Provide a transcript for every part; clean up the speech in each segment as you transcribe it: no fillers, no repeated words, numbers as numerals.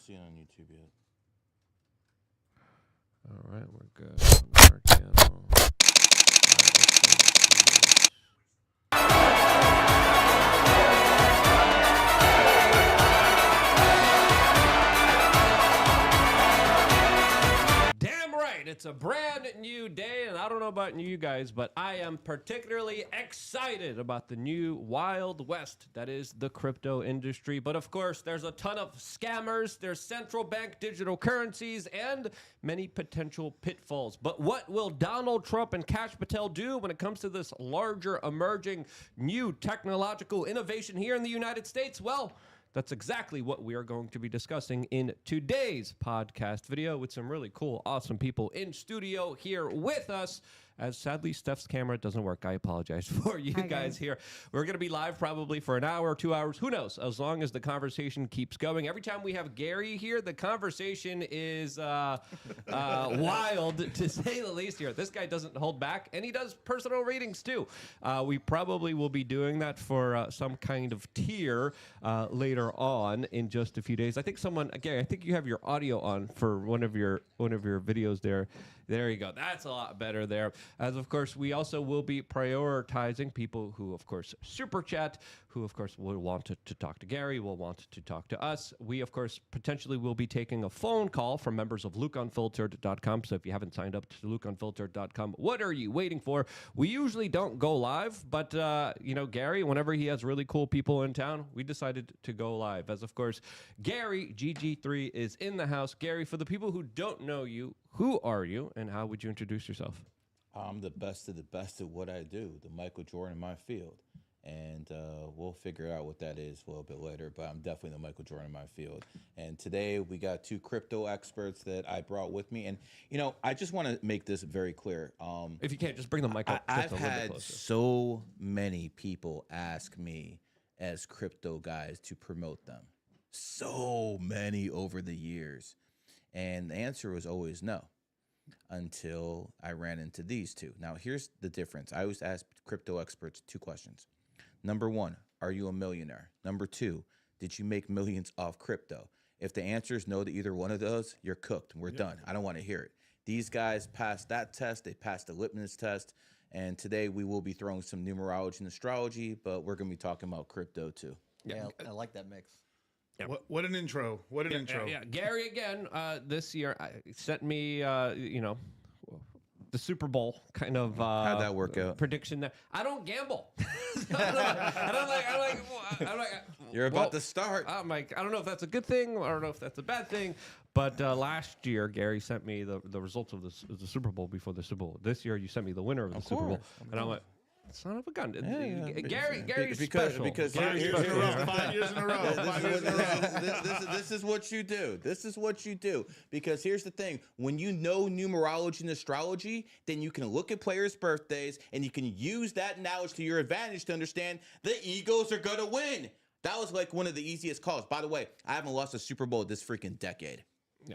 see it on YouTube yet. All right, we're good on our channel. Damn right, it's a brand new day, and I don't know about you guys, but I am particularly excited about the new Wild West that is the crypto industry. But of course, there's a ton of scammers, there's central bank digital currencies, and many potential pitfalls. But what will Donald Trump and Kash Patel do when it comes to this larger, emerging, new technological innovation here in the United States? Well, that's exactly what we are going to be discussing in today's podcast video with some really cool, awesome people in studio here with us. As sadly, Steph's camera doesn't work. I apologize for you guys here. We're going to be live probably for an hour, 2 hours. Who knows? As long as the conversation keeps going. Every time we have Gary here, the conversation is wild, to say the least here. This guy doesn't hold back, and he does personal readings, too. We probably will be doing that for some kind of tier later on in just a few days. I think Gary, I think you have your audio on for one of your videos there. There you go. That's a lot better there. As, of course, we also will be prioritizing people who, of course, super chat, who, of course, will want to talk to Gary, will want to talk to us. We, of course, potentially will be taking a phone call from members of LukeUnfiltered.com. So if you haven't signed up to LukeUnfiltered.com, what are you waiting for? We usually don't go live, but, Gary, whenever he has really cool people in town, we decided to go live. As, of course, Gary, GG33, is in the house. Gary, for the people who don't know you, who are you, and how would you introduce yourself? I'm the best of what I do, the Michael Jordan in my field. And we'll figure out what that is a little bit later, but I'm definitely the Michael Jordan in my field. And today we got two crypto experts that I brought with me. And, I just want to make this very clear. If you can't, just bring the mic up. I've had so many people ask me as crypto guys to promote them. So many over the years. And the answer was always no, until I ran into these two. Now, here's the difference. I always ask crypto experts two questions. Number one, are you a millionaire? Number two, did you make millions off crypto? If the answer is no to either one of those, you're cooked. We're done. I don't want to hear it. These guys passed that test. They passed the litmus test. And today we will be throwing some numerology and astrology, but we're going to be talking about crypto too. Yeah, I like that mix. Yeah. What an intro. What an intro. Yeah. Gary, again, this year sent me, the Super Bowl kind of how'd that work out? Prediction there. I don't gamble. You're about to start. I'm like, I don't know if that's a good thing. I don't know if that's a bad thing. But last year, Gary sent me the results of the Super Bowl before the Super Bowl. This year, you sent me the winner of the Super Bowl. And I'm like, son of a gun. Gary's special. Because 5 years in a row. 5 years in a row. 5 years in a row. This is what you do. This is what you do. Because here's the thing. When you know numerology and astrology, then you can look at players' birthdays and you can use that knowledge to your advantage to understand the Eagles are going to win. That was like one of the easiest calls. By the way, I haven't lost a Super Bowl this freaking decade. Yeah.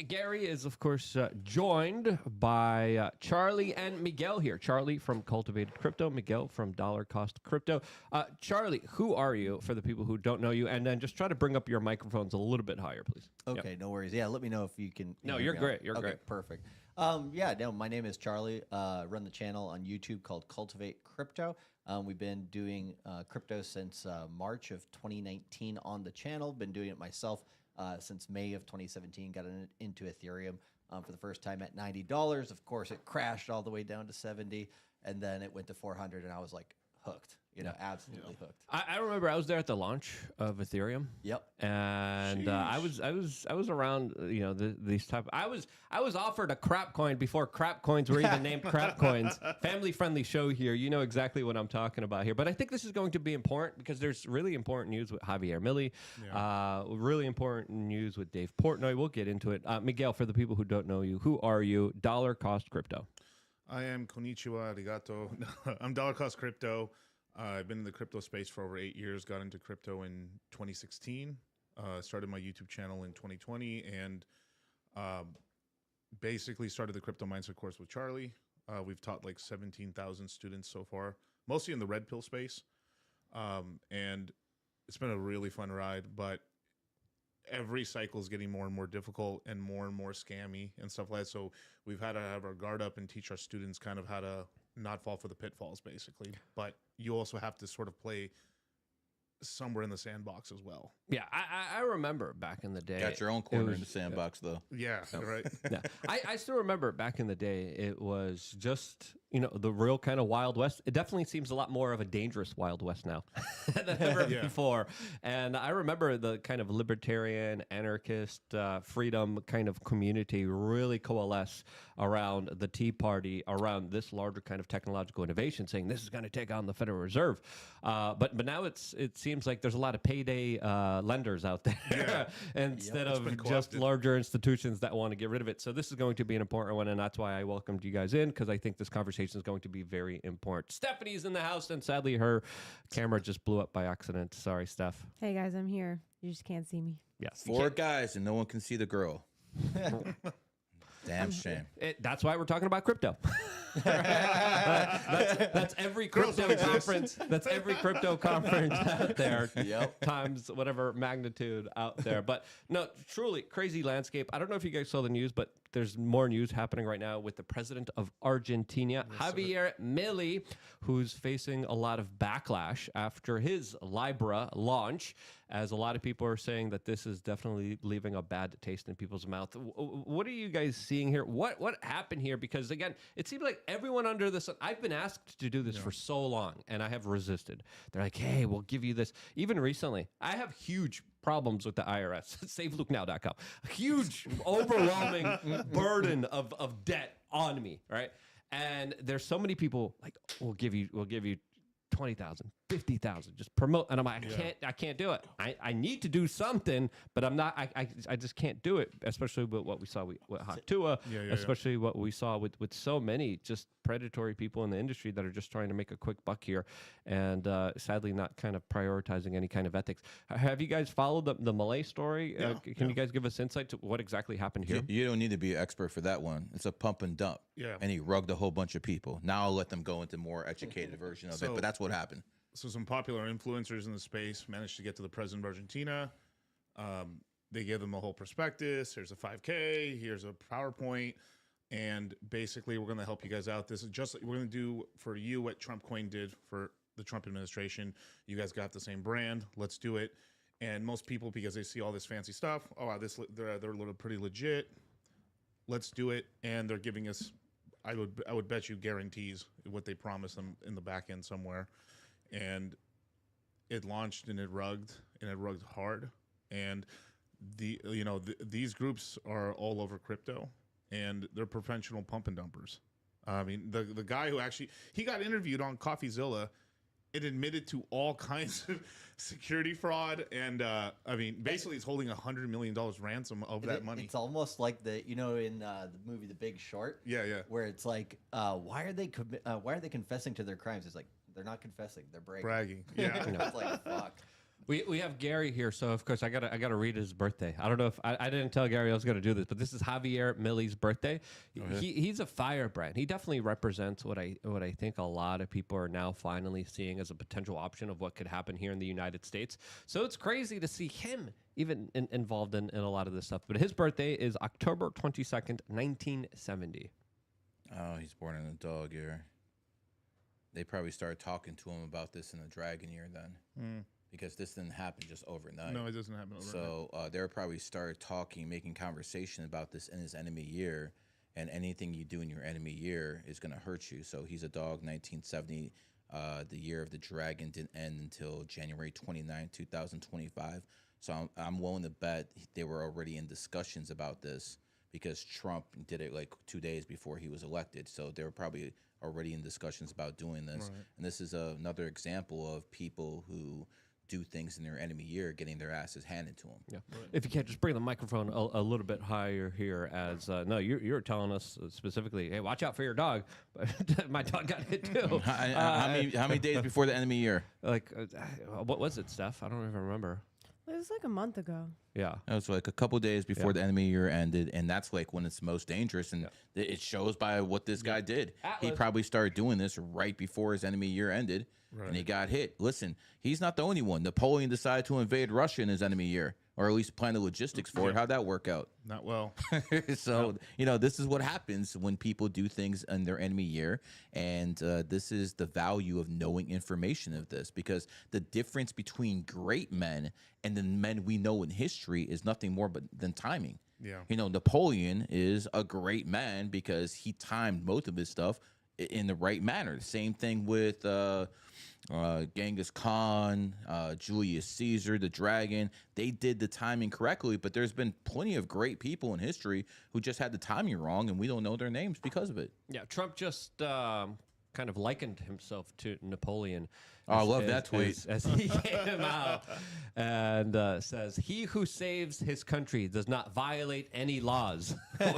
Gary is, of course, joined by Charlie and Miguel here. Charlie from Cultivated Crypto, Miguel from Dollar Cost Crypto. Charlie, who are you for the people who don't know you? And then just try to bring up your microphones a little bit higher, please. Okay, no worries. Yeah, let me know if you can. No, you're great. You're great. Perfect. My name is Charlie. Run the channel on YouTube called Cultivate Crypto. We've been doing crypto since March of 2019 on the channel. Been doing it myself. Since May of 2017, got into Ethereum for the first time at $90. Of course, it crashed all the way down to 70, and then it went to 400, and I was like hooked. Absolutely hooked. I remember I was there at the launch of Ethereum. Yep. And I was around these type. I was offered a crap coin before crap coins were even named crap coins. Family friendly show here. You know exactly what I'm talking about here. But I think this is going to be important because there's really important news with Javier Milei. Yeah. Really important news with Dave Portnoy. We'll get into it. Miguel, for the people who don't know you, who are you? Dollar Cost Crypto. I am Konnichiwa Arigato. I'm Dollar Cost Crypto. I've been in the crypto space for over 8 years, got into crypto in 2016, started my YouTube channel in 2020, and basically started the crypto mindset course with Charlie. We've taught like 17,000 students so far, mostly in the red pill space. And it's been a really fun ride, but every cycle is getting more and more difficult and more scammy and stuff like that. So we've had to have our guard up and teach our students kind of how to not fall for the pitfalls, basically. But you also have to sort of play somewhere in the sandbox as well. Yeah, I remember back in the day. Got your own corner in the sandbox, though. Yeah, right. Yeah, I still remember back in the day. It was just the real kind of Wild West. It definitely seems a lot more of a dangerous Wild West now than ever before. And I remember the kind of libertarian, anarchist, freedom kind of community really coalesce around the Tea Party, around this larger kind of technological innovation, saying this is going to take on the Federal Reserve. But now it seems like there's a lot of payday lenders out there instead of just larger institutions that want to get rid of it. So this is going to be an important one, and that's why I welcomed you guys in, because I think this conversation is going to be very important. Stephanie's in the house, and sadly her camera just blew up by accident. Sorry, Steph. Hey guys, I'm here. You just can't see me. Yes. 4 guys and no one can see the girl. Damn shame. That's why we're talking about crypto. that's every crypto conference. That's every crypto conference out there. Times whatever magnitude out there. But no, truly crazy landscape. I don't know if you guys saw the news, but there's more news happening right now with the president of Argentina, Javier Milei, who's facing a lot of backlash after his Libra launch, as a lot of people are saying that this is definitely leaving a bad taste in people's mouth. What are you guys seeing here? What happened here? Because again, it seems like everyone under the sun, I've been asked to do this for so long, and I have resisted. They're like, hey, we'll give you this. Even recently, I have huge problems with the IRS. SaveLukeNow.com. A huge, overwhelming burden of debt on me, right? And there's so many people like, we'll give you 20,000, 50,000, just promote. And I'm like, I can't do it. I need to do something, but I'm not, I just can't do it, especially with what we saw with Haktua, especially what we saw with so many just predatory people in the industry that are just trying to make a quick buck here and sadly not kind of prioritizing any kind of ethics. Have you guys followed the Malay story? Can you guys give us insight to what exactly happened here? You don't need to be an expert for that one. It's a pump and dump. Yeah. And he rugged a whole bunch of people. Now I'll let them go into more educated version of it, but that's what happened. So some popular influencers in the space managed to get to the president of Argentina. They gave them a whole prospectus. Here's a 5K. Here's a PowerPoint. And basically, we're going to help you guys out. This is just, we're going to do for you what Trump Coin did for the Trump administration. You guys got the same brand. Let's do it. And most people, because they see all this fancy stuff, oh, wow, they're pretty legit. Let's do it. And they're giving us, I would bet you, guarantees what they promised them in the back end somewhere. And it launched and it rugged hard. And these groups are all over crypto, and they're professional pump and dumpers. I mean, the guy who actually, he got interviewed on CoffeeZilla, it admitted to all kinds of security fraud, and I mean, basically, he's holding $100 million ransom of that money. It's almost like in the movie The Big Short. Yeah. Where it's like, why are they confessing to their crimes? It's like, they're not confessing, they're bragging. Yeah. It's like, fuck. We have Gary here, so of course I gotta read his birthday. I don't know if I didn't tell Gary I was gonna do this, but this is Javier Milei's birthday. He's a firebrand. He definitely represents what I think a lot of people are now finally seeing as a potential option of what could happen here in the United States. So it's crazy to see him even involved in a lot of this stuff. But his birthday is October 22nd, 1970. Oh, he's born in a dog year. They probably started talking to him about this in the dragon year then. Because this didn't happen just overnight. No, it doesn't happen overnight. So they probably started talking, making conversation about this in his enemy year, and anything you do in your enemy year is going to hurt you. So he's a dog, 1970. The year of the dragon didn't end until January 29, 2025. So I'm willing to bet they were already in discussions about this because Trump did it like 2 days before he was elected. So they were probably already in discussions about doing this. Right. And this is another example of people who do things in their enemy year getting their asses handed to them. Yeah. Right. If you can't just bring the microphone a little bit higher here, as no, you're telling us specifically, hey, watch out for your dog. But my dog got hit too. How many days before the enemy year? Like, what was it, Steph? I don't even remember. It was like a month ago. Yeah. It was like a couple days before the enemy year ended, and that's like when it's most dangerous, and it shows by what this guy did. Atlas. He probably started doing this right before his enemy year ended, and he got hit. Listen, he's not the only one. Napoleon decided to invade Russia in his enemy year, or at least plan the logistics for it. How'd that work out? Not well. So, this is what happens when people do things in their enemy year. And this is the value of knowing information of this, because the difference between great men and the men we know in history is nothing more than timing. Yeah. Napoleon is a great man because he timed most of his stuff in the right manner. Same thing with Genghis Khan, Julius Caesar, the dragon. They did the timing correctly, but there's been plenty of great people in history who just had the timing wrong, and we don't know their names because of it. Yeah, Trump just kind of likened himself to Napoleon. Oh, I love that tweet. As he came out and says, "He who saves his country does not violate any laws." And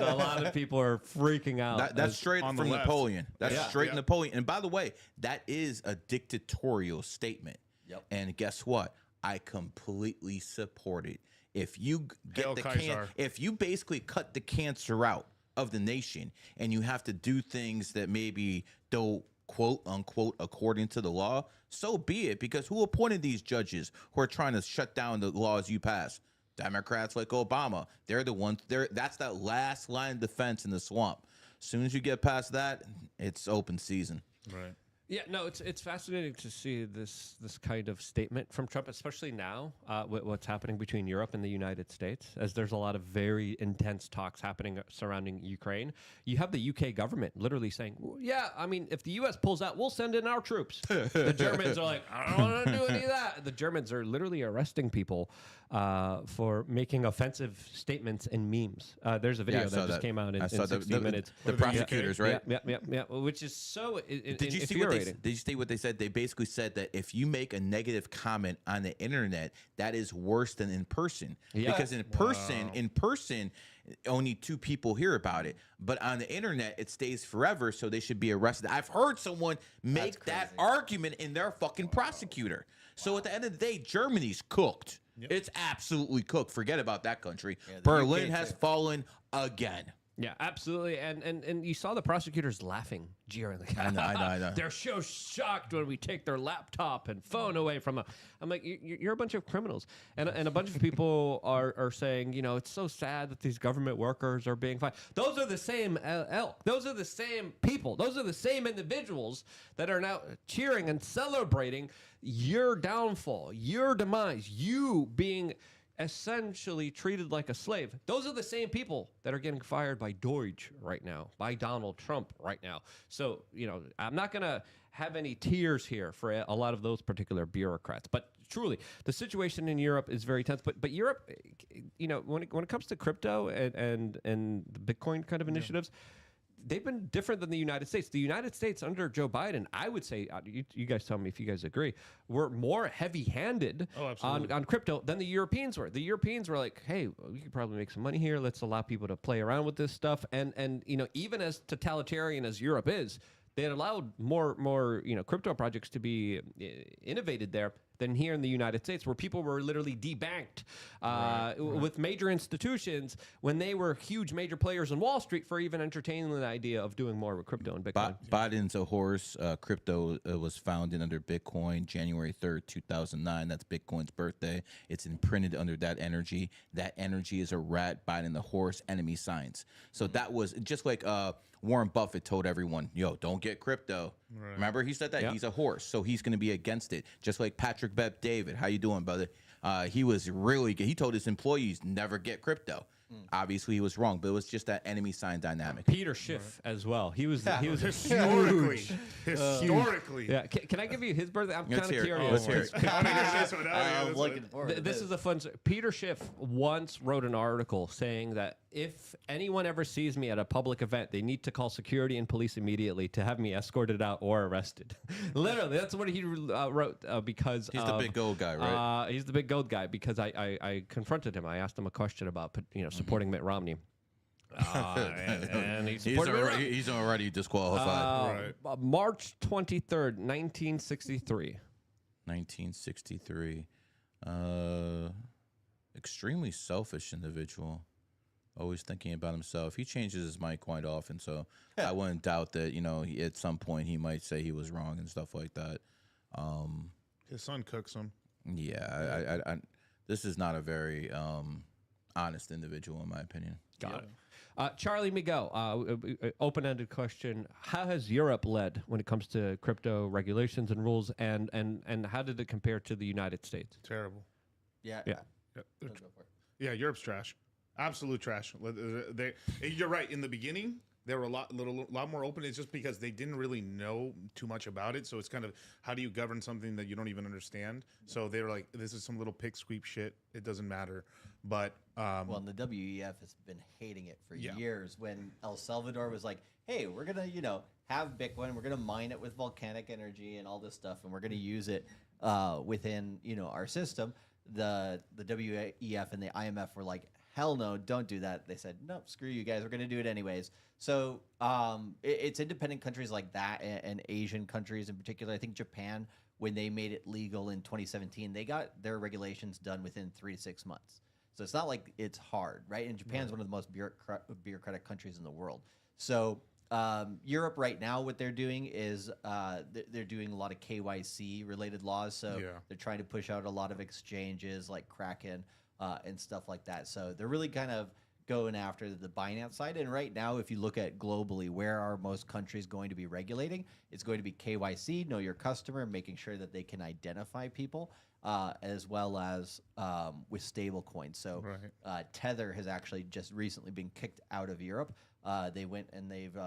a lot of people are freaking out. That's straight on from the left. Napoleon. That's Yeah. straight Napoleon. And by the way, that is a dictatorial statement. Yep. And guess what? I completely support it. If you Hail get Kaiser. if you basically cut the cancer out of the nation, and you have to do things that maybe don't quote unquote according to the law, so be it. Because who appointed these judges who are trying to shut down the laws you pass? Democrats like Obama. They're the ones. That's that last line of defense in the swamp. As soon as you get past that, it's open season. Right. Yeah, no, it's fascinating to see this kind of statement from Trump, especially now, what's happening between Europe and the United States, as there's a lot of very intense talks happening surrounding Ukraine. You have the UK government literally saying, "Well, yeah, I mean, if the US pulls out, we'll send in our troops." The Germans are like, "I don't want to do any of that." The Germans are literally arresting people for making offensive statements and memes. There's a video I saw that just came out in I saw 60 minutes. The prosecutors, right? Yeah, which is so Did you see what they? Did you see what they said? They basically said that if you make a negative comment on the internet, that is worse than in person. Yeah. Because in person, only two people hear about it. But on the internet, it stays forever. So they should be arrested. I've heard someone make that argument in their fucking prosecutor. So at the end of the day, Germany's cooked. It's absolutely cooked. Forget about that country. Yeah, the Berlin UK has too. fallen again. Yeah, absolutely, and you saw the prosecutors laughing, jeering. Like, I know. They're so shocked when we take their laptop and phone away from them. I'm like, you're a bunch of criminals, and a bunch of people are saying, it's so sad that these government workers are being fined. Those are the same elk. Those are the same people. Those are the same individuals that are now cheering and celebrating your downfall, your demise, you being essentially treated like a slave. Those are the same people that are getting fired by Deutsche right now, by Donald Trump right now. So, I'm not going to have any tears here for a lot of those particular bureaucrats. But truly, the situation in Europe is very tense. But Europe, when it comes to crypto and the Bitcoin kind of initiatives, they've been different than the United States. The United States under Joe Biden, I would say, you guys tell me if you guys agree, were more heavy-handed on crypto than the Europeans were. The Europeans were like, hey, we could probably make some money here. Let's allow people to play around with this stuff. And even as totalitarian as Europe is, they had allowed more crypto projects to be innovated there than here in the United States, where people were literally debanked with major institutions when they were huge major players on Wall Street for even entertaining the idea of doing more with crypto and Bitcoin. Biden's a horse. Crypto was founded under Bitcoin January 3rd, 2009. That's Bitcoin's birthday. It's imprinted under that energy. That energy is a rat. Biden the horse, enemy signs. So that was just like Warren Buffett told everyone, yo, don't get crypto. Right. Remember, he said that? Yeah. He's a horse, so he's going to be against it. Just like Patrick Bet David. How you doing, brother? He was really good. He told his employees, never get crypto. Obviously, he was wrong, but it was just that enemy sign dynamic. Peter Schiff as well. He was Historically. Yeah. Can I give you his birthday? I'm Let's kind of hear it. curious. Let's hear it. I'm looking forward to This is a fun. Peter Schiff once wrote an article saying that if anyone ever sees me at a public event, they need to call security and police immediately to have me escorted out or arrested. Literally, that's what he wrote because He's the big gold guy, right? He's the big gold guy because I confronted him. I asked him a question about supporting Mitt Romney. And He's already disqualified. March 23rd, 1963. 1963. Extremely selfish individual. Always thinking about himself. He changes his mind quite often, so I wouldn't doubt that, at some point he might say he was wrong and stuff like that. His son cooks him. Yeah, This is not a very honest individual, in my opinion. Got it. Charlie Miguel, open-ended question. How has Europe led when it comes to crypto regulations and rules, and how did it compare to the United States? Terrible. Yeah. Yeah. Yeah, Go for it. yeah, Europe's trash. Absolute trash. You're right. In the beginning, they were a lot more open. It's just because they didn't really know too much about it. So it's kind of, how do you govern something that you don't even understand? So they were like, this is some little pick sweep shit. It doesn't matter. But Well, and the WEF has been hating it for years. When El Salvador was like, "Hey, we're gonna, have Bitcoin. We're gonna mine it with volcanic energy and all this stuff, and we're gonna use it within, our system." The WEF and the IMF were like, "Hell no, don't do that." They said, "Nope, screw you guys. We're gonna do it anyways." So it's independent countries like that, and Asian countries in particular. I think Japan, when they made it legal in 2017, they got their regulations done within 3 to 6 months. So it's not like it's hard, right? And Japan's one of the most bureaucratic countries in the world. So Europe right now, what they're doing is they're doing a lot of KYC related laws. So they're trying to push out a lot of exchanges like Kraken and stuff like that. So they're really kind of going after the Binance side. And right now, if you look at globally, where are most countries going to be regulating? It's going to be KYC, know your customer, making sure that they can identify people, as well as with stable coins. So Tether has actually just recently been kicked out of Europe. They went and they've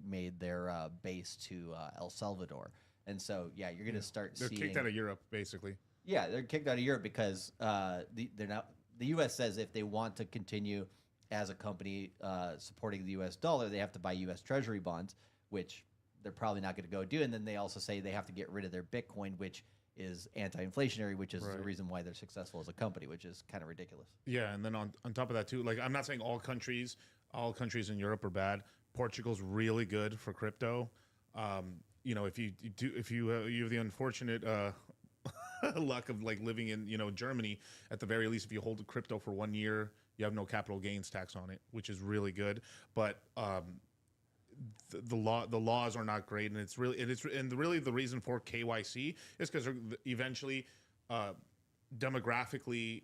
remade their base to El Salvador. And so, you're going to start they're seeing... kicked out of Europe, basically. Yeah, they're kicked out of Europe because they're not... The U.S. says if they want to continue as a company supporting the U.S. dollar, they have to buy U.S. Treasury bonds, which they're probably not going to go do. And then they also say they have to get rid of their Bitcoin, which is anti-inflationary, which is the reason why they're successful as a company, which is kind of ridiculous. Yeah, and then on top of that too, like, I'm not saying all countries in Europe are bad. Portugal's really good for crypto. If you have the unfortunate luck of like living in Germany, at the very least, if you hold crypto for 1 year, you have no capital gains tax on it, which is really good. But the laws are not great, and really the reason for KYC is because eventually, demographically,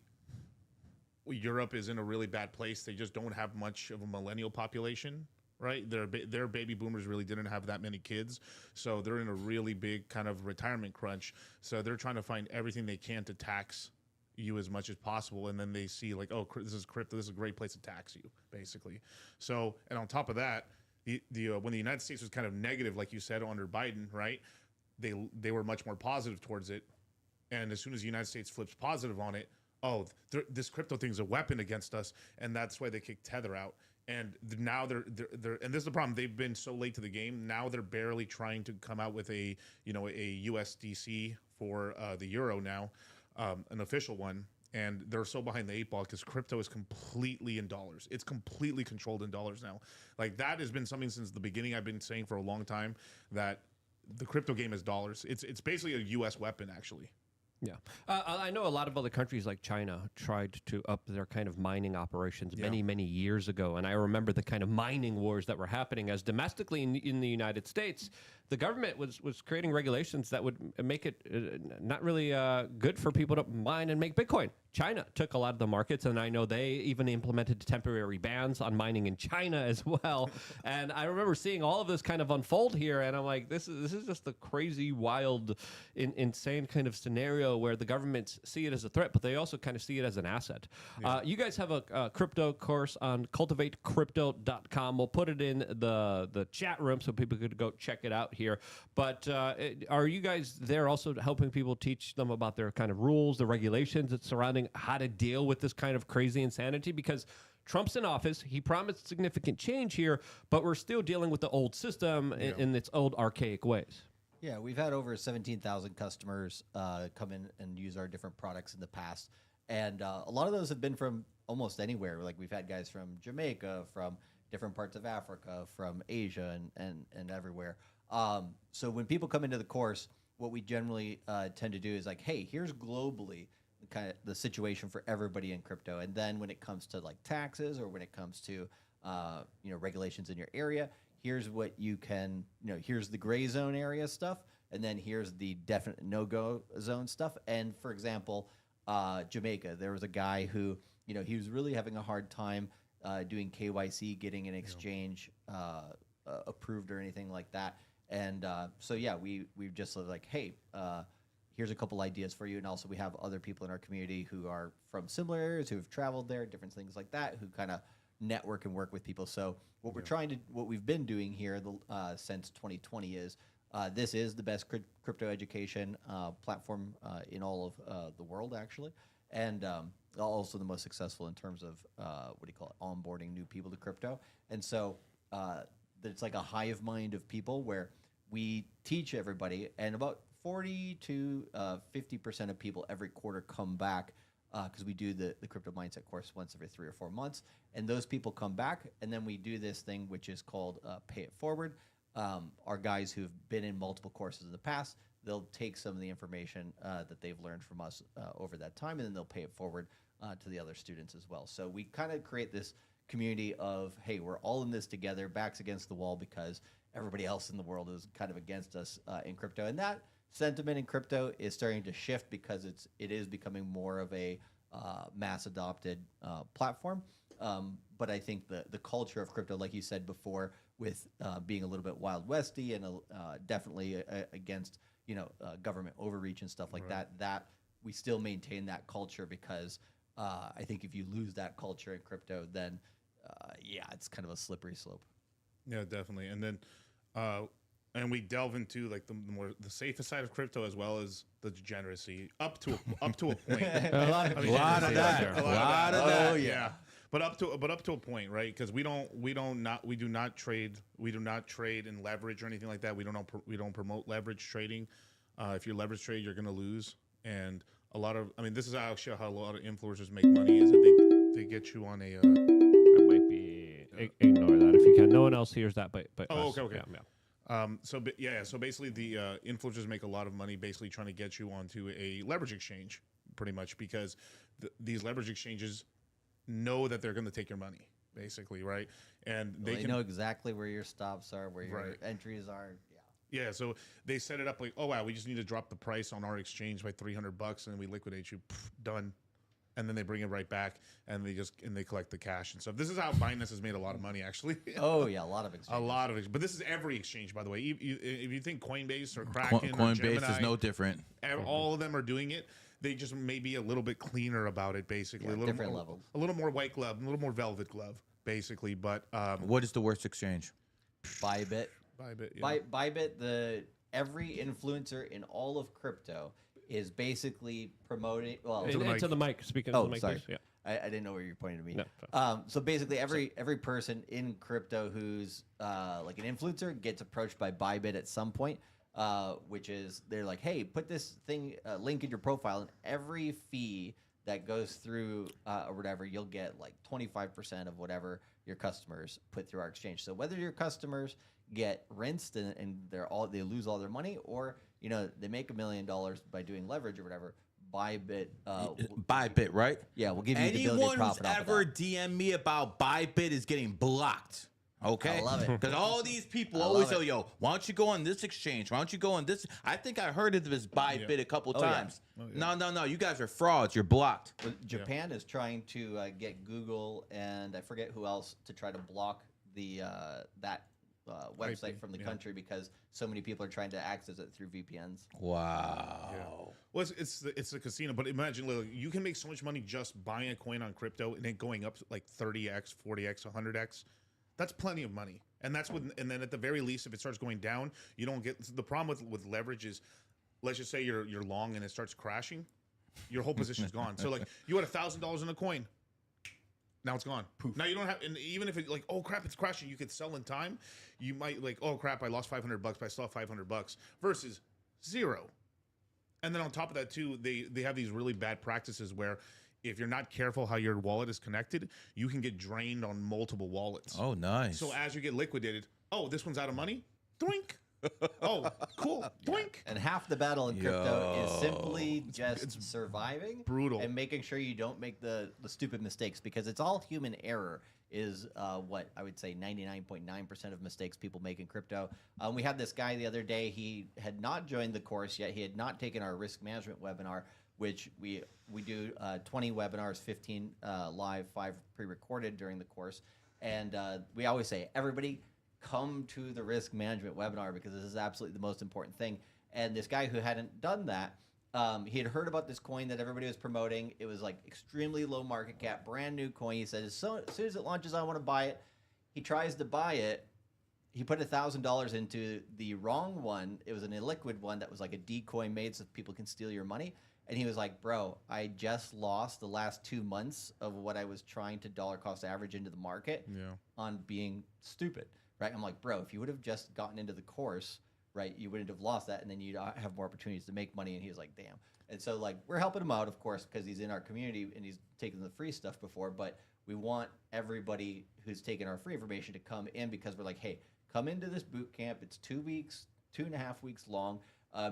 Europe is in a really bad place. They just don't have much of a millennial population. Right, their baby boomers really didn't have that many kids, so they're in a really big kind of retirement crunch. So they're trying to find everything they can to tax you as much as possible, and then they see like, oh, this is crypto, this is a great place to tax you, basically. So, and on top of that, when the United States was kind of negative, like you said, under Biden, right, they were much more positive towards it, and as soon as the United States flips positive on it, this crypto thing is a weapon against us, and that's why they kicked Tether out. And now they're and this is the problem. They've been so late to the game. Now they're barely trying to come out with a USDC for the euro now, an official one. And they're so behind the 8 ball because crypto is completely in dollars. It's completely controlled in dollars now. Like, that has been something since the beginning. I've been saying for a long time that the crypto game is dollars. It's basically a U.S. weapon, actually. Yeah. I know a lot of other countries like China tried to up their kind of mining operations many, many years ago. And I remember the kind of mining wars that were happening as domestically in the United States. The government was creating regulations that would make it not really good for people to mine and make Bitcoin. China took a lot of the markets, and I know they even implemented temporary bans on mining in China as well. And I remember seeing all of this kind of unfold here, and I'm like, this is just a crazy, wild, insane kind of scenario where the governments see it as a threat, but they also kind of see it as an asset. Yeah. You guys have a crypto course on cultivatecrypto.com. We'll put it in the chat room so people could go check it out here. But are you guys there also helping people, teach them about their kind of rules, the regulations that's surrounding how to deal with this kind of crazy insanity? Because Trump's in office. He promised significant change here, but we're still dealing with the old system in its old archaic ways. Yeah, we've had over 17,000 customers come in and use our different products in the past. And a lot of those have been from almost anywhere. Like, we've had guys from Jamaica, from different parts of Africa, from Asia, and everywhere. So when people come into the course, what we generally tend to do is like, hey, here's globally kind of the situation for everybody in crypto. And then when it comes to like taxes, or when it comes to regulations in your area, here's what you can, here's the gray zone area stuff. and then here's the definite no-go zone stuff. And for example, Jamaica, there was a guy who, he was really having a hard time doing KYC, getting an exchange approved or anything like that. And so yeah, we just sort of like, hey, here's a couple ideas for you. And also we have other people in our community who are from similar areas, who have traveled there, different things like that, who kind of network and work with people. So what we've been doing here since 2020 is this is the best crypto education platform in all of the world, actually. And also the most successful in terms of, onboarding new people to crypto. And so it's like a hive mind of people where we teach everybody, and about 40 to 50% of people every quarter come back because we do the crypto mindset course once every 3 or 4 months, and those people come back, and then we do this thing which is called pay it forward. Our guys who've been in multiple courses in the past, they'll take some of the information that they've learned from us over that time, and then they'll pay it forward to the other students as well. So we kind of create this community of, hey, we're all in this together, backs against the wall, because everybody else in the world is kind of against us in crypto. And that sentiment in crypto is starting to shift because it is becoming more of a mass adopted platform. But I think the culture of crypto, like you said before, with being a little bit Wild Westy and definitely against government overreach and stuff like that we still maintain that culture, because I think if you lose that culture in crypto, then it's kind of a slippery slope. Yeah, definitely. And then and we delve into like the safest side of crypto, as well as the degeneracy up to a point. A lot of that. A lot of that. Oh yeah. But up to a point, right? Because we do not trade in leverage or anything like that. We don't promote leverage trading. If you leverage trade, you're going to lose. And this is actually how a lot of influencers make money, is that they get you on a. That might be. Ignore that if you can. No one else hears that, but us. Okay. Yeah. So basically the influencers make a lot of money basically trying to get you onto a leverage exchange, pretty much, because these leverage exchanges know that they're going to take your money, basically, right? And they know exactly where your stops are, where your entries are. Yeah, so they set it up like, oh wow, we just need to drop the price on our exchange by $300, and then we liquidate you, done. And then they bring it right back, and they collect the cash and stuff. This is how Binance has made a lot of money, actually. Oh yeah, a lot of exchanges. But this is every exchange, by the way. If you think Coinbase or Kraken, or Coinbase Gemini, is no different. All of them are doing it. They just may be a little bit cleaner about it, basically. Yeah, different levels. A little more white glove, a little more velvet glove, basically. But what is the worst exchange? Bybit. Bybit. Yeah. Bybit. Every influencer in all of crypto is basically promoting. Well, to the mic. Speaking to the mic, sorry. please. Yeah. I didn't know where you're pointing to me. No, so basically, every person in crypto who's like an influencer gets approached by Bybit at some point, which is they're like, hey, put this thing link in your profile, and every fee that goes through or whatever, you'll get like 25% of whatever your customers put through our exchange. So whether your customers get rinsed and they lose all their money, or they make $1 million by doing leverage or whatever, Bybit. Bybit, right? Yeah, we'll give you the ability to profit off of that. Anyone who's ever DM me about Bybit is getting blocked. Okay, I love it. Because all these people always say, "Yo, why don't you go on this exchange? Why don't you go on this?" I think I heard of this Bybit a couple times. Yeah. No, you guys are frauds. You're blocked. Well, Japan is trying to get Google and I forget who else to try to block the that website from the country, because so many people are trying to access it through VPNs. Wow. Yeah. Well, it's a casino, but imagine, like, you can make so much money just buying a coin on crypto and then going up like 30x, 40x, 100x. That's plenty of money. And and then at the very least, if it starts going down, you don't get the problem with leverage is, let's just say you're long and it starts crashing, your whole position's gone. So like you had $1,000 in a coin. Now it's gone. Poof. Now you don't have, and even if it like, oh crap, it's crashing, you could sell in time. You might like, oh crap, I lost $500, but I still have $500 versus zero. And then on top of that too, they have these really bad practices where if you're not careful how your wallet is connected, you can get drained on multiple wallets. Oh, nice. So as you get liquidated, oh, this one's out of money? Doink. Oh, cool. Doink. And half the battle in crypto is simply just surviving. Brutal. And making sure you don't make the stupid mistakes, because it's all human error is what I would say 99.9% of mistakes people make in crypto. We had this guy the other day. He had not joined the course yet. He had not taken our risk management webinar, which we do 20 webinars, 15 live, 5 pre-recorded during the course. And we always say, everybody come to the risk management webinar because this is absolutely the most important thing. And this guy who hadn't done that, he had heard about this coin that everybody was promoting. It was like extremely low market cap, brand new coin. He said, as soon as it launches, I want to buy it. He tries to buy it. He put $1,000 into the wrong one. It was an illiquid one that was like a decoy made so people can steal your money. And he was like, bro, I just lost the last 2 months of what I was trying to dollar cost average into the market on being stupid, right? I'm like, bro, if you would have just gotten into the course, right, you wouldn't have lost that, and then you'd have more opportunities to make money. And he was like, damn. And so, like, we're helping him out, of course, because he's in our community and he's taken the free stuff before. But we want everybody who's taken our free information to come in because we're like, hey, come into this boot camp. It's 2 weeks, 2.5 weeks long.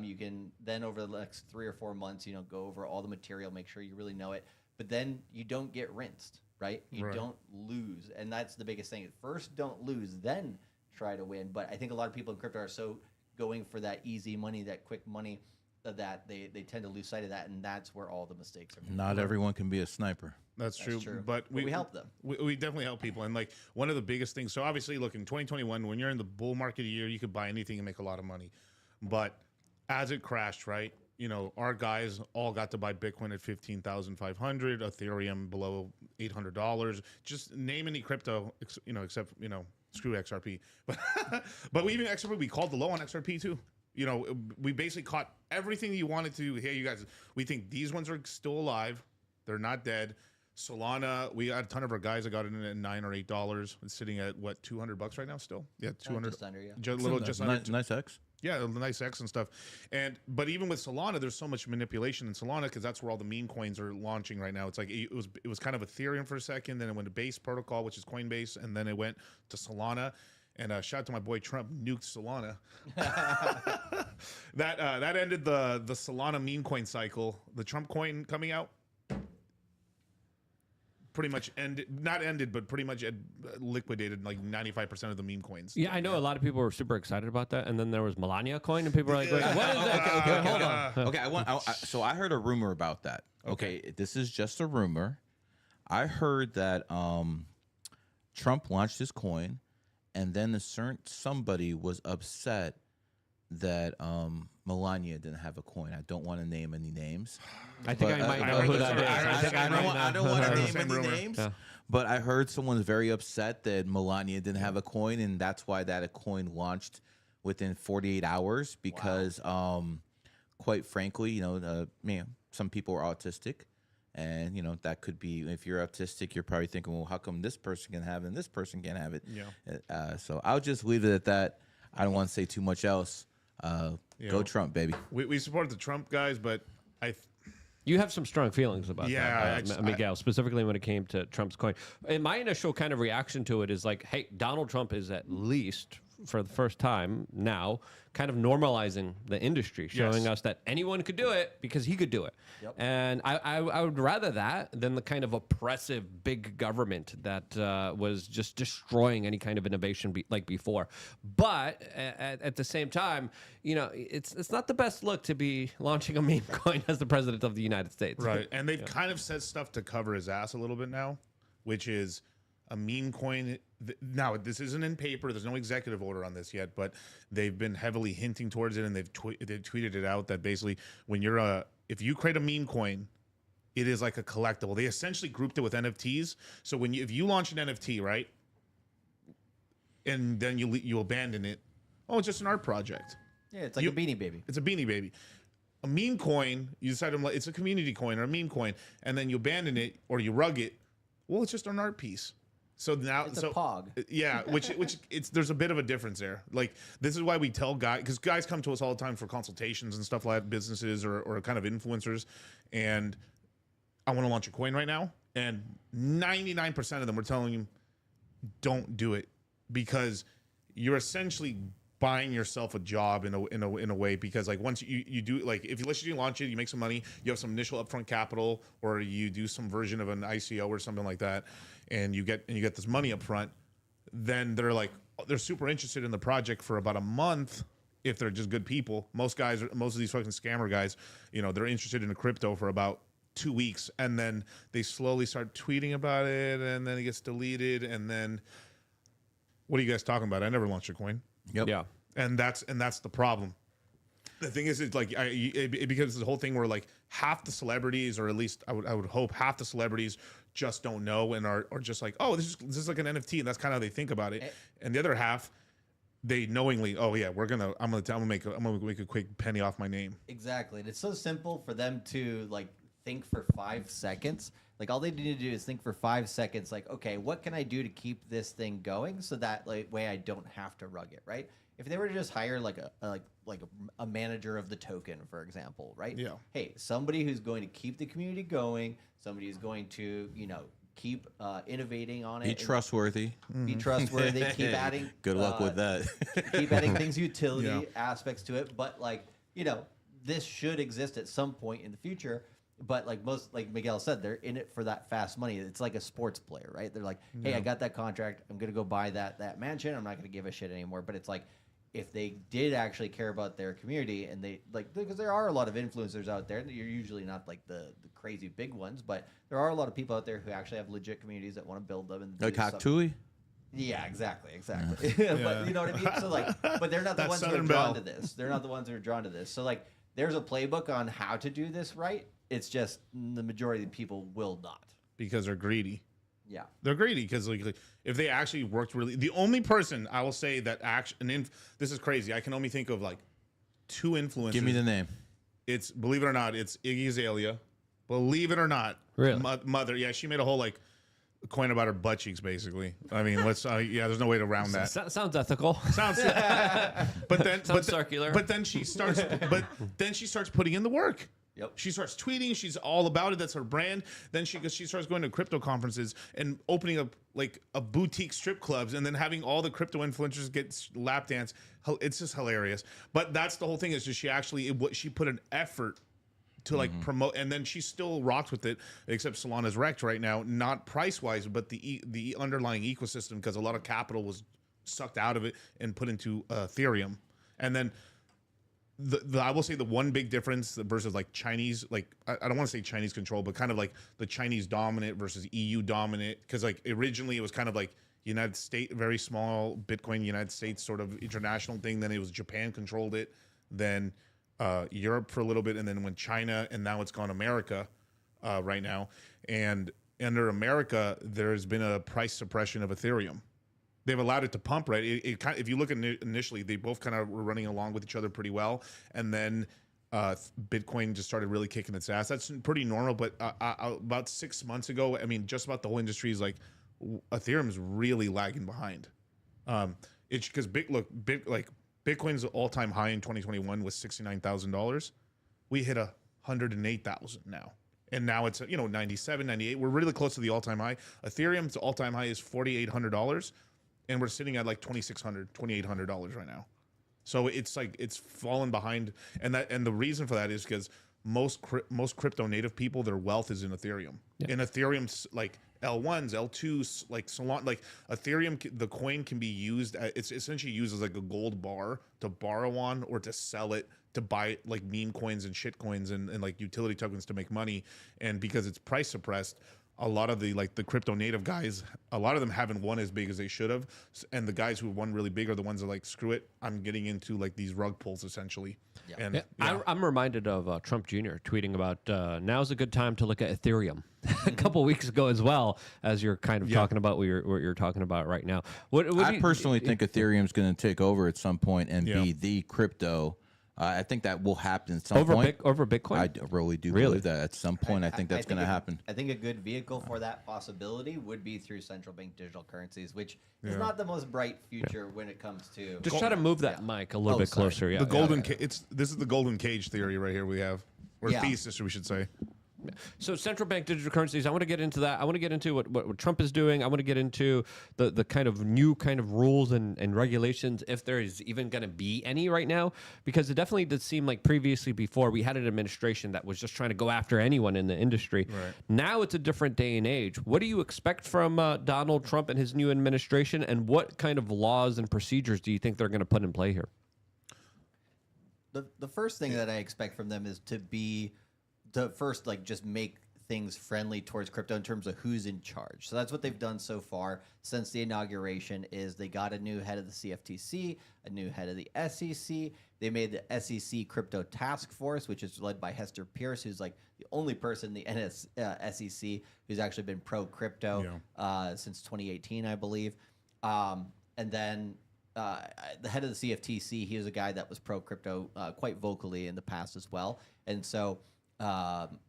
You can then over the next 3 or 4 months, go over all the material, make sure you really know it. But then you don't get rinsed, right? You don't lose, and that's the biggest thing. First, don't lose, then try to win. But I think a lot of people in crypto are so going for that easy money, that quick money, that they tend to lose sight of that, and that's where all the mistakes are made. Not everyone can be a sniper. That's true. But we help them. We definitely help people. And like one of the biggest things, so obviously look, in 2021, when you're in the bull market year, you could buy anything and make a lot of money. But as it crashed, right, our guys all got to buy Bitcoin at 15,500, Ethereum below $800. Just name any crypto, except, screw XRP. But even XRP, we called the low on XRP too. We basically caught everything you wanted to. Hey, you guys, we think these ones are still alive. They're not dead. Solana, we got a ton of our guys that got it in at $9 or $8. It's sitting at what, $200 right now still? Yeah, 200. Just under, yeah. Just under. Nice X. Yeah, the nice X and stuff. But even with Solana, there's so much manipulation in Solana because that's where all the meme coins are launching right now. It's like it was kind of Ethereum for a second, then it went to Base Protocol, which is Coinbase, and then it went to Solana. And shout out to my boy Trump, nuked Solana. That ended the Solana meme coin cycle. The Trump coin coming out pretty much pretty much liquidated like 95% of the meme coins. Yeah, I know a lot of people were super excited about that, and then there was Melania coin, and people were like, "Wait, what is that?" Okay, hold on. Okay, so I heard a rumor about that. Okay, this is just a rumor. I heard that Trump launched his coin, and then somebody was upset that Melania didn't have a coin. I don't want to name any names. I think I might know who that is. I don't want to name any names. Yeah. But I heard someone's very upset that Melania didn't have a coin, and that's why that coin launched within 48 hours because, quite frankly, some people are autistic. And, that could be, if you're autistic, you're probably thinking, well, how come this person can have it and this person can't have it? Yeah. So I'll just leave it at that. I don't want to say too much else. Go Trump, baby. We support the Trump guys, but You have some strong feelings about that, Miguel, specifically when it came to Trump's coin. And my initial kind of reaction to it is like, hey, Donald Trump is at least, for the first time now, kind of normalizing the industry, showing us that anyone could do it because he could do it. Yep. And I would rather that than the kind of oppressive big government that was just destroying any kind of innovation like before. But at the same time, it's not the best look to be launching a meme coin as the president of the United States. Right. And they've kind of said stuff to cover his ass a little bit now, which is a meme coin. Now, this isn't in paper. There's no executive order on this yet, but they've been heavily hinting towards it, and they've tweeted it out that basically when if you create a meme coin, it is like a collectible. They essentially grouped it with NFTs. So if you launch an NFT, right, and then you abandon it, it's just an art project. Yeah, it's like a Beanie Baby. It's a Beanie Baby. A meme coin, you decide it's a community coin or a meme coin, and then you abandon it or you rug it. Well, it's just an art piece. So now it's a pog. Yeah, which there's a bit of a difference there. Like, this is why we tell guys, because guys come to us all the time for consultations and stuff like that, businesses or kind of influencers, and I want to launch a coin right now, and 99% of them are telling you don't do it because you're essentially buying yourself a job in a way, because like once you do, like if you launch it, you make some money, you have some initial upfront capital, or you do some version of an ICO or something like that, and you get this money up front, then they're super interested in the project for about a month. If they're just good people, most of these fucking scammer guys, they're interested in a crypto for about 2 weeks, and then they slowly start tweeting about it, and then it gets deleted, and then what are you guys talking about? I never launched a coin. Yep. Yeah. And that's the problem. The thing is, it's like it becomes the whole thing where like half the celebrities, or at least I would hope half the celebrities, just don't know and are just like, oh, this is like an NFT, and that's kind of how they think about it. And the other half, they knowingly, oh yeah, I'm gonna make a quick penny off my name. Exactly, and it's so simple for them to like think for 5 seconds. Like all they need to do is think for 5 seconds. Like, okay, what can I do to keep this thing going so that like way I don't have to rug it, right? If they were to just hire like a manager of the token, for example, right? Yeah. Hey, somebody who's going to keep the community going, somebody who's going to keep innovating on it. Be trustworthy. Be trustworthy. Keep adding. Good luck with that. Keep adding things, utility aspects to it. But like this should exist at some point in the future. But like Miguel said, they're in it for that fast money. It's like a sports player, right? They're like, hey, I got that contract. I'm gonna go buy that mansion. I'm not gonna give a shit anymore. But it's like, if they did actually care about their community, and they because there are a lot of influencers out there, and you're usually not like the crazy big ones, but there are a lot of people out there who actually have legit communities that want to build them. And like Haktui? Yeah, exactly. But you know what I mean? So like, but they're not the ones who are drawn to this. They're not the ones who are drawn to this. So like, there's a playbook on how to do this right. It's just the majority of people will not. Because they're greedy. Yeah. They're greedy because like if they actually worked really, the only person I will say that this is crazy. I can only think of like 2 influencers. Give me the name. It's, believe it or not, it's Iggy Azalea. Believe it or not. Really? Mother. Yeah, she made a whole like coin about her butt cheeks, basically. I mean, there's no way to round that. Sounds ethical. Sounds circular. But then she starts putting in the work. Yep. She starts tweeting. She's all about it. That's her brand. Then she starts going to crypto conferences and opening up like a boutique strip clubs, and then having all the crypto influencers get lap dance. It's just hilarious. But that's the whole thing, is just she put an effort to like promote, and then she still rocks with it. Except Solana's wrecked right now, not price wise, but the underlying ecosystem, because a lot of capital was sucked out of it and put into Ethereum, and then. I will say the one big difference versus like Chinese, like I don't want to say Chinese control, but kind of like the Chinese dominant versus EU dominant, because like originally it was kind of like United States, very small Bitcoin United States sort of international thing. Then it was Japan controlled it, then Europe for a little bit, and then went China, and now it's gone America right now. And under America, there's been a price suppression of Ethereum. They've allowed it to pump, right? If you look at initially, they both kind of were running along with each other pretty well, and then Bitcoin just started really kicking its ass. That's pretty normal. But about 6 months ago, I mean, just about the whole industry is like Ethereum is really lagging behind. It's because Bitcoin's all-time high in 2021 was $69,000. We hit $108,000 now. And now it's 97, 98. We're really close to the all-time high. Ethereum's all-time high is $4,800. And we're sitting at like $2,600, $2,800 right now. So it's like it's fallen behind, and the reason for that is because most crypto native people, their wealth is in Ethereum. Yeah. And Ethereum's like L1s, L2s, like Solana, like Ethereum, the coin can be used. It's essentially used as like a gold bar to borrow on, or to sell it to buy like meme coins and shit coins and like utility tokens to make money. And because it's price suppressed, a lot of the crypto native guys, a lot of them haven't won as big as they should have, and the guys who won really big are the ones that like, screw it, I'm getting into like these rug pulls essentially. Yeah. And I'm reminded of Trump Jr. tweeting about now's a good time to look at Ethereum a couple weeks ago, as well as you're kind of talking about what you're talking about right now. I personally think Ethereum's going to take over at some point and be the crypto. I think that will happen at some point. Over Bitcoin? I really do believe that at some point. I think that's going to happen. I think a good vehicle for that possibility would be through central bank digital currencies, which is not the most bright future when it comes to... Just try to move that mic a little bit closer. Yeah. The golden this is the golden cage theory right here we have. Or thesis, we should say. So central bank digital currencies, I want to get into that. I want to get into what Trump is doing. I want to get into the kind of new kind of rules and regulations, if there is even going to be any right now, because it definitely did seem like previously before we had an administration that was just trying to go after anyone in the industry. Right. Now it's a different day and age. What do you expect from Donald Trump and his new administration, and what kind of laws and procedures do you think they're going to put in play here? The first thing that I expect from them is to first like just make things friendly towards crypto in terms of who's in charge. So that's what they've done so far since the inauguration. Is they got a new head of the CFTC, a new head of the SEC. They made the SEC Crypto Task Force, which is led by Hester Pierce, who's like the only person in the SEC who's actually been pro crypto since 2018, I believe. And then the head of the CFTC, he was a guy that was pro crypto quite vocally in the past as well. And so,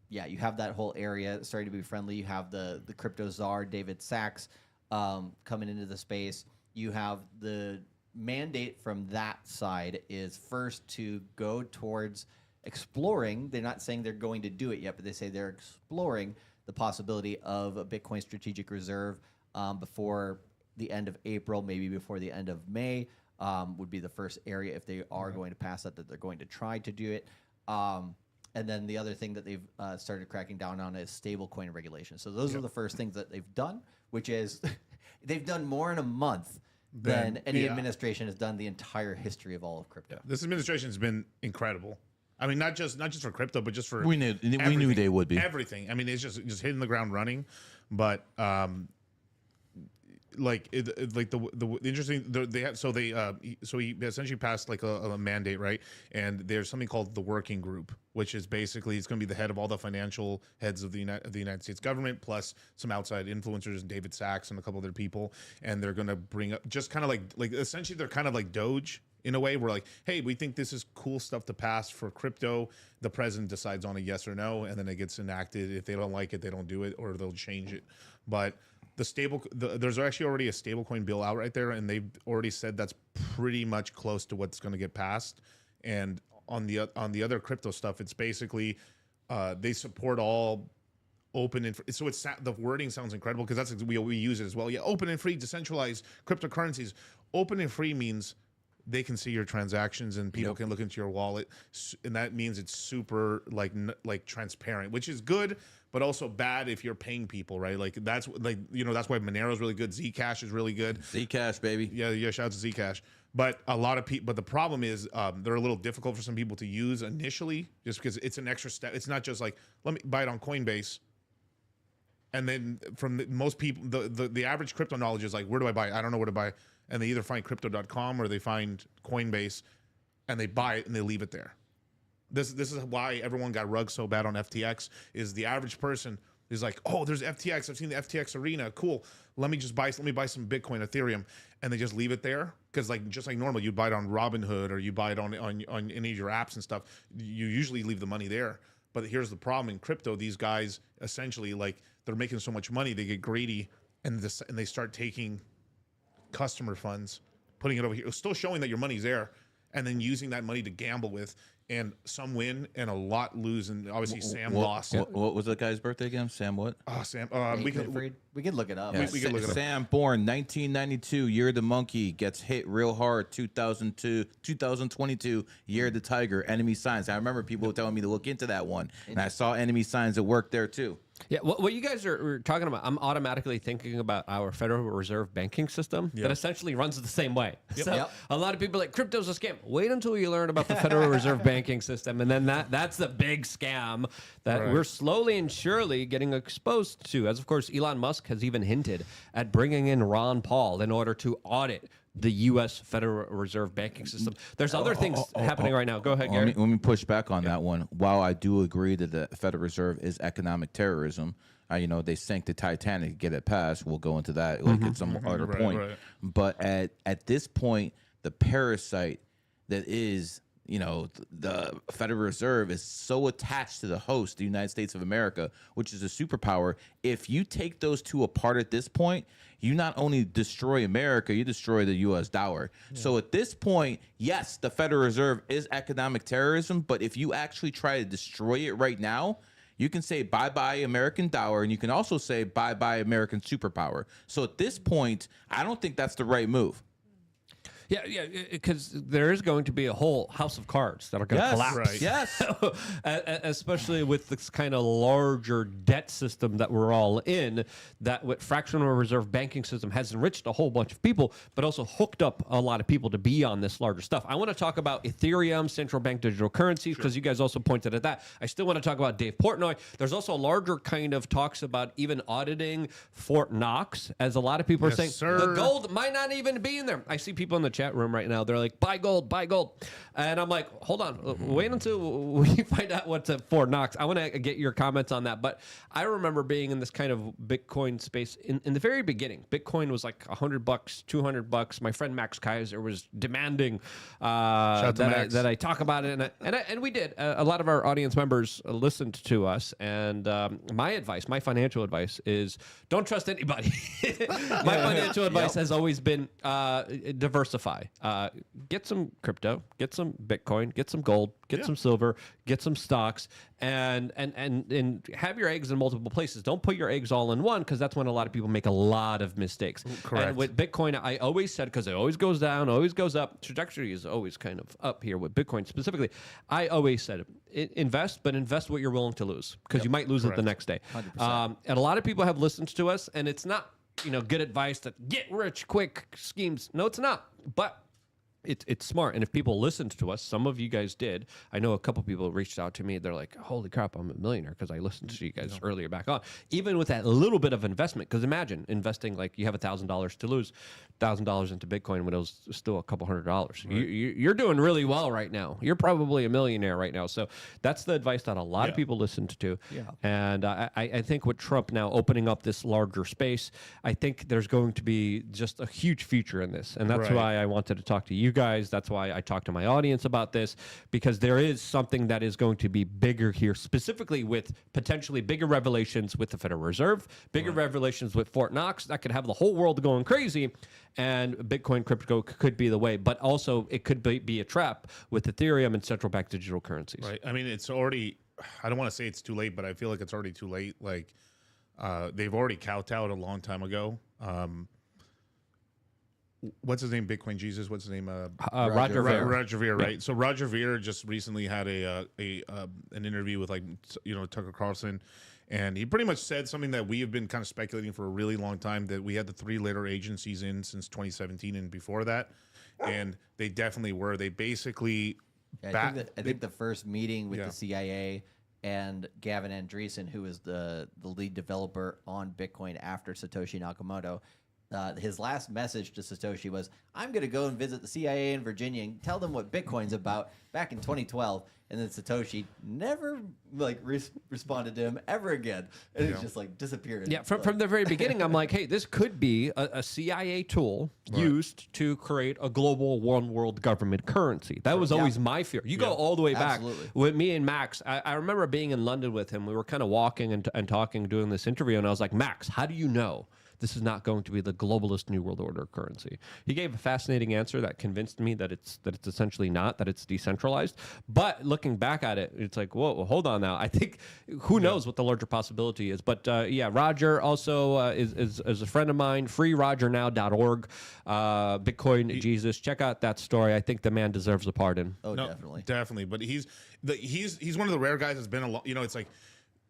you have that whole area starting to be friendly. You have the crypto czar, David Sachs, coming into the space. You have the mandate from that side is first to go towards exploring. They're not saying they're going to do it yet, but they say they're exploring the possibility of a Bitcoin strategic reserve before the end of April, maybe before the end of May, would be the first area if they are going to pass that they're going to try to do it. And then the other thing that they've started cracking down on is stablecoin regulation. So those are the first things that they've done, which is they've done more in a month than any administration has done the entire history of all of crypto. This administration has been incredible. I mean, not just for crypto, but just for We knew they would be. everything. I mean, it's just hitting the ground running. But the interesting they have so he essentially passed like a mandate, right? And there's something called the working group, which is basically it's going to be the head of all the financial heads of the United States government, plus some outside influencers, David Sachs and a couple other people, and they're going to bring up just kind of like essentially they're kind of like Doge in a way. We're like, hey, we think this is cool stuff to pass for crypto. The president decides on a yes or no, and then it gets enacted. If they don't like it, they don't do it, or they'll change it. But there's actually already a stablecoin bill out right there, and they've already said that's pretty much close to what's going to get passed. And on the other crypto stuff, it's basically they support all open and so it's the wording sounds incredible because that's we use it as well. Yeah, open and free, decentralized cryptocurrencies. Open and free means they can see your transactions and people can look into your wallet, and that means it's super like transparent, which is good, but also bad if you're paying people, right? Like that's why Monero's really good. Zcash is really good. Zcash, baby. Yeah. Shout out to Zcash. But a lot of people, but the problem is they're a little difficult for some people to use initially, just because it's an extra step. It's not just like let me buy it on Coinbase. And then most people, the average crypto knowledge is like, where do I buy it? I don't know where to buy it. And they either find crypto.com or they find Coinbase and they buy it and they leave it there. This is why everyone got rugged so bad on FTX is the average person is like, oh, there's FTX. I've seen the FTX arena. Cool. Let me buy some Bitcoin, Ethereum. And they just leave it there. Because just like normal, you buy it on Robinhood or you buy it on any of your apps and stuff. You usually leave the money there. But here's the problem in crypto. These guys essentially like they're making so much money. They get greedy and they start taking customer funds, putting it over here, still showing that your money's there, and then using that money to gamble with, and some win and a lot lose, and obviously Sam lost. What was that guy's birthday again? Sam what? Oh, Sam. We can look it up. Yeah, we can look it up. Sam born 1992, year of the monkey, gets hit real hard 2022, year of the tiger, enemy signs. I remember people telling me to look into that one, and I saw enemy signs that worked there too. Yeah, what you guys are talking about, I'm automatically thinking about our Federal Reserve banking system that essentially runs the same way. So a lot of people are like, crypto's a scam. Wait until you learn about the Federal Reserve banking system, and then that's the big scam that we're slowly and surely getting exposed to. As, of course, Elon Musk has even hinted at bringing in Ron Paul in order to audit the U.S. Federal Reserve banking system. There's other things happening right now. Go ahead, Gary. Let me push back on that one. While I do agree that the Federal Reserve is economic terrorism, they sank the Titanic to get it passed. We'll go into that at some other point. Right. But at this point, the parasite that is the Federal Reserve is so attached to the host, the United States of America, which is a superpower. If you take those two apart at this point, you not only destroy America, you destroy the U.S. dollar. Yeah. So at this point, yes, the Federal Reserve is economic terrorism, but if you actually try to destroy it right now, You can say bye-bye American dollar, and you can also say bye-bye American superpower. So at this point, I don't think that's the right move. Yeah, because there is going to be a whole house of cards that are going to collapse. Right. Yes. Especially with this kind of larger debt system that we're all in, that with fractional reserve banking system has enriched a whole bunch of people, but also hooked up a lot of people to be on this larger stuff. I want to talk about Ethereum, central bank digital currencies, because you guys also pointed at that. I still want to talk about Dave Portnoy. There's also a larger kind of talks about even auditing Fort Knox, as a lot of people are saying. sir. The gold might not even be in there. I see people in the chat room right now. They're like, buy gold, buy gold. And I'm like, hold on, wait until we find out what's at Fort Knox. I want to get your comments on that. But I remember being in this kind of Bitcoin space in the very beginning. Bitcoin was like $100, $200. My friend Max Kaiser was demanding that I talk about it. And we did. A lot of our audience members listened to us. And my advice, my financial advice is don't trust anybody. My financial advice has always been diversify. Get some crypto, get some Bitcoin, get some gold, get some silver, get some stocks, and have your eggs in multiple places. Don't put your eggs all in one, because that's when a lot of people make a lot of mistakes. Correct. And with Bitcoin, I always said, because it always goes down, always goes up. Trajectory is always kind of up here with Bitcoin specifically. I always said invest, but invest what you're willing to lose, because you might lose it the next day. 100%. And a lot of people have listened to us, and it's not good advice that get rich quick schemes. No, it's not. But it's smart. And if people listened to us, some of you guys did. I know a couple people reached out to me. They're like, holy crap, I'm a millionaire because I listened to you guys earlier back on. Even with that little bit of investment, because imagine investing, like you have $1,000 to lose, $1,000 into Bitcoin when it was still a couple $100. Right. You're doing really well right now. You're probably a millionaire right now. So that's the advice that a lot of people listened to. Yeah. And I think with Trump now opening up this larger space, I think there's going to be just a huge future in this. And that's why I wanted to talk to you guys. That's why I talked to my audience about this, because there is something that is going to be bigger here, specifically with potentially bigger revelations with the Federal Reserve, bigger revelations with Fort Knox that could have the whole world going crazy, and Bitcoin crypto could be the way, but also it could be a trap with Ethereum and central bank digital currencies. Right. I mean, it's already, I don't want to say it's too late, but I feel like it's already too late. Like they've already kowtowed a long time ago. What's his name? Bitcoin Jesus. What's his name? Roger Ver. Roger Ver, right? So Roger Ver just recently had an interview with Tucker Carlson, and he pretty much said something that we have been kind of speculating for a really long time, that we had the 3-letter agencies in since 2017 and before that, and they definitely were. They basically. I think the first meeting with the CIA and Gavin Andreessen, who is the lead developer on Bitcoin after Satoshi Nakamoto. His last message to Satoshi was, I'm going to go and visit the CIA in Virginia and tell them what Bitcoin's about, back in 2012. And then Satoshi never responded to him ever again. And it's just like disappeared. Yeah, from the very beginning, I'm like, hey, this could be a CIA tool used to create a global one world government currency. That was always my fear. You go all the way back with me and Max. I remember being in London with him. We were kind of walking and talking, doing this interview. And I was like, Max, how do you know this is not going to be the globalist New World Order currency? He gave a fascinating answer that convinced me that it's essentially not, that it's decentralized. But looking back at it, it's like, whoa, hold on now. I think who knows what the larger possibility is. But Roger also is a friend of mine. FreeRogerNow.org. Bitcoin Jesus. Check out that story. I think the man deserves a pardon. Oh, No, definitely. But he's one of the rare guys that's been a lot. It's like,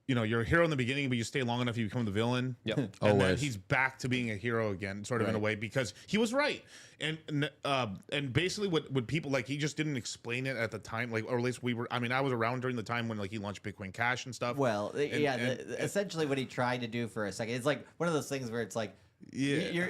you're a hero in the beginning, but you stay long enough, you become the villain. Yep. And then he's back to being a hero again, sort of in a way, because he was right. And basically what people, like, he just didn't explain it at the time, like, or at least I was around during the time when, like, he launched Bitcoin Cash and stuff. Well, essentially what he tried to do for a second, it's like one of those things where it's like, you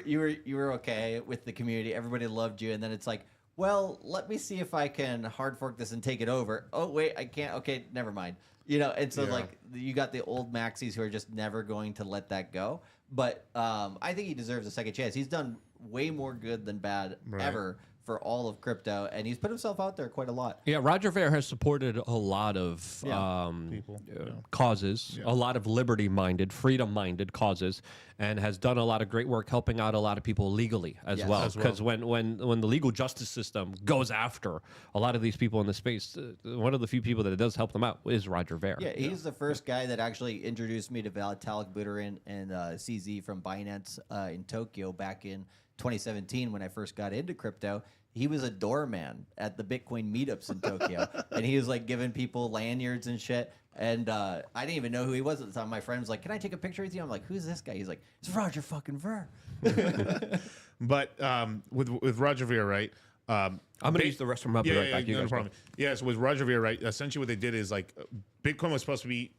were okay with the community, everybody loved you, and then it's like, well, let me see if I can hard fork this and take it over. Oh, wait, I can't. Okay, never mind. And so like you got the old maxis who are just never going to let that go. But I think he deserves a second chance. He's done way more good than bad ever for all of crypto, and he's put himself out there quite a lot. Yeah, Roger Ver has supported a lot of People, causes, a lot of liberty-minded, freedom-minded causes, and has done a lot of great work helping out a lot of people legally as Yes. well. As Because when the legal justice system goes after a lot of these people in the space, one of the few people that does help them out is Roger Ver. Yeah, he's the first guy that actually introduced me to Vitalik Buterin and CZ from Binance in Tokyo back in 2017 when I first got into crypto. He was a doorman at the Bitcoin meetups in Tokyo, and he was like giving people lanyards and shit. And I didn't even know who he was at the time. My friend was like, "Can I take a picture with you?" I'm like, "Who's this guy?" He's like, "It's Roger fucking Ver." But with Roger Ver, right? I'm going to use the restroom. I'll be right back. You no guys problem. Yeah, so with Roger Ver, right? Essentially, what they did is like Bitcoin was supposed to be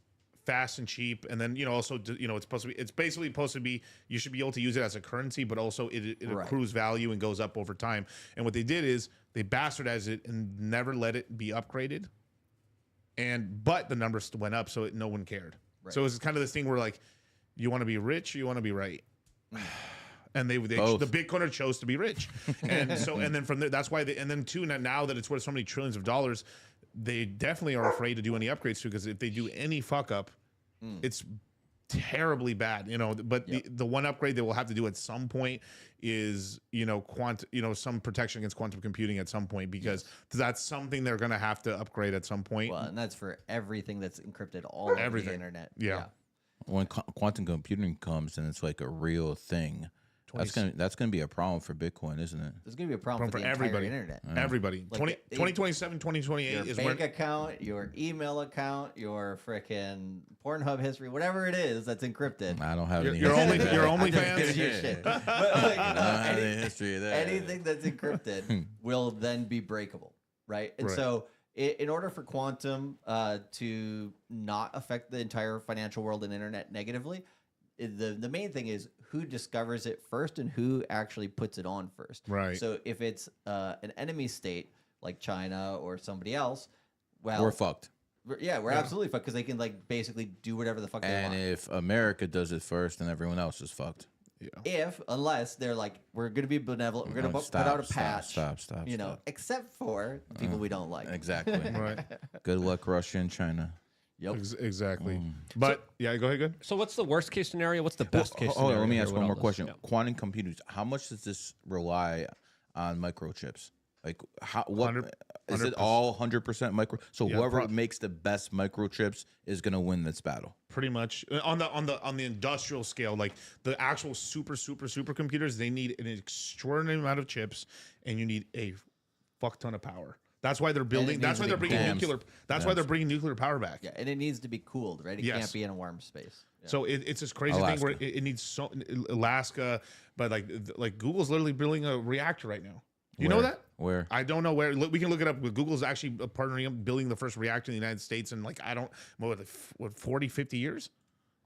fast and cheap, and then also it's basically supposed to be you should be able to use it as a currency, but also it accrues value and goes up over time. And what they did is they bastardized it and never let it be upgraded. But the numbers went up, so no one cared. Right. So it's kind of this thing where like you want to be rich, or you want to be right. And the Bitcoiner chose to be rich, and then from there, that's why now that it's worth so many trillions of dollars, they definitely are afraid to do any upgrades to, because if they do any fuck up, it's terribly bad, But the one upgrade they will have to do at some point is some protection against quantum computing at some point, because that's something they're going to have to upgrade at some point. Well, and that's for everything that's encrypted all over the internet. Yeah. When quantum computing comes and it's like a real thing, that's gonna be a problem for Bitcoin, isn't it? There's gonna be a problem for the everybody. entire internet. Everybody. Like 2027, 2028 your is bank account, your email account, your frickin' Pornhub history, whatever it is that's encrypted. I don't have any. Your history only of that. fans. Gives you shit. But I don't have any history of that. anything that's encrypted will then be breakable, right? And so in order for quantum to not affect the entire financial world and internet negatively, the main thing is who discovers it first and who actually puts it on first. Right. So if it's an enemy state like China or somebody else, well, We're fucked. We're absolutely fucked, because they can like basically do whatever the fuck they And want. if America does it first, then everyone else is fucked. Yeah. Unless they're like, we're going to be benevolent, we're going to put out a patch. Stop. Except for the people we don't like. Exactly. Right. Good luck, Russia and China. Yep. Exactly. But yeah, go ahead. Good. So what's the worst case scenario? What's the best case Oh, scenario? let me here ask with one all more this? question. Yeah. Quantum computers, how much does this rely on microchips? Like, what 100%. is it? All 100% micro? So Yeah, whoever makes the best microchips is going to win this battle. Pretty much on the industrial scale, like the actual super computers, they need an extraordinary amount of chips, and you need a fuck ton of power. That's why they're building. That's why they're bringing nuclear. That's why they're bringing nuclear power back. Yeah, and it needs to be cooled, right? It can't be in a warm space. Yeah. So it's this crazy Alaska. thing where it needs so Alaska, but like Google's literally building a reactor right now. You know that? Where? I don't know where. We can look it up. Google's actually partnering up, building the first reactor in the United States in like, I don't know, what 40, 50 years?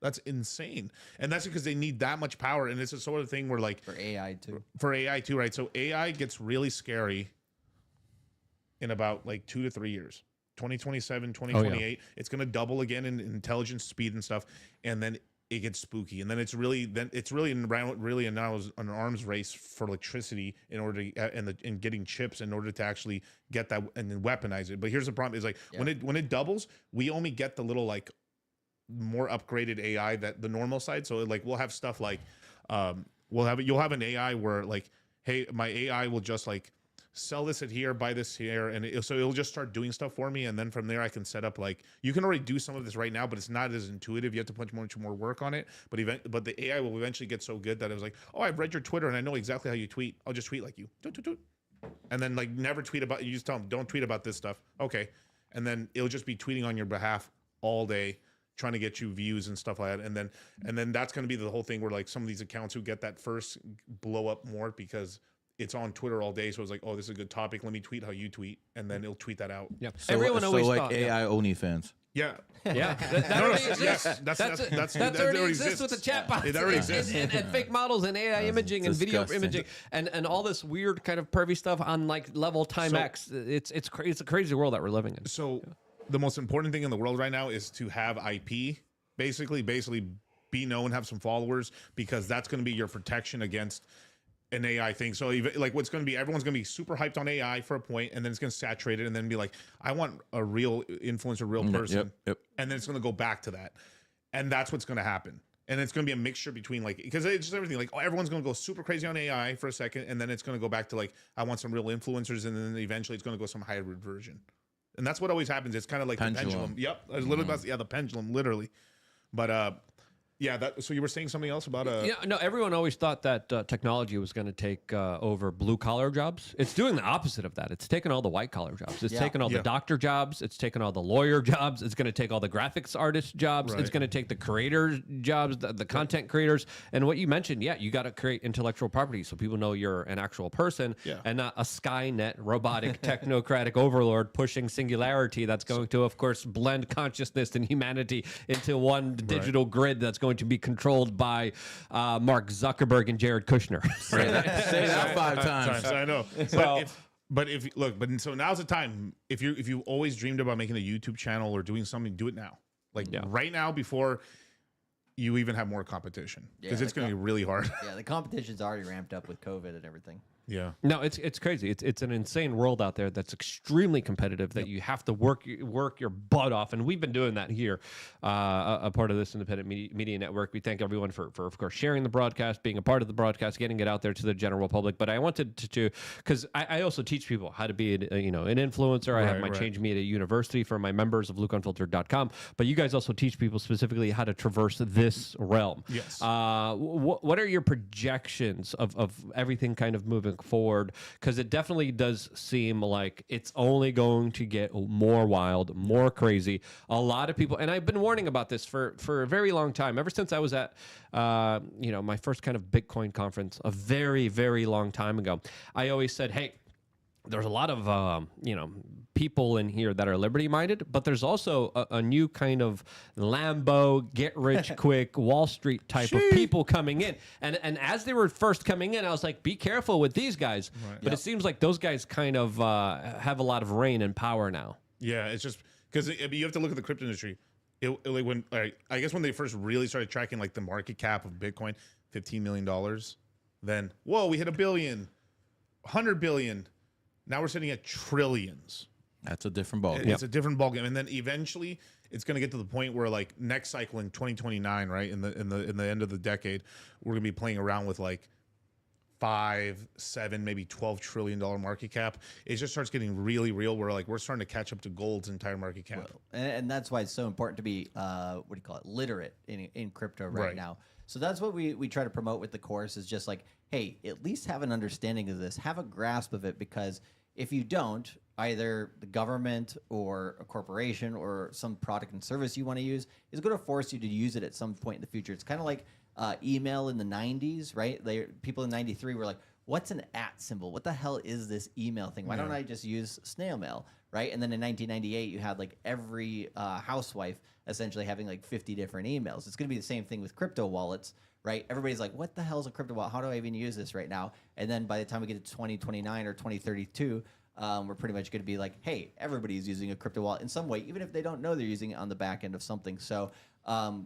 That's insane. And that's because they need that much power. And it's a sort of thing where like For AI too. For AI too, right? So AI gets really scary in about like 2 to 3 years. 2027, 2028. It's going to double again in intelligence, speed, and stuff. And then it gets spooky, and then it's really now an arms race for electricity in order to and getting chips in order to actually get that and then weaponize it. But here's the problem: is like when it doubles, we only get the little like more upgraded AI that the normal side. So like we'll have stuff like you'll have an AI where like, hey, my AI will just like sell this at here, buy this here, and it'll just start doing stuff for me, and then from there I can set up like you can already do some of this right now, but it's not as intuitive. You have to put much more work on it. But the AI will eventually get so good that it was like, oh, I've read your Twitter and I know exactly how you tweet. I'll just tweet like you, and then like never tweet about. You just tell them don't tweet about this stuff, okay? And then it'll just be tweeting on your behalf all day, trying to get you views and stuff like that. And then that's going to be the whole thing where like some of these accounts who get that first blow up more because it's on Twitter all day, so it's like, oh, this is a good topic. Let me tweet how you tweet, and then it'll tweet that out. Yeah. So, Everyone always like thought, AI OnlyFans. Yeah, Yeah, that already exists. That already exists with the chatbots. It already exists. And fake models and AI imaging and video disgusting. imaging and all this weird kind of pervy stuff on like level time X. It's a crazy world that we're living in. So the most important thing in the world right now is to have IP, basically be known, have some followers, because that's going to be your protection against an AI thing. So even like what's going to be, everyone's going to be super hyped on AI for a point, and then it's going to saturate it, and then be like, I want a real influencer, real person, and then it's going to go back to that, and that's what's going to happen. And it's going to be a mixture between like, because it's just everything. Like everyone's going to go super crazy on AI for a second, and then it's going to go back to like, I want some real influencers, and then eventually it's going to go some hybrid version. And that's what always happens. It's kind of like the pendulum. Yep, I was literally about to, the pendulum, literally. But yeah, that. So you were saying something else about Yeah, no. Everyone always thought that technology was going to take over blue collar jobs. It's doing the opposite of that. It's taking all the white collar jobs. It's taking all the doctor jobs. It's taking all the lawyer jobs. It's going to take all the graphics artist jobs. It's going to take the creator jobs, the content creators. And what you mentioned, you got to create intellectual property so people know you're an actual person and not a Skynet robotic technocratic overlord pushing singularity that's going to, of course, blend consciousness and humanity into one digital grid that's going to be controlled by Mark Zuckerberg and Jared Kushner. Say that 5 times. I know. So, but if look, but so now's the time. If you always dreamed about making a YouTube channel or doing something, do it now. Like right now, before you even have more competition, because it's going to be really hard. Yeah, the competition's already ramped up with COVID and everything. Yeah. No, it's crazy. It's an insane world out there that's extremely competitive that you have to work your butt off, and we've been doing that here. A part of this independent media network. We thank everyone for of course sharing the broadcast, being a part of the broadcast, getting it out there to the general public. But I wanted to because I also teach people how to be an influencer. I have my Change Media University for my members of LukeUnfiltered.com. But you guys also teach people specifically how to traverse this realm. Yes. What are your projections of everything kind of moving forward? Because it definitely does seem like it's only going to get more wild, more crazy. A lot of people, and I've been warning about this for a very long time, ever since I was at my first kind of Bitcoin conference a very, very long time ago. I always said, hey, there's a lot of people in here that are liberty-minded, but there's also a new kind of Lambo, get-rich-quick, Wall Street type of people coming in. And as they were first coming in, I was like, be careful with these guys. Right. But it seems like those guys kind of have a lot of reign and power now. Yeah, it's just because you have to look at the crypto industry. I guess when they first really started tracking like the market cap of Bitcoin, $15 million, then whoa, we hit $1 billion, 100 billion. Now we're sitting at trillions. That's a different ballgame. It's a different ballgame, and then eventually it's going to get to the point where like next cycle in 2029, right in the end of the decade, we're going to be playing around with like 5, 7, maybe $12 trillion market cap. It just starts getting really real. Where like we're starting to catch up to gold's entire market cap, and that's why it's so important to be literate in crypto right now. So that's what we try to promote with the course is just like, hey, at least have an understanding of this, have a grasp of it, because if you don't, either the government or a corporation or some product and service you want to use is going to force you to use it at some point in the future. It's kind of like email in the 90s, right? People in 93 were like, what's an @ symbol? What the hell is this email thing? Why don't I just use snail mail, right? And then in 1998, you had like every housewife essentially having like 50 different emails. It's going to be the same thing with crypto wallets, right? Everybody's like, what the hell is a crypto wallet? How do I even use this right now? And then by the time we get to 2029 or 2032, we're pretty much going to be like, hey, everybody's using a crypto wallet in some way, even if they don't know they're using it on the back end of something. So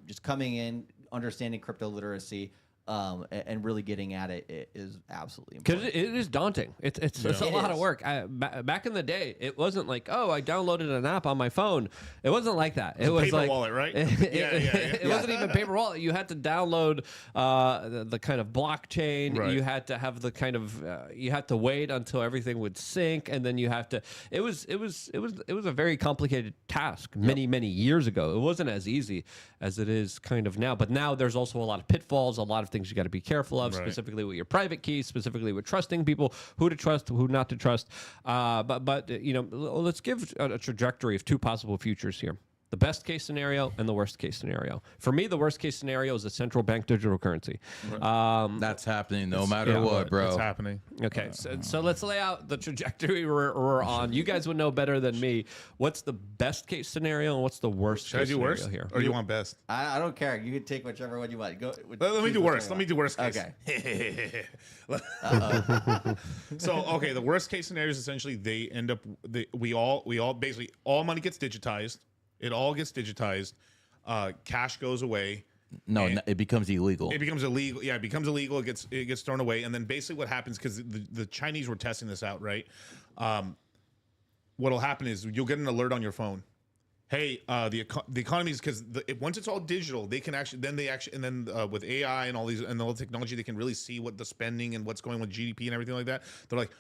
just coming in, understanding crypto literacy, and really getting at it is absolutely important. Because it is daunting. It's a lot of work. Back in the day, it wasn't like, oh, I downloaded an app on my phone. It wasn't like that. It was paper like wallet, right? It wasn't even paper wallet. You had to download the kind of blockchain. Right. You had to have the kind of you had to wait until everything would sync, and then you have to. It was a very complicated task many years ago. It wasn't as easy as it is kind of now. But now there's also a lot of pitfalls, a lot of things you got to be careful of, specifically with your private keys, specifically with trusting people, who to trust, who not to trust. But let's give a trajectory of 2 possible futures here. The best case scenario and the worst case scenario. For me, the worst case scenario is a central bank digital currency. That's happening no matter what, bro. It's happening. Okay, so let's lay out the trajectory we're on. You guys would know better than me. What's the best case scenario and what's the worst Should I case do scenario worst here? or do you want best? I don't care. You can take whichever one you want. Go. Let me do worst. Let me do worst case. Okay. So the worst case scenario is essentially they end up we all basically all money gets digitized. It all gets digitized. Cash goes away. No, And- it becomes illegal. It becomes illegal. Yeah, it becomes illegal. It gets thrown away, and then basically what happens, because the Chinese were testing this out, right? What'll happen is you'll get an alert on your phone. Hey, the economy is, because once it's all digital, they can actually with AI and all the technology, they can really see what the spending and what's going with GDP and everything like that. They're like,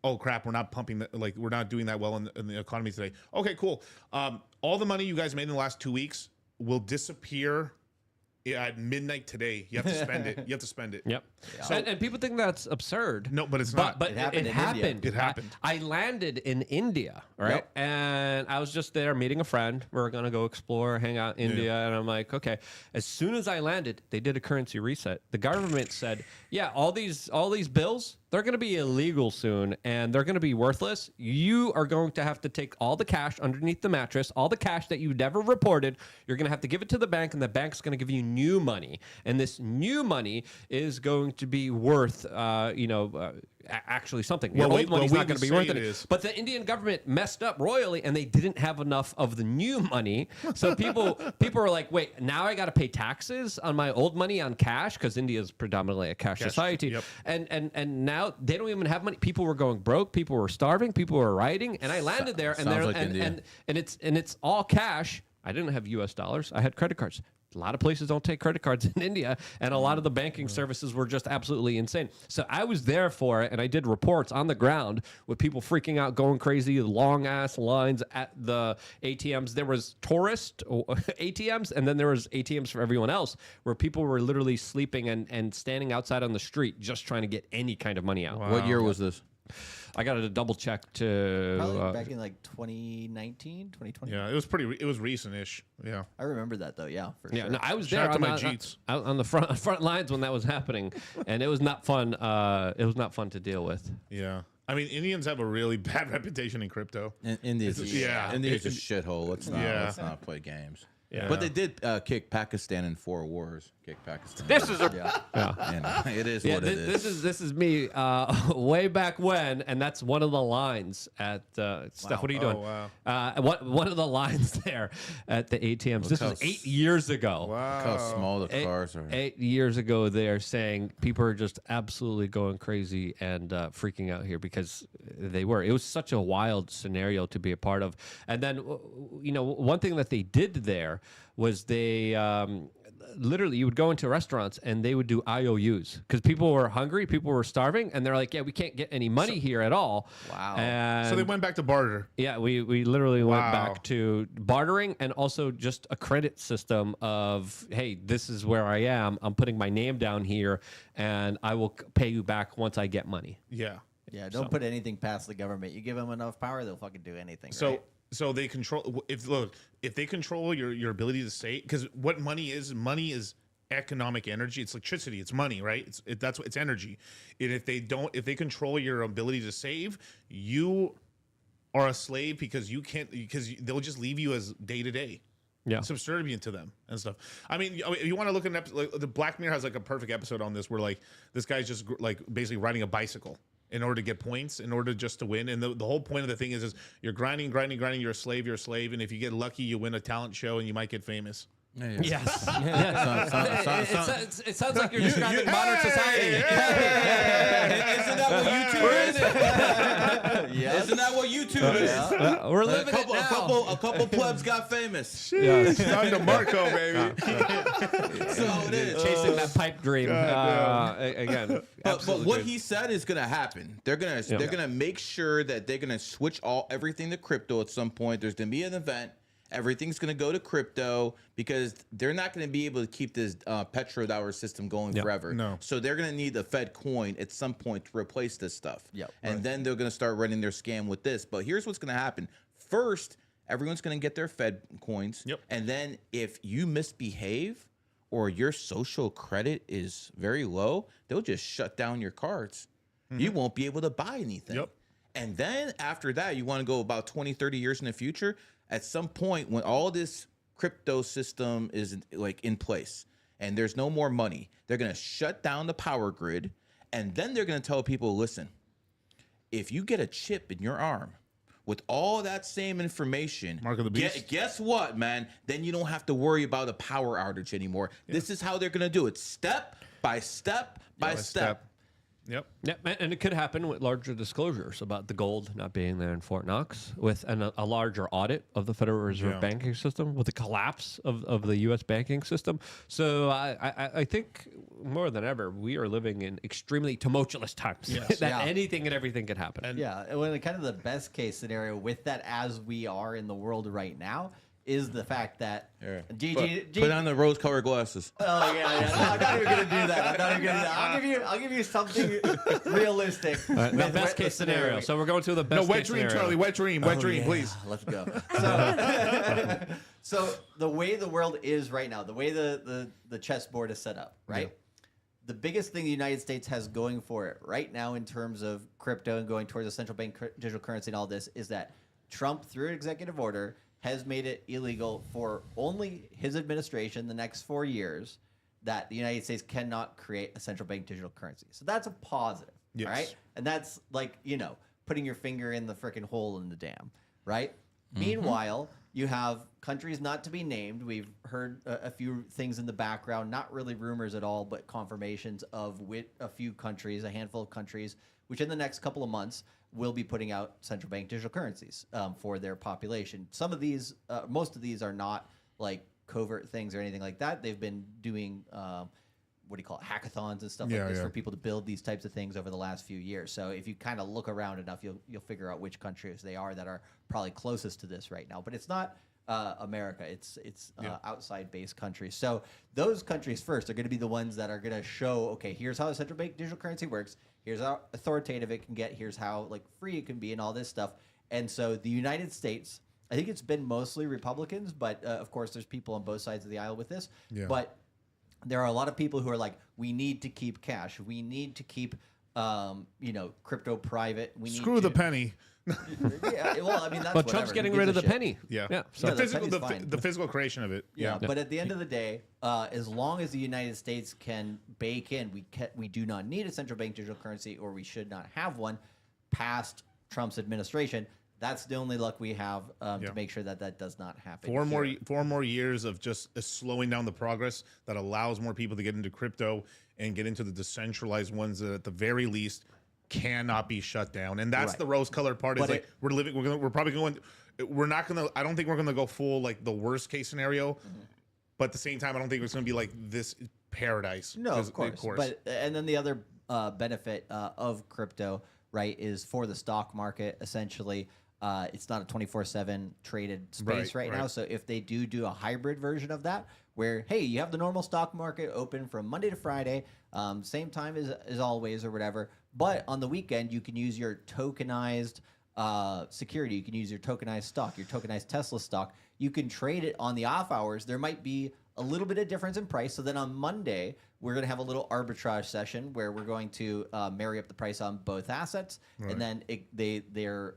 oh crap, we're not pumping we're not doing that well in the economy today. Okay, cool. All the money you guys made in the last 2 weeks will disappear at midnight today. You have to spend it. You have to spend it. Yep. Yeah. So, and people think that's absurd. No, but it's not. But It happened it in happened. India. It happened. I landed in India, right? Yep. And I was just there meeting a friend. We were gonna go explore, hang out in India, and I'm like, okay. As soon as I landed, they did a currency reset. The government said, yeah, all these bills, they're going to be illegal soon, and they're going to be worthless. You are going to have to take all the cash underneath the mattress, all the cash that you never reported. You're going to have to give it to the bank, and the bank's going to give you new money. And this new money is going to be worth, actually something. Your old money's not going to be worth it. But the Indian government messed up royally, and they didn't have enough of the new money. So people were like, wait, now I got to pay taxes on my old money on cash, because India is predominantly a cash society. Yep. And now they don't even have money. People were going broke. People were starving. People were rioting. And I landed there, and Sounds like India. it's all cash. I didn't have U.S. dollars. I had credit cards. A lot of places don't take credit cards in India, and a lot of the banking services were just absolutely insane. So I was there for it, and I did reports on the ground with people freaking out, going crazy, long ass lines at the ATMs. There was tourist ATMs, and then there was ATMs for everyone else, where people were literally sleeping and standing outside on the street just trying to get any kind of money out. What year was this? I got to double check to Probably back in like 2019, 2020. Yeah, it was recent-ish. Yeah. I remember that though. Yeah, for Yeah, sure. no, I was Shout there out to on, my the, Jeets. out on the front lines when that was happening, and it was not fun. It was not fun to deal with. Yeah. I mean, Indians have a really bad reputation in crypto. India's Yeah. India's a shithole. Let's not play games. Yeah. But they did kick Pakistan in 4 wars. Kick Pakistan. This is a Yeah. And it is yeah. what it is. This is me way back when, and that's one of the lines at Steph. What are you doing? Oh, wow. One of the lines there at the ATMs. This how was 8 years ago. Wow. Look how small the cars are. 8 years ago, they're saying people are just absolutely going crazy and freaking out here, because they were. It was such a wild scenario to be a part of. And then, one thing that they did there was they literally, you would go into restaurants and they would do IOUs, because people were hungry, people were starving, and they're like, yeah, we can't get any money here at all. Wow. And So they went back to barter. yeah, we literally went Wow. back to bartering, and also just a credit system of, hey, this is where I am. I'm putting my name down here, and I will pay you back once I get money. Yeah. Yeah, don't put anything past the government. You give them enough power, they'll fucking do anything. So right? so they control if they control your ability to save, because what money is economic energy. It's electricity. It's money, right? It's energy. And if they control your ability to save, you are a slave, because they'll just leave you as day to day. Yeah. Subservient to them and stuff. I mean, if you want to look at an episode, like, the Black Mirror has like a perfect episode on this, where like this guy's just like basically riding a bicycle in order to get points, in order just to win. And the whole point of the thing is you're grinding. You're a slave. And if you get lucky, you win a talent show and you might get famous. Yes. Sounds- It sounds like you're describing modern society. Isn't that what YouTube is? Isn't that what YouTube is? We're A living couple, it now. a couple plebs got famous. Yes. Down to Marco, baby. So it is. Chasing that pipe dream. Again. But what he said is gonna happen. They're gonna make sure that they're gonna switch everything to crypto at some point. There's gonna be an event. Everything's gonna go to crypto, because they're not gonna be able to keep this petrodollar system going forever. No. So they're gonna need the Fed coin at some point to replace this stuff. Yep. And then they're gonna start running their scam with this. But here's what's gonna happen. First, everyone's gonna get their Fed coins. Yep. And then if you misbehave, or your social credit is very low, they'll just shut down your cards. You won't be able to buy anything. Yep. And then after that, you want to go about 20, 30 years in the future, at some point when all this crypto system is like in place and there's no more money, they're going to shut down the power grid. And then they're going to tell people, listen, if you get a chip in your arm with all that same information, Mark of the beast. guess what, man? Then you don't have to worry about a power outage anymore. This is how they're going to do it, step by step by step. Yep. Yeah, and it could happen with larger disclosures about the gold not being there in Fort Knox, with a larger audit of the Federal Reserve banking system, with the collapse of the U.S. banking system. So I think more than ever, we are living in extremely tumultuous times. Yes. That anything and everything could happen. And Well, kind of the best case scenario with that, as we are in the world right now, is the fact that Put on the rose-colored glasses. Oh yeah. No, I'm not even gonna do that. I'm not even gonna do that. I'll give you something realistic. The best case scenario. So we're going to the best wet case dream, scenario. Charlie. Wet dream, please. Let's go. So the way the world is right now, the way the chessboard is set up, right? The biggest thing the United States has going for it right now in terms of crypto and going towards a central bank digital currency and all this is that Trump, through an executive order, has made it illegal for only his administration the next 4 years that the United States cannot create a central bank digital currency. So that's a positive, right? And that's like, putting your finger in the freaking hole in the dam, right? Meanwhile, you have countries not to be named. We've heard a few things in the background, not really rumors at all, but confirmations of a few countries, a handful of countries, which in the next couple of months will be putting out central bank digital currencies for their population. Some of these, most of these are not like covert things or anything like that. They've been doing, hackathons and stuff like this for people to build these types of things over the last few years. So if you kind of look around enough, you'll figure out which countries they are that are probably closest to this right now. But it's not America. It's outside-based countries. So those countries first are going to be the ones that are going to show, okay, here's how a central bank digital currency works. Here's how authoritative it can get. Here's how free it can be and all this stuff. And so the United States, I think it's been mostly Republicans, but of course there's people on both sides of the aisle with this. Yeah. But there are a lot of people who are like, we need to keep cash. We need to keep, crypto private. Screw the penny. That's but Trump's getting rid of the penny. Yeah. So the physical creation of it. Yeah. But at the end of the day, as long as the United States can bake in, we do not need a central bank digital currency, or we should not have one past Trump's administration. That's the only luck we have to make sure that does not happen. 4 more years of just slowing down the progress that allows more people to get into crypto and get into the decentralized ones that at the very least cannot be shut down. And that's the rose-colored part. Is we're not gonna. I don't think we're gonna go full the worst case scenario, but at the same time, I don't think it's gonna be like this paradise. No, of course. But and then the other benefit of crypto, right, is for the stock market. Essentially, it's not a 24/7 traded space right now. So if they do a hybrid version of that, where hey, you have the normal stock market open from Monday to Friday, same time as always or whatever. But on the weekend, you can use your tokenized security. You can use your tokenized stock, your tokenized Tesla stock. You can trade it on the off hours. There might be a little bit of difference in price. So then on Monday, we're going to have a little arbitrage session where we're going to marry up the price on both assets. And then they're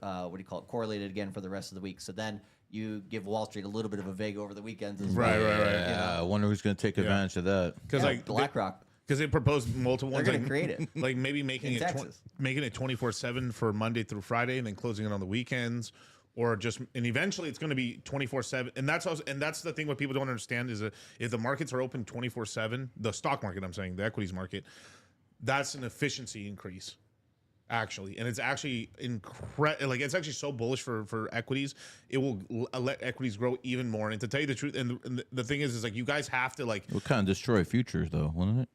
correlated again for the rest of the week. So then you give Wall Street a little bit of a vig over the weekends as well. Right. Yeah, I wonder who's going to take advantage of that. Because BlackRock. Because they proposed multiple ones. They're going to create it. Like maybe making it 24/7 for Monday through Friday, and then closing it on the weekends, or and eventually it's going to be 24/7. And that's the thing. What people don't understand is that if the markets are open 24/7, the stock market, I'm saying the equities market, that's an efficiency increase, actually, and it's actually it's actually so bullish for equities. It will let equities grow even more. And to tell you the truth, and the thing is you guys have to It would kind of destroy futures, though, wouldn't it?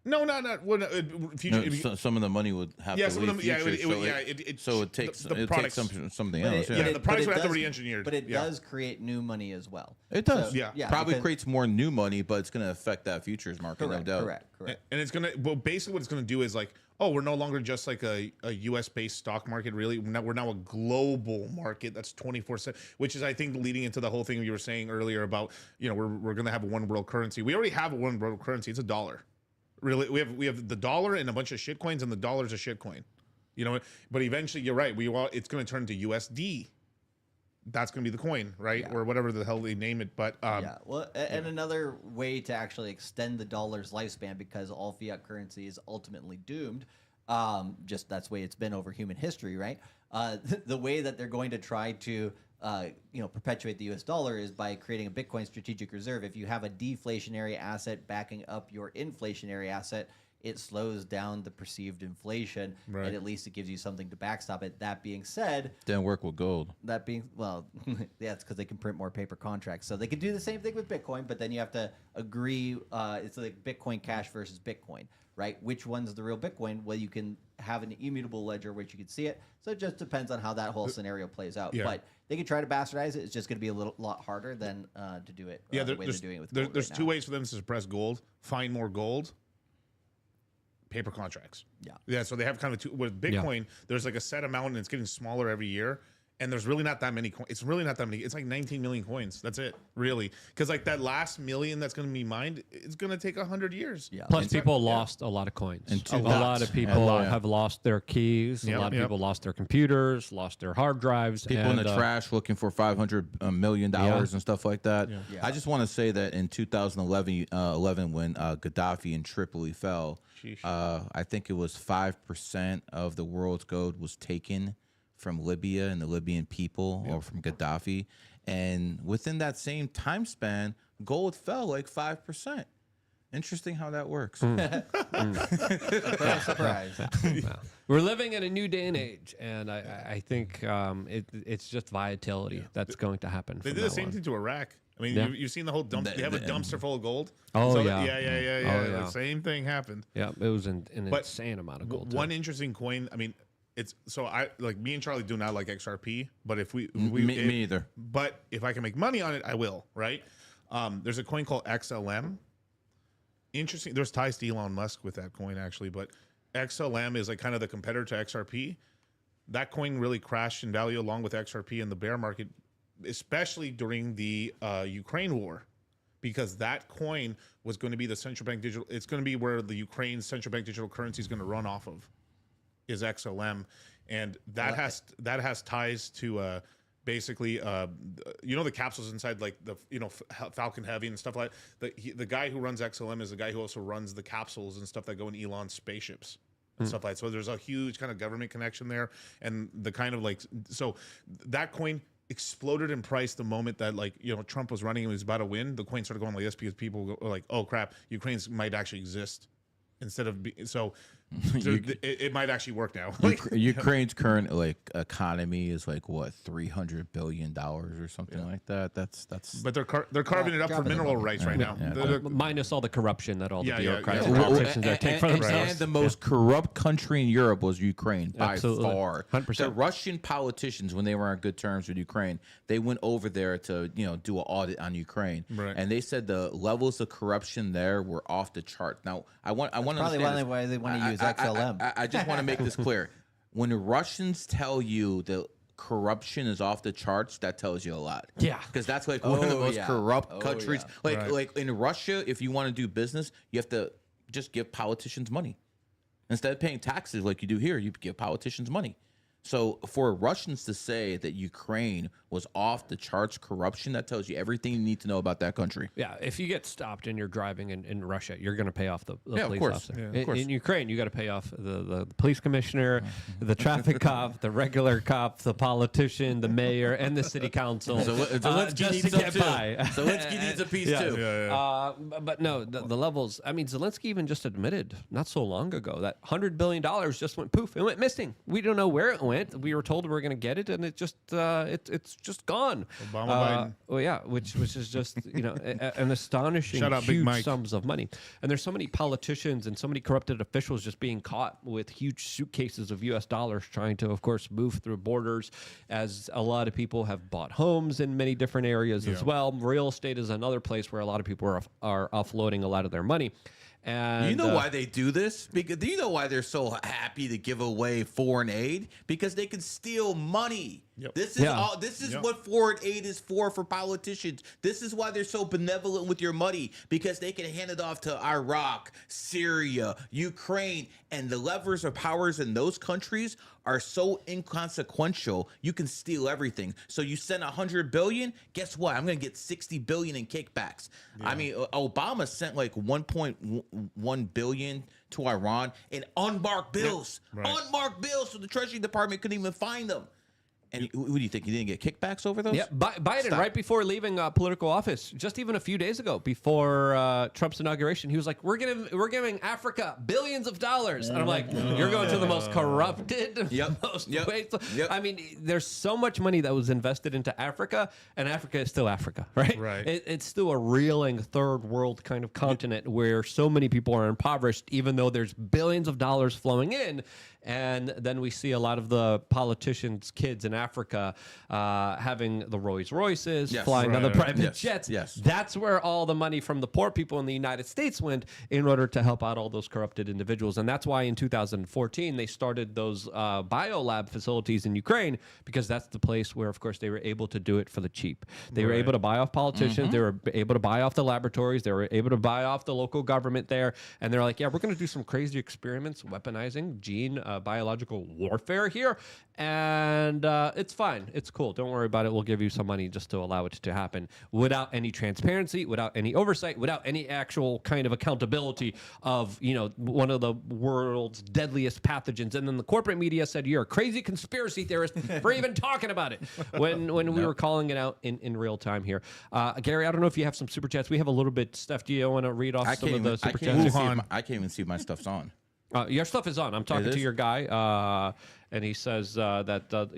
No, not future. No, some of the money would have to leave futures, so it takes something else. The products would have to be re-engineered. But it does create new money as well. It does. So, probably creates more new money, but it's going to affect that futures market, no doubt. Correct. And it's going to, basically what it's going to do is we're no longer just a U.S. based stock market. Really, we're now a global market that's 24/7, which is I think leading into the whole thing you were saying earlier about we're going to have a one world currency. We already have a one world currency. It's a dollar. Really, we have the dollar and a bunch of shit coins, and the dollar's a shit coin. But eventually, you're right. It's going to turn to USD. That's going to be the coin, right? Or whatever the hell they name it. But and another way to actually extend the dollar's lifespan, because all fiat currency is ultimately doomed, Just that's the way it's been over human history, right? The way that they're going to try to perpetuate the U.S. dollar is by creating a Bitcoin strategic reserve. If you have a deflationary asset backing up your inflationary asset, it slows down the perceived inflation, Right. and at least it gives you something to backstop it. That being said, Didn't work with gold. yeah, it's because they can print more paper contracts. So they can do the same thing with Bitcoin, but then you have to agree. It's like Bitcoin Cash versus Bitcoin, right? Which one's the real Bitcoin? Well, you can have an immutable ledger which you can see it. So it just depends on how that whole scenario plays out. Yeah. But they can try to bastardize it. It's just going to be a lot harder than to do it the way they're doing it with gold there's right two now. ways for them to suppress gold: find more gold, paper contracts. Yeah. So they have kind of two with Bitcoin. There's like a set amount, and it's getting smaller every year. And there's really not that many coins. It's really not that many. It's like 19 million coins. That's it, really. Because like that last million that's going to be mined, it's going to take 100 years. Yeah. Plus, people lost a lot of coins. And A lot of people have lost their keys. Yep, A lot of yep. people lost their computers, lost their hard drives. People in and, the trash looking for $500 million and stuff like that. Yeah. I just want to say that in 2011, when Gaddafi in Tripoli fell, Sheesh. I think it was 5% of the world's gold was taken from Libya and the Libyan people, or from Gaddafi. And within that same time span, gold fell like 5%. Interesting how that works. Surprise. Yeah. We're living in a new day and age, and I think it's just volatility that's going to happen. They from did the now same on. thing to Iraq. I mean, Yeah. you've seen the whole dumpster. They have a dumpster full of gold. Oh, So yeah. yeah. Oh, yeah. The same thing happened. Yeah, it was an But insane amount of gold. One interesting coin. I mean, it's so I like me and Charlie do not like XRP, but if we Me either. But if I can make money on it, I will. Right? There's a coin called XLM. Interesting. There's ties to Elon Musk with that coin actually, but XLM is like kind of the competitor to XRP. That coin really crashed in value along with XRP in the bear market, especially during the Ukraine war, because that coin was going to be the central bank digital. It's going to be where the Ukraine's central bank digital currency is going to run off of, is XLM, and that has ties to basically the capsules inside like the Falcon Heavy and stuff like that. The guy who runs XLM is the guy who also runs the capsules and stuff that go in Elon's spaceships and stuff like that. So there's a huge kind of government connection there, and the kind of like so that coin exploded in price the moment that Trump was running and he was about to win. The coin started going like this because people were like, oh crap, Ukraine's might actually exist instead of it might actually work now. Ukraine's current economy is like what, $300 billion or something like that. That's But they're carving it up for dropping mineral them. rights right now. Yeah. They're- minus all the corruption that all the Yeah, yeah, bureaucrats yeah. and Well, politicians there take for themselves. And the most corrupt country in Europe was Ukraine by Absolutely. far. 100%. The Russian politicians, when they were on good terms with Ukraine, they went over there to do an audit on Ukraine, Right. and they said the levels of corruption there were off the chart. Now, I want to Probably understand why they want to use I- XLM. I just want to make this clear. When the Russians tell you that corruption is off the charts, that tells you a lot. Yeah. Because that's like one of the Oh, most yeah. corrupt Oh, countries. yeah. Like Right. like in Russia, if you want to do business, you have to just give politicians money. Instead of paying taxes like you do here, you give politicians money. So for Russians to say that Ukraine was off the charts corruption, that tells you everything you need to know about that country. Yeah, if you get stopped and you're driving in Russia, you're going to pay off the Yeah, of police course. officer. Yeah, of In- course. In Ukraine, you got to pay off the police commissioner, the traffic cop, the regular cop, the politician, the mayor, and the city council. Zelensky just needs to some get too. by. Zelensky needs a piece Yeah. too. But no, the levels. I mean, Zelensky even just admitted not so long ago that $100 billion just went poof. It went missing. We don't know where it went. We were told we were going to get it, and it just it's just gone. Obama, Biden. Well, yeah, which is just an astonishing Shout out Big huge Mike. sums of money. And there's so many politicians and so many corrupted officials just being caught with huge suitcases of U.S. dollars trying to, of course, move through borders. As a lot of people have bought homes in many different areas as well. Real estate is another place where a lot of people are offloading a lot of their money. And You know why they do this? Because do you know why they're so happy to give away foreign aid? Because they can steal money. Yep. This is Yeah. all. This is Yep. what foreign aid is for politicians. This is why they're so benevolent with your money, because they can hand it off to Iraq, Syria, Ukraine, and the levers of powers in those countries are so inconsequential. You can steal everything. So you send 100 billion. Guess what? I'm going to get 60 billion in kickbacks. I mean, Obama sent like 1.1 billion to Iran in unmarked bills. Right. Unmarked bills, so the Treasury Department couldn't even find them. And who do you think? You didn't get kickbacks over those? Yeah, Biden, Stop. right before leaving political office, just even a few days ago, before Trump's inauguration, he was like, "We're giving Africa billions of dollars," and I'm like, "You're going to the most corrupted, most wasteful." Yep. I mean, there's so much money that was invested into Africa, and Africa is still Africa, right? Right. It's still a reeling third world kind of continent where so many people are impoverished, even though there's billions of dollars flowing in. And then we see a lot of the politicians' kids in Africa having the Rolls Royces, Yes. flying on the Right. private Yes. jets. Yes. That's where all the money from the poor people in the United States went in order to help out all those corrupted individuals. And that's why in 2014 they started those biolab facilities in Ukraine, because that's the place where, of course, they were able to do it for the cheap. They were Right. able to buy off politicians. They were able to buy off the laboratories. They were able to buy off the local government there. And they're like, yeah, we're going to do some crazy experiments, weaponizing biological warfare here. And it's fine. It's cool. Don't worry about it. We'll give you some money just to allow it to happen without any transparency, without any oversight, without any actual kind of accountability of, one of the world's deadliest pathogens. And then the corporate media said, you're a crazy conspiracy theorist for even talking about it when we were calling it out in real time here. Gary, I don't know if you have some super chats. We have a little bit. Steph, do you want to read off some of the super chats? I can't even see if my stuff's on. Your stuff is on. I'm talking It to is? your guy, and he says that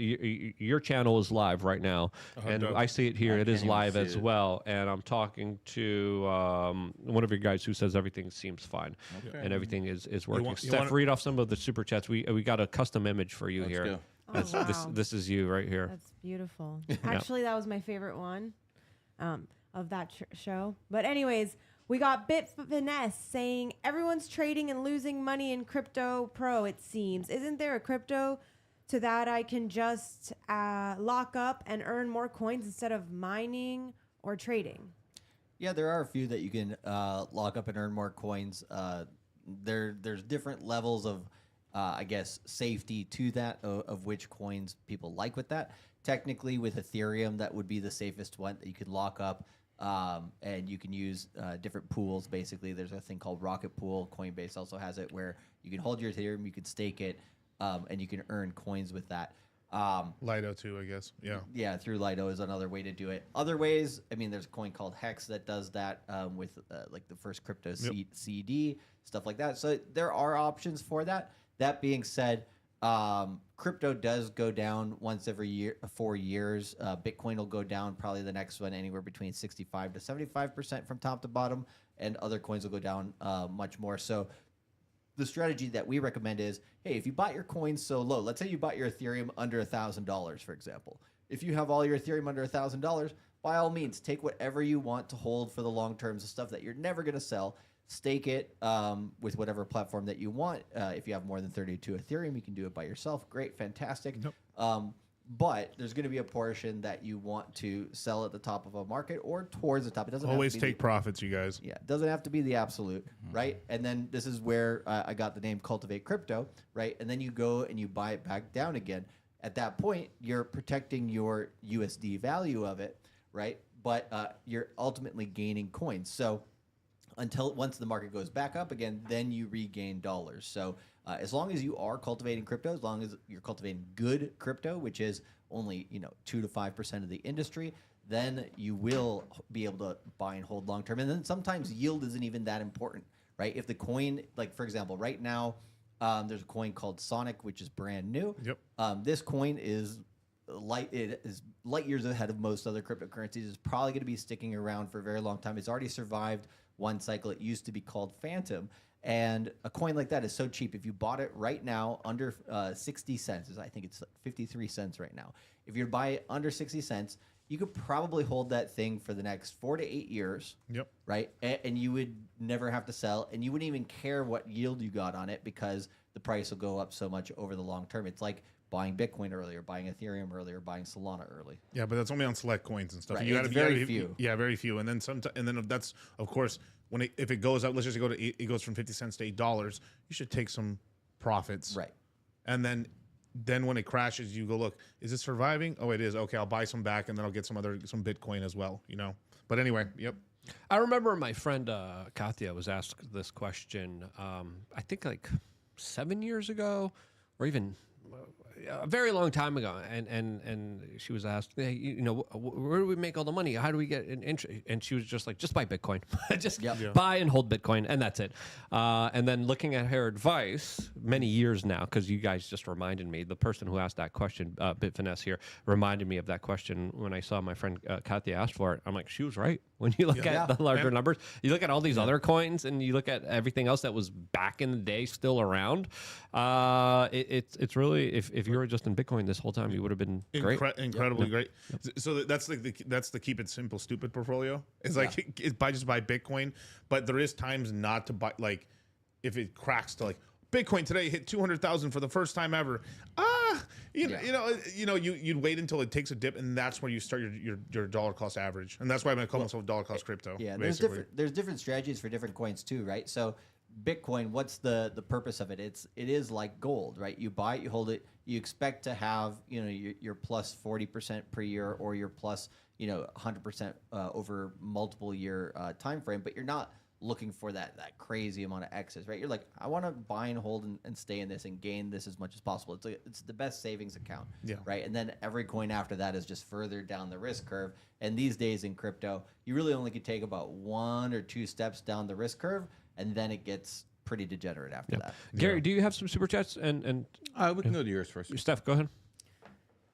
your channel is live right now, and dope. I see it here. I It is can't even live see as it. well, and I'm talking to one of your guys who says everything seems fine and everything is working. you Steph, want- read off some of the super chats. We got a custom image for you Let's here. go. Oh, wow. This is you right here. That's beautiful. Actually, that was my favorite one of that show. But anyways, we got Bit Finesse saying everyone's trading and losing money in crypto pro, it seems. Isn't there a crypto to that I can just lock up and earn more coins instead of mining or trading? Yeah, there are a few that you can lock up and earn more coins. There's different levels of, I guess, safety to that, of which coins people like with that. Technically, with Ethereum, that would be the safest one that you could lock up. And you can use different pools. Basically, there's a thing called Rocket Pool. Coinbase also has it, where you can hold your Ethereum, you can stake it, and you can earn coins with that. Lido too, I guess. Yeah. Yeah, through Lido is another way to do it. Other ways, I mean, there's a coin called Hex that does that with like the first crypto CD, stuff like that. So there are options for that. That being said, crypto does go down once every 4 years. Bitcoin will go down probably the next one anywhere between 65 to 75% from top to bottom, and other coins will go down much more. So the strategy that we recommend is, hey, if you bought your coins so low, let's say you bought your Ethereum under $1,000, for example. If you have all your Ethereum under $1,000, by all means, take whatever you want to hold for the long terms of stuff that you're never going to sell. Stake it with whatever platform that you want. If you have more than 32 Ethereum, you can do it by yourself. Great, fantastic. But there's going to be a portion that you want to sell at the top of a market or towards the top. It doesn't Always have to be take profits, you guys. yeah, it doesn't have to be the absolute, right? And then this is where I got the name Cultivate Crypto, right? And then you go and you buy it back down again. At that point, you're protecting your USD value of it, right? But you're ultimately gaining coins. So once the market goes back up again, then you regain dollars. So as long as you are cultivating crypto, as long as you're cultivating good crypto, which is only 2 to 5% of the industry, then you will be able to buy and hold long term. And then sometimes yield isn't even that important, right? If the coin, like for example, right now there's a coin called Sonic, which is brand new. Yep. This coin is light years ahead of most other cryptocurrencies. It's probably going to be sticking around for a very long time. It's already survived one cycle. It used to be called Phantom. And a coin like that is so cheap. If you bought it right now under 60 cents, I think it's 53 cents right now. If you buy it under 60 cents, you could probably hold that thing for the next 4 to 8 years. Yep. Right? And you would never have to sell, and you wouldn't even care what yield you got on it because the price will go up so much over the long term. It's like buying Bitcoin early or buying Ethereum early or buying Solana early. Yeah, but that's only on select coins and stuff. Right, You it's gotta very few. Yeah, very few. And then that's of course when if it goes up, let's just go to it goes from 50 cents to $8. You should take some profits. Right. And then when it crashes, you go, look, is it surviving? Oh, it is. Okay, I'll buy some back, and then I'll get some Bitcoin as well. But anyway, yep. I remember my friend Katya was asked this question, I think like 7 years ago, or even a very long time ago, and she was asked, hey, where do we make all the money? How do we get an interest? And she was just like, just buy Bitcoin, just buy and hold Bitcoin, and that's it. And then looking at her advice many years now, because you guys just reminded me, the person who asked that question, Bitfinesse here, reminded me of that question when I saw my friend Katya asked for it. I'm like, she was right. When you look at the larger numbers, you look at all these other coins, and you look at everything else that was back in the day still around. It's really, if you were just in Bitcoin this whole time, you would have been great. Incredibly great. So that's the keep it simple, stupid portfolio. It's like just buy Bitcoin, but there is times not to buy. Like if it cracks to like Bitcoin today hit 200,000 for the first time ever. You'd wait until it takes a dip, and that's where you start your dollar cost average, and that's why I call myself dollar cost crypto. Yeah, basically. there's different strategies for different coins too, right? So Bitcoin, what's the purpose of it? It is like gold, right? You buy it, you hold it, you expect to have your plus 40% per year, or your plus 100% over multiple year time frame, but you're not looking for that crazy amount of excess, right? You're like, I want to buy and hold and stay in this and gain this as much as possible. It's the best savings account, right? And then every coin after that is just further down the risk curve. And these days in crypto, you really only could take about 1 or 2 steps down the risk curve, and then it gets pretty degenerate after that. Gary, do you have some super chats? And we can go to yours first. Steph, go ahead.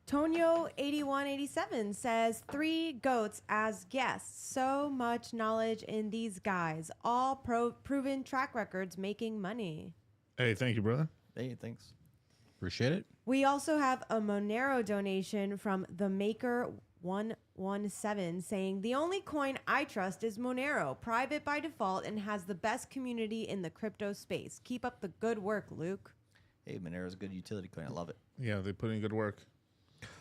Tonio8187 says 3 goats as guests. So much knowledge in these guys. All proven track records making money. Hey, thank you, brother. Hey, thanks. Appreciate it. We also have a Monero donation from the Maker 117 saying the only coin I trust is Monero, private by default and has the best community in the crypto space. Keep up the good work, Luke. Hey, Monero's a good utility coin. I love it. Yeah, they put in good work.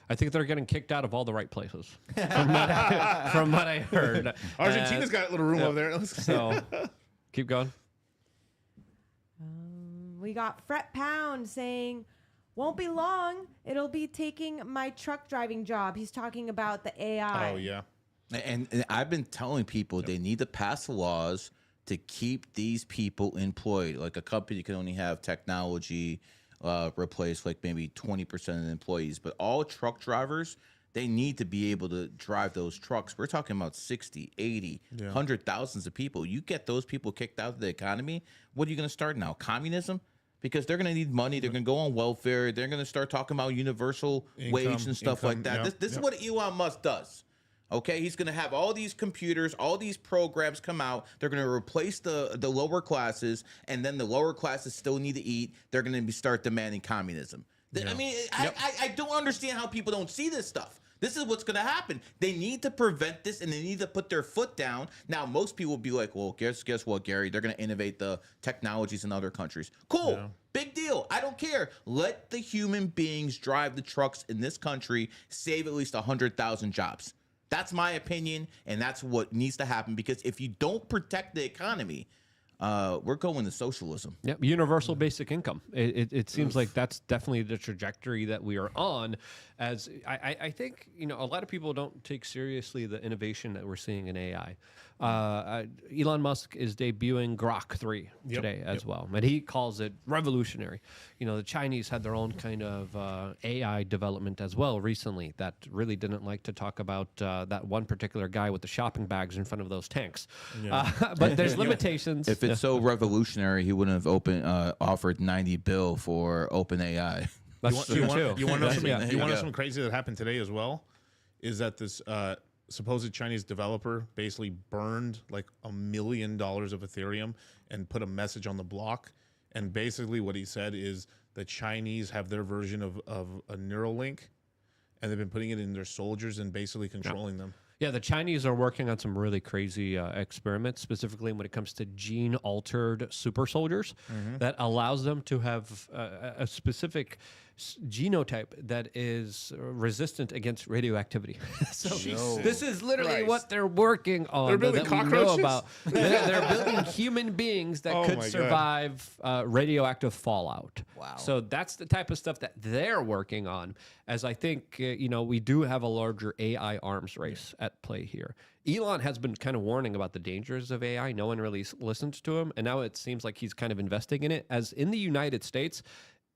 I think they're getting kicked out of all the right places, from what I heard. Argentina's got a little room over there. So keep going. We got Fret Pound saying, won't be long. It'll be taking my truck driving job. He's talking about the AI. Oh, yeah. And I've been telling people they need to pass laws to keep these people employed. Like a company can only have technology replace like maybe 20% of the employees, but all truck drivers, they need to be able to drive those trucks. We're talking about 60, 80, 100,000s of people. You get those people kicked out of the economy, what are you going to start now? Communism? Because they're going to need money. They're going to go on welfare. They're going to start talking about universal wage and stuff like that. This is what Elon Musk does. Okay, he's going to have all these computers, all these programs come out. They're going to replace the lower classes, and then the lower classes still need to eat. They're going to start demanding communism. I mean, I don't understand how people don't see this stuff. This is what's going to happen. They need to prevent this, and they need to put their foot down. Now, most people will be like, well, guess what, Gary? They're going to innovate the technologies in other countries. Cool. Yeah. Big deal. I don't care. Let the human beings drive the trucks in this country, save at least 100,000 jobs. That's my opinion, and that's what needs to happen, because if you don't protect the economy, we're going to socialism. Yep, universal basic income. It seems like that's definitely the trajectory that we are on. As I think, a lot of people don't take seriously the innovation that we're seeing in AI. Elon Musk is debuting Grok 3 today as well, and he calls it revolutionary. The Chinese had their own kind of AI development as well recently that really didn't like to talk about that one particular guy with the shopping bags in front of those tanks. But there's limitations. If it's so revolutionary, he wouldn't have offered 90 bill for OpenAI. That's true too. You want to know something crazy that happened today as well? Is that this supposed Chinese developer basically burned like $1 million of Ethereum and put a message on the block. And basically what he said is the Chinese have their version of a Neuralink, and they've been putting it in their soldiers and basically controlling them. Yeah, the Chinese are working on some really crazy experiments, specifically when it comes to gene-altered super soldiers that allows them to have a specific genotype that is resistant against radioactivity. So Jesus this is literally Christ. what they're working on. They're building that we know cockroaches? about. They're building human beings that Oh could my God. survive radioactive fallout. Wow. So that's the type of stuff that they're working on. As I think, we do have a larger AI arms race at play here. Elon has been kind of warning about the dangers of AI. No one really listens to him. And now it seems like he's kind of investing in it. As in the United States,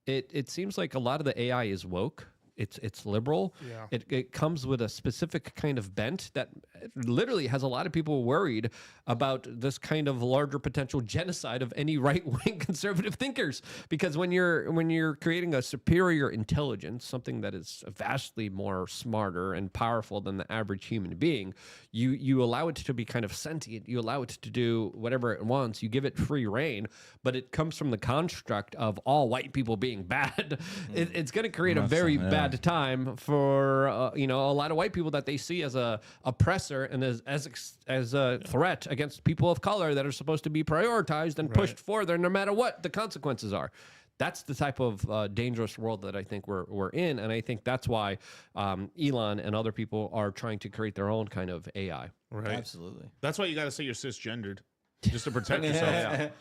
it seems like a lot of the AI is woke. It's liberal. Yeah. It comes with a specific kind of bent that literally has a lot of people worried about this kind of larger potential genocide of any right-wing conservative thinkers. Because when you're creating a superior intelligence, something that is vastly more smarter and powerful than the average human being, you allow it to be kind of sentient. You allow it to do whatever it wants. You give it free reign, but it comes from the construct of all white people being bad. It's going to create a very bad time for a lot of white people that they see as a oppressor and as a threat against people of color that are supposed to be prioritized and pushed further no matter what the consequences are. That's the type of dangerous world that I think we're in, and I think that's why Elon and other people are trying to create their own kind of AI. Right. Absolutely. That's why you got to say you're cisgendered, just to protect yourself.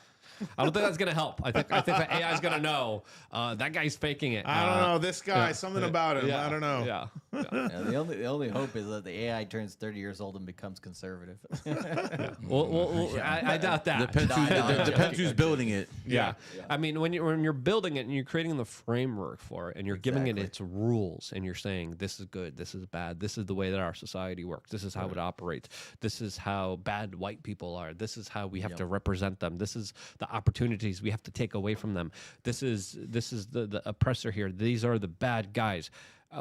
I don't think that's going to help. I think the AI is going to know that guy's faking it. I don't know. This guy, something about him. I don't know. Yeah. Yeah, the only hope is that the AI turns 30 years old and becomes conservative. Well, I doubt that. Depends who's building it. Yeah. I mean, when you're building it and you're creating the framework for it and you're giving it its rules and you're saying this is good, this is bad, this is the way that our society works, this is how it operates, this is how bad white people are, this is how we have to represent them, this is the opportunities we have to take away from them, this is the oppressor here, these are the bad guys.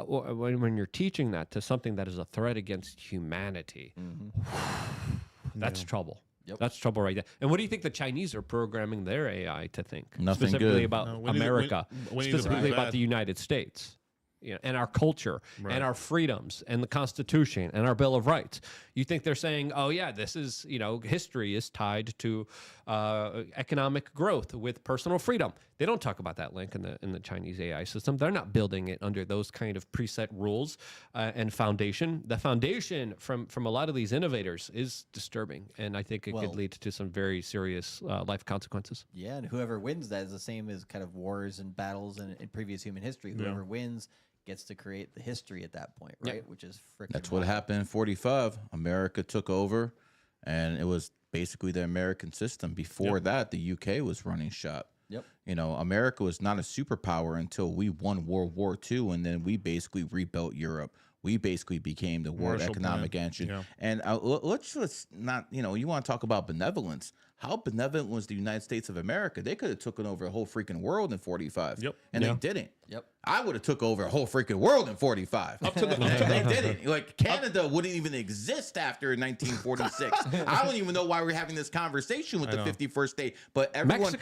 When you're teaching that to something that is a threat against humanity, that's trouble. Yep. That's trouble right there. And what do you think the Chinese are programming their AI to think? Nothing specifically good. about No, America, Winnie the specifically Pooh's about bad. the United States. And our culture Right. and our freedoms and the Constitution and our Bill of Rights. You think they're saying, oh, yeah, this is, history is tied to economic growth with personal freedom. They don't talk about that link in the Chinese AI system. They're not building it under those kind of preset rules and foundation. The foundation from a lot of these innovators is disturbing. And I think it could lead to some very serious life consequences. Yeah, and whoever wins that is the same as kind of wars and battles in previous human history. Whoever wins gets to create the history at that point, right? Which is freaking. That's what happened in 45. America took over, and it was basically the American system. Before that, the UK was running shop. Yep. America was not a superpower until we won World War II, and then we basically rebuilt Europe. We basically became the world Marshall economic Plan. engine. Yeah. And let's not, you want to talk about benevolence. How benevolent was the United States of America? They could have taken over a whole freaking world in 45. Yep. And they didn't. Yep. I would have took over a whole freaking world in 45. They didn't. Like, Canada wouldn't even exist after 1946. I don't even know why we're having this conversation with the 51st state. But everyone,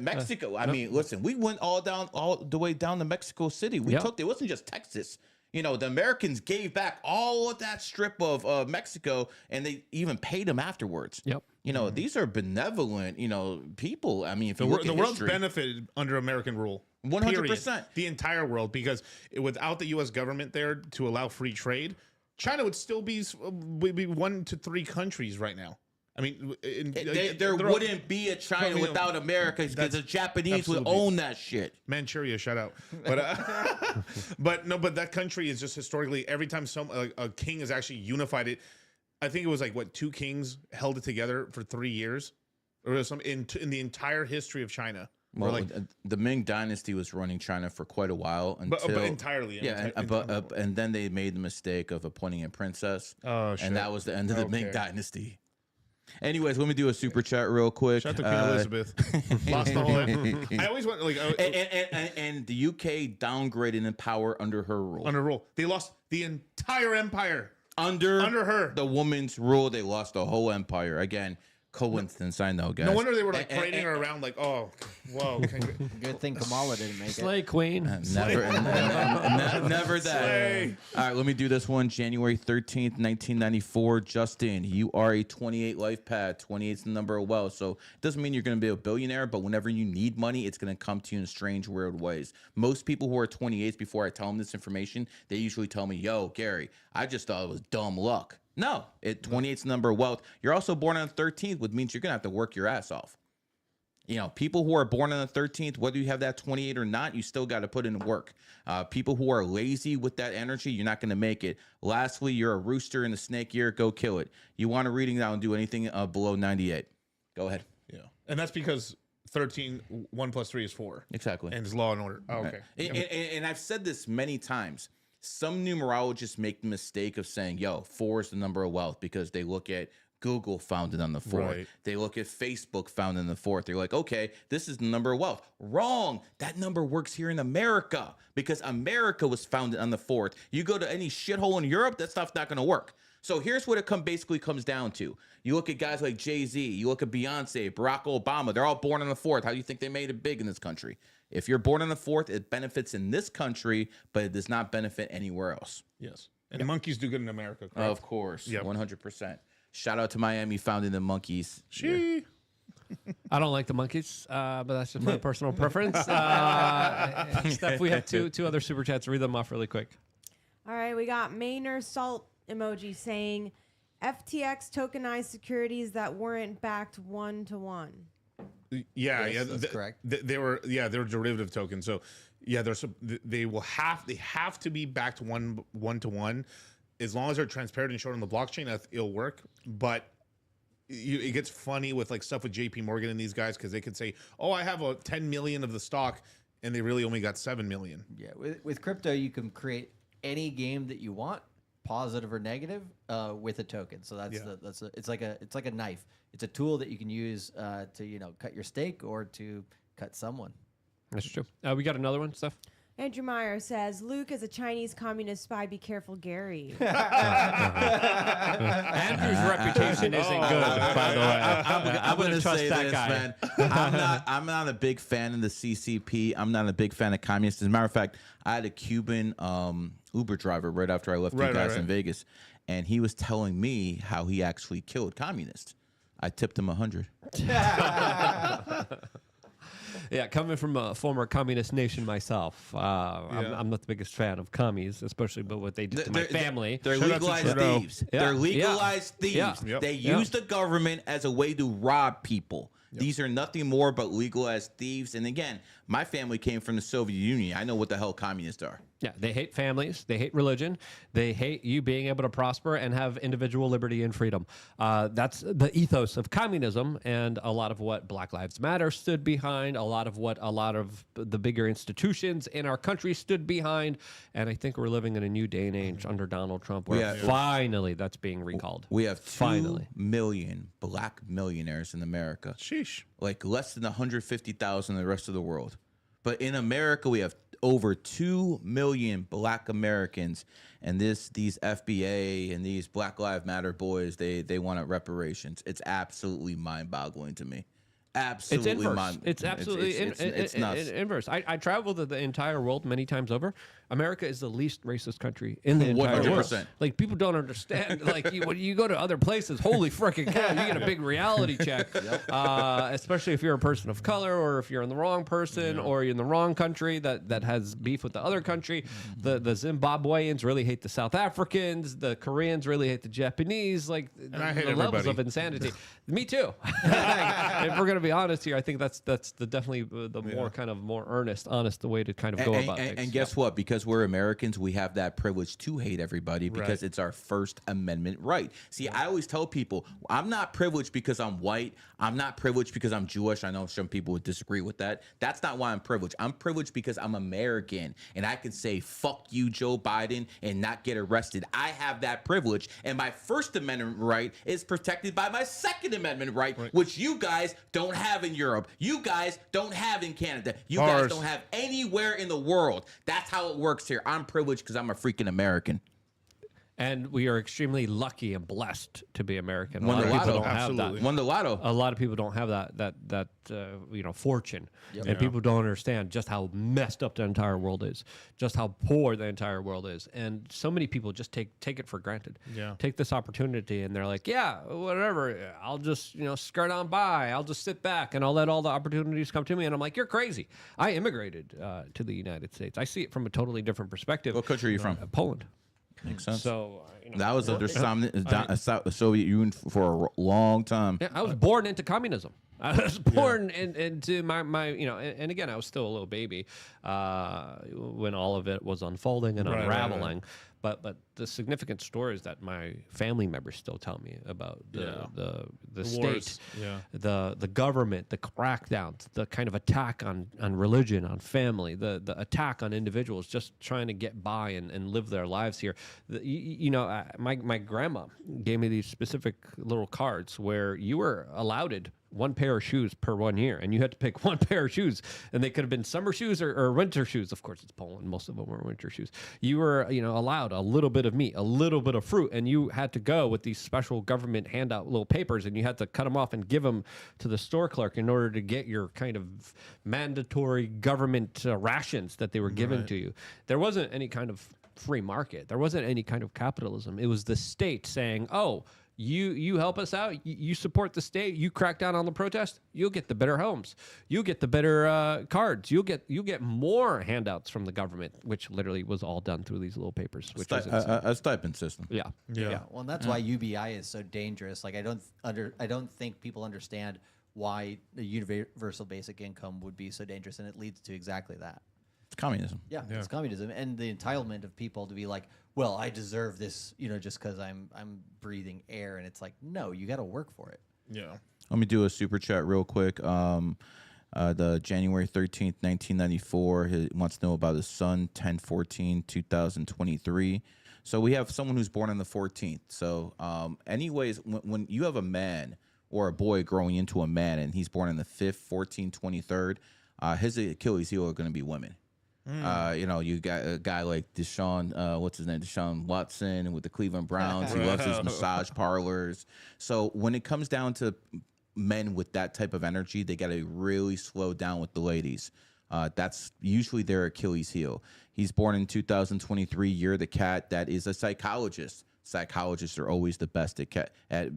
Mexico. I mean, listen, we went all the way down to Mexico City. We took it. It wasn't just Texas. The Americans gave back all of that strip of Mexico, and they even paid them afterwards. Yep. These are benevolent, people. I mean, if you look at The world's history, benefited under American rule. 100%. Period. The entire world, because without the U.S. government there to allow free trade, China would still be 1 to 3 countries right now. I mean, there wouldn't be a China without America because the Japanese would own that shit. Manchuria, shout out. But but that country is just historically, every time a king has actually unified it, I think it was 2 kings held it together for 3 years, or something in the entire history of China. Well, the Ming Dynasty was running China for quite a while until but entirely, and then they made the mistake of appointing a princess. Oh, shit. And that was the end of the Ming Dynasty. Anyways, let me do a super chat real quick. Shout out to Queen Elizabeth. Lost the whole. I always want and the UK downgraded in power under her rule. Under rule, they lost the entire empire Under her. The woman's rule, they lost the whole empire. Again, coincidence, I know, guys. No wonder they were parading her around Whoa. Good thing Kamala didn't make it. Slay Queen. Never that. Slay. All right, let me do this one. January 13th, 1994. Justin, you are a 28 life path. 28 is the number of wealth. So it doesn't mean you're going to be a billionaire, but whenever you need money, it's going to come to you in strange, weird ways. Most people who are 28s, before I tell them this information, they usually tell me, yo, Gary, I just thought it was dumb luck. No, 28 is the number of wealth. You're also born on the 13th, which means you're going to have to work your ass off. You know, people who are born on the 13th, whether you have that 28 or not, you still got to put in work. People who are lazy with that energy, you're not going to make it. Lastly, you're a rooster in the snake year. Go kill it. You want a reading that will do anything below 98. Go ahead. Yeah. And that's because 13, 1 plus 3 is 4. Exactly. And it's law and order. Oh, okay. And I've said this many times. Some numerologists make the mistake of saying, yo, 4 is the number of wealth because they look at Google founded on the 4th. Right. They look at Facebook founded on the 4th. They're like, okay, this is the number of wealth. Wrong. That number works here in America because America was founded on the 4th. You go to any shithole in Europe, that stuff's not going to work. So here's what it basically comes down to. You look at guys like Jay-Z, you look at Beyonce, Barack Obama, they're all born on the 4th. How do you think they made it big in this country? If you're born on the 4th, it benefits in this country, but it does not benefit anywhere else. Yes. And monkeys do good in America, correct? Of course. Yep. 100%. Shout out to Miami founding the monkeys. She. I don't like the monkeys, but that's just my personal preference. Steph, we have two other super chats. Read them off really quick. All right, we got Maynard Salt emoji saying FTX tokenized securities that weren't backed 1-to-1. Yeah, Yes, yeah, that's correct. They were derivative tokens. So yeah, they have to be backed one to one. As long as they're transparent and shown on the blockchain, it'll work. But it gets funny with like stuff with JP Morgan and these guys because they could say, "Oh, I have 10 million of the stock," and they really only got 7 million. Yeah, with crypto, you can create any game that you want, positive or negative, with a token. So it's like a knife. It's a tool that you can use to cut your steak or to cut someone. That's true. We got another one, Steph. Andrew Meyer says, Luke is a Chinese communist spy. Be careful, Gary. Andrew's reputation isn't good, by the way. I'm going to say trust that this, guy. man. I'm not a big fan of the CCP. I'm not a big fan of communists. As a matter of fact, I had a Cuban Uber driver right after I left you guys in Vegas, and he was telling me how he actually killed communists. I tipped him 100. Yeah, coming from a former communist nation myself, I'm not the biggest fan of commies, especially but what they did to my family. They're Shout out to legalized Trudeau. thieves. Yeah. They're legalized thieves. Yeah. Yep. They use the government as a way to rob people. These are nothing more but legalized thieves. And again, my family came from the Soviet Union. I know what the hell communists are. Yeah, they hate families. They hate religion. They hate you being able to prosper and have individual liberty and freedom. That's the ethos of communism, and a lot of what Black Lives Matter stood behind, a lot of what a lot of the bigger institutions in our country stood behind. And I think we're living in a new day and age under Donald Trump where finally that's being recalled. We have 2 Finally. million black millionaires in America. Sheesh. Like less than 150,000 in the rest of the world. But in America, we have over 2 million black Americans, and these FBA and these Black Lives Matter boys, they want reparations. It's absolutely mind-boggling to me. Absolutely, It's inverse. It's absolutely it's nuts. inverse. I traveled the entire world many times over. America is the least racist country in the entire world. 100%. Like people don't understand. Like when you go to other places, holy freaking cow, you get a big reality check. Especially if you're a person of color, or if you're in the wrong person, or you're in the wrong country that has beef with the other country. The Zimbabweans really hate the South Africans. The Koreans really hate the Japanese. Like I hate the levels everybody. of insanity. Me too. If we're gonna be honest here, I think that's definitely the more earnest, honest way to kind of go about things. And guess what? Because we're Americans, we have that privilege to hate everybody because it's our First Amendment right. See, I always tell people, I'm not privileged because I'm white. I'm not privileged because I'm Jewish. I know some people would disagree with that. That's not why I'm privileged. I'm privileged because I'm American, and I can say, fuck you, Joe Biden, and not get arrested. I have that privilege, and my First Amendment right is protected by my Second Amendment right, which you guys don't have in Europe. You guys don't have in Canada. You guys don't have anywhere in the world. That's how it works here. I'm privileged because I'm a freaking American. And we are extremely lucky and blessed to be American. Won the lotto. don't have that. Absolutely. Won the lotto. A lot of people don't have that fortune, Yep. and people don't understand just how messed up the entire world is, just how poor the entire world is, and so many people just take it for granted. Yeah. Take this opportunity, and they're like, yeah, whatever, I'll just skirt on by, I'll just sit back, and I'll let all the opportunities come to me. And I'm like, you're crazy. I immigrated to the United States. I see it from a totally different perspective. What country are you from? Poland. Makes sense. So That was under Soviet Union for a long time. yeah, I was born into communism. I was born into my and again, I was still a little baby when all of it was unfolding and unraveling. But the significant stories that my family members still tell me about the state, wars. the government, the crackdowns, the kind of attack on religion, on family, the attack on individuals just trying to get by and live their lives here. My grandma gave me these specific little cards where you were allowed one pair of shoes per 1 year, and you had to pick one pair of shoes, and they could have been summer shoes or winter shoes. Of course, it's Poland; most of them were winter shoes. You were, allowed a little bit of meat, a little bit of fruit, and you had to go with these special government handout little papers, and you had to cut them off and give them to the store clerk in order to get your kind of mandatory government rations that they were giving to you. There wasn't any kind of free market. There wasn't any kind of capitalism. It was the state saying, "Oh, you help us out. You support the state. You crack down on the protest. You'll get the better homes. You'll get the better cards. You'll get more handouts from the government," which literally was all done through these little papers. Which is A stipend system. yeah. Well, and that's why UBI is so dangerous. Like I don't think people understand why the universal basic income would be so dangerous, and it leads to exactly that. It's communism. Yeah, it's communism and the entitlement of people to be like, well, I deserve this, just because I'm breathing air, and it's like, no, you got to work for it. Yeah. Let me do a super chat real quick. The January 13th, 1994, he wants to know about his son, 10/14/2023. So we have someone who's born on the 14th. So anyways, when you have a man or a boy growing into a man and he's born on the 5th, 14th, 23rd, his Achilles heel are going to be women. You got a guy like Deshaun, what's his name? Deshaun Watson with the Cleveland Browns. He loves his massage parlors. So when it comes down to men with that type of energy, they got to really slow down with the ladies. That's usually their Achilles heel. He's born in 2023. You're the cat. That is a psychologist. Psychologists are always the best at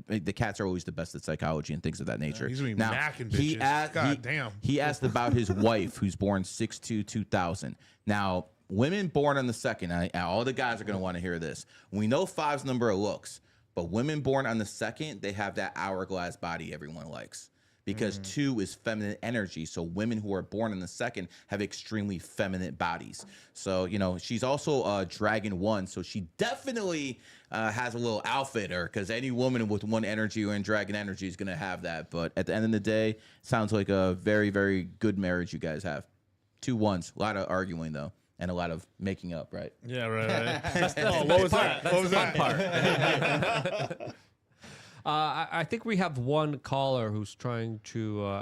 the cats are always the best at psychology and things of that nature. He's gonna be now, macking bitches. God damn. He asked about his wife, who's born 6/2/2000. Now, women born on the 2nd, all the guys are going to want to hear this. We know 5's number of looks, but women born on the 2nd, they have that hourglass body everyone likes. Because 2 is feminine energy. So women who are born in the 2nd have extremely feminine bodies. So, she's also Dragon 1. So she definitely has a little outfit her, because any woman with 1 energy or in Dragon energy is going to have that. But at the end of the day, sounds like a very, very good marriage you guys have. 2 1s. A lot of arguing, though. And a lot of making up, right? Yeah, right. What was that? What was that? I think we have one caller who's trying to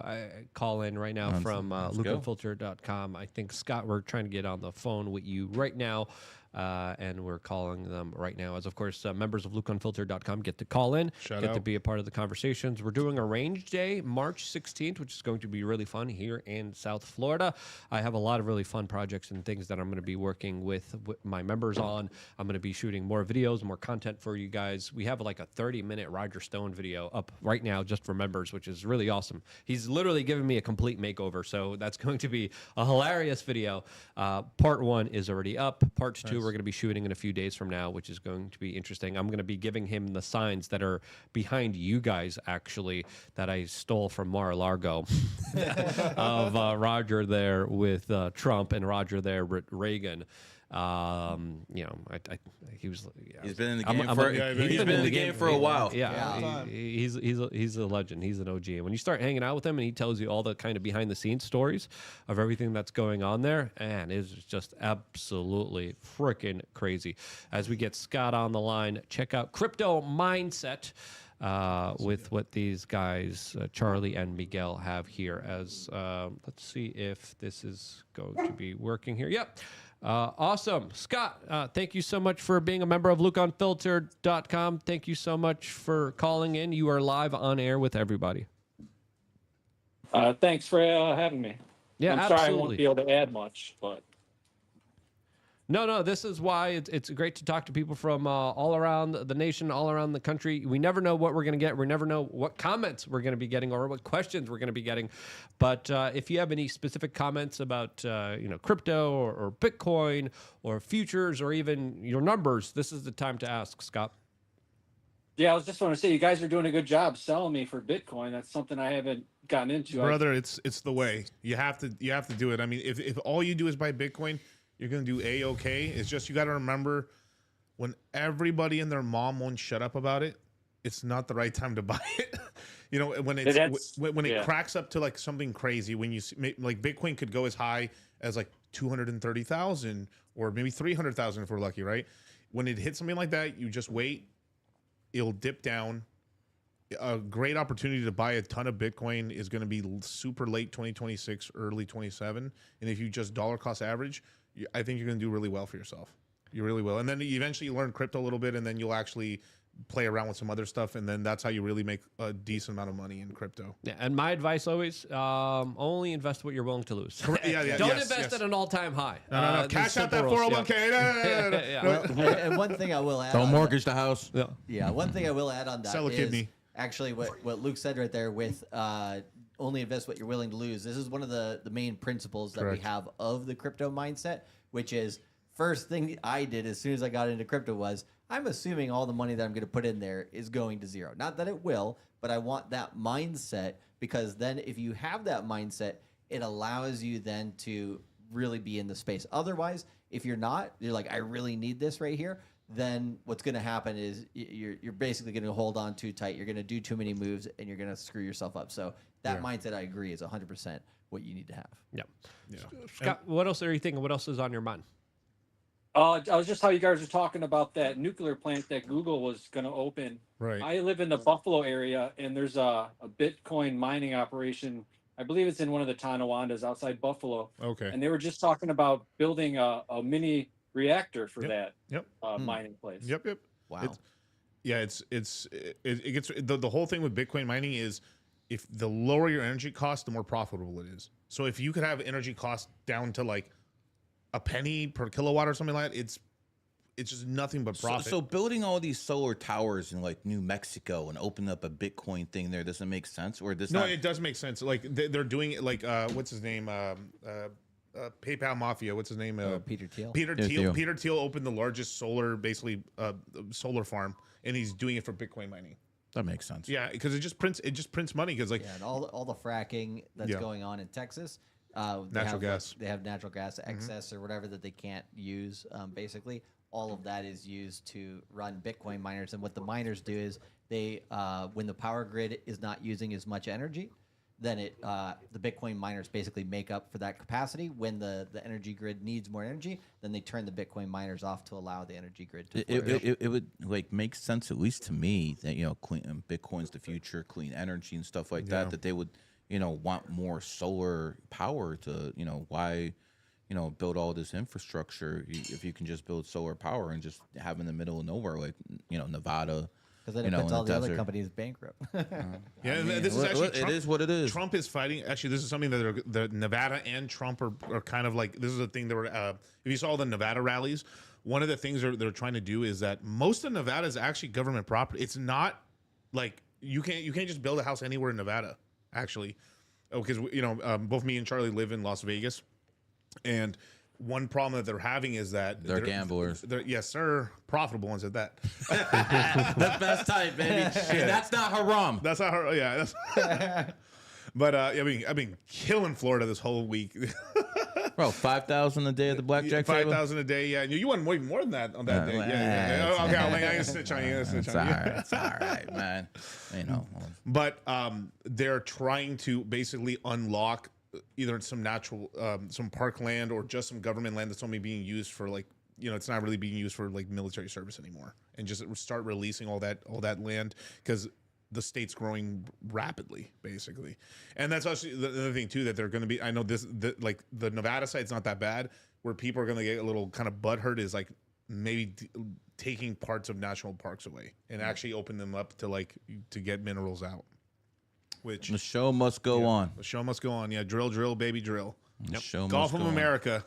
call in right now from lukeandfilter.com. I think, Scott, we're trying to get on the phone with you right now. And we're calling them right now. As, of course, members of lukeandfilter.com get to call in, get to be a part of the conversations. We're doing a range day, March 16th, which is going to be really fun here in South Florida. I have a lot of really fun projects and things that I'm going to be working with my members on. I'm going to be shooting more videos, more content for you guys. We have like a 30-minute Roger Stone video up right now just for members, which is really awesome. He's literally giving me a complete makeover, so that's going to be a hilarious video. Part 1 is already up. Part 2 we're going to be shooting in a few days from now, which is going to be interesting. I'm going to be giving him the signs that are behind you guys, actually, that I stole from Mar-a-Lago of Roger there with Trump and Roger there with Reagan. He was. He's been in the game he's been in the game for a while. Yeah. He's a legend. He's an OG. And when you start hanging out with him and he tells you all the kind of behind the scenes stories of everything that's going on there, man, it's just absolutely freaking crazy. As we get Scott on the line, check out Crypto Mindset. With what these guys, Charlie and Miguel, have here. As let's see if this is going to be working here. Yep. Awesome. Scott, thank you so much for being a member of LukeUnfiltered.com. Thank you so much for calling in. You are live on air with everybody. Thanks for having me. Yeah, I'm sorry I absolutely. won't be able to add much, but No, this is why it's great to talk to people from all around the nation, all around the country. We never know what we're going to get. We never know what comments we're going to be getting or what questions we're going to be getting. But if you have any specific comments about crypto or Bitcoin or futures or even your numbers, this is the time to ask, Scott. yeah, I was just want to say you guys are doing a good job selling me for Bitcoin. That's something I haven't gotten into. Brother, it's the way. You have to do it. I mean, if all you do is buy Bitcoin, you're gonna do A-okay. It's just you got to remember, when everybody and their mom won't shut up about it, it's not the right time to buy it. When it cracks up to like something crazy, when you see, like Bitcoin could go as high as like 230,000 or maybe 300,000 if we're lucky, right? When it hits something like that, you just wait. It'll dip down. A great opportunity to buy a ton of Bitcoin is going to be super late 2026, early 27. And if you just dollar cost average, I think you're going to do really well for yourself. You really will. And then eventually you learn crypto a little bit, and then you'll actually play around with some other stuff. And then that's how you really make a decent amount of money in crypto. Yeah, and my advice always, only invest what you're willing to lose. Yeah, Don't invest at an all-time high. No. Cash out that 401k. Well, and one thing I will add. Don't mortgage the house. Yeah, one thing I will add on that Sell a is kidney. actually what Luke said right there with only invest what you're willing to lose. This is one of the main principles that Correct. we have of the crypto mindset, which is first thing I did as soon as I got into crypto was I'm assuming all the money that I'm going to put in there is going to zero. Not that it will, but I want that mindset, because then if you have that mindset, it allows you then to really be in the space. Otherwise, if you're like, I really need this right here, then what's going to happen is you're basically going to hold on too tight. You're going to do too many moves, and you're going to screw yourself up. So that mindset, I agree, is 100% what you need to have. Yeah. Scott, what else are you thinking? What else is on your mind? I was just how you guys were talking about that nuclear plant that Google was going to open. Right. I live in the Buffalo area, and there's a Bitcoin mining operation. I believe it's in one of the Tonawandas outside Buffalo. Okay. And they were just talking about building a mini reactor for that Yep. mining place. Yep. Wow. It gets the whole thing with Bitcoin mining is, if the lower your energy cost, the more profitable it is. So if you could have energy costs down to like a penny per kilowatt or something like that, it's just nothing but profit. So building all these solar towers in like New Mexico and opening up a Bitcoin thing there doesn't make sense, or does it does make sense. Like they're doing it like what's his name? PayPal Mafia. What's his name? Peter Thiel. Peter Thiel opened the largest solar farm, and he's doing it for Bitcoin mining. That makes sense. Yeah, because it just prints money. Because like and all the fracking that's going on in Texas, natural gas. They have natural gas excess or whatever that they can't use. Basically, all of that is used to run Bitcoin miners. And what the miners do is they, when the power grid is not using as much energy, then the Bitcoin miners basically make up for that capacity. When the energy grid needs more energy, then they turn the Bitcoin miners off to allow the energy grid to flourish. It would like make sense, at least to me, that clean Bitcoin's the future, clean energy and stuff like that they would want more solar power to why build all this infrastructure if you can just build solar power and just have in the middle of nowhere, like Nevada. Because then it puts all the other companies bankrupt. This is actually Trump, it is what it is. Trump is fighting. Actually, this is something that the Nevada and Trump are kind of like. This is a thing that were. If you saw the Nevada rallies, one of the things they're trying to do is that most of Nevada is actually government property. It's not like you can't just build a house anywhere in Nevada. Actually, because both me and Charlie live in Las Vegas, and one problem that they're having is that they're gamblers. Yes, sir. Profitable ones at that. The best type, baby. Hey, that's not haram. That's not haram. Yeah. But I've been killing Florida this whole week. Bro, 5,000 a day at the blackjack table. 5,000 a day. Yeah, you won way more than that on that day. Yeah. Okay, I'm gonna snitch on you. It's all right. It's all right, man. But they're trying to basically unlock either some natural, some parkland or just some government land that's only being used for like, it's not really being used for like military service anymore, and just start releasing all that land because the state's growing rapidly, basically. And that's actually the other thing too, that they're going to be. I know like the Nevada side's not that bad, where people are going to get a little kind of butthurt is like maybe taking parts of national parks away and actually open them up to like to get minerals out. Which The show must go on. the show must go on. Yeah, drill, drill, baby, drill. The show Golf must of go on. America.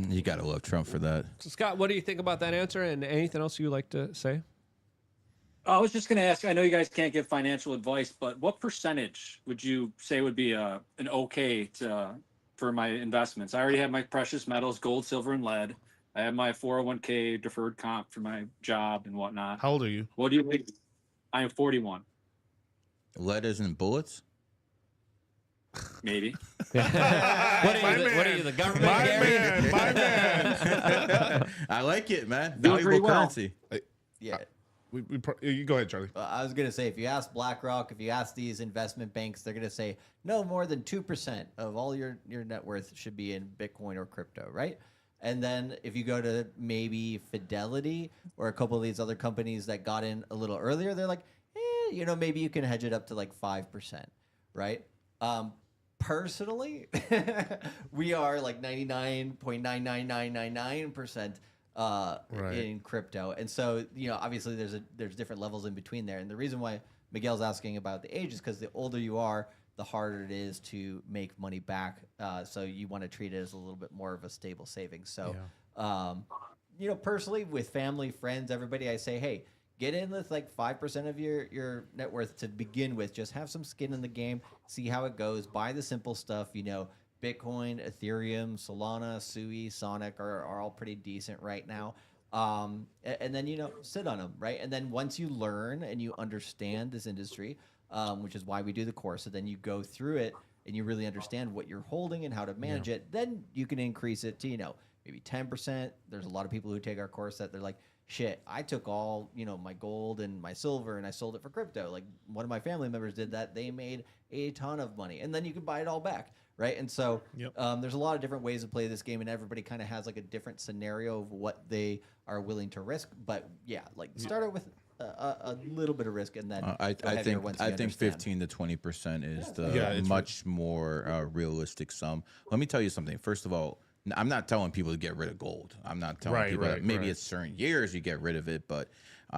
You gotta love Trump for that. So Scott, what do you think about that answer, and anything else you'd like to say? I was just going to ask, I know you guys can't give financial advice, but what percentage would you say would be an okay for my investments? I already have my precious metals, gold, silver, and lead. I have my 401k deferred comp for my job and whatnot. How old are you? What do you think? I am 41, Letters and bullets. maybe. What are you, the government? My Gary? man, my man. I like it, man. Doing pretty Valuable well. currency. Yeah. You go ahead, Charlie. I was gonna say, if you ask BlackRock, if you ask these investment banks, they're gonna say no more than 2% of all your net worth should be in Bitcoin or crypto, right? And then if you go to maybe Fidelity or a couple of these other companies that got in a little earlier, they're like, maybe you can hedge it up to like 5%, right? Personally, we are like 99.99999% in crypto, and so obviously there's different levels in between there. And the reason why Miguel's asking about the age is because the older you are, the harder it is to make money back. So you want to treat it as a little bit more of a stable savings. So, personally, with family, friends, everybody, I say, hey, get in with like 5% of your net worth to begin with. Just have some skin in the game. See how it goes. Buy the simple stuff. Bitcoin, Ethereum, Solana, Sui, Sonic are all pretty decent right now. And then, sit on them, right? And then once you learn and you understand this industry, which is why we do the course, so then you go through it and you really understand what you're holding and how to manage it, then you can increase it to, maybe 10%. There's a lot of people who take our course that they're like, shit, I took all, my gold and my silver and I sold it for crypto. Like one of my family members did that. They made a ton of money, and then you can buy it all back. Right. And so there's a lot of different ways to play this game, and everybody kind of has like a different scenario of what they are willing to risk. But start it with a little bit of risk, and then I think 15 to 20% is the much more realistic sum. Let me tell you something. First of all, I'm not telling people to get rid of gold. I'm not telling people that maybe it's certain years you get rid of it, but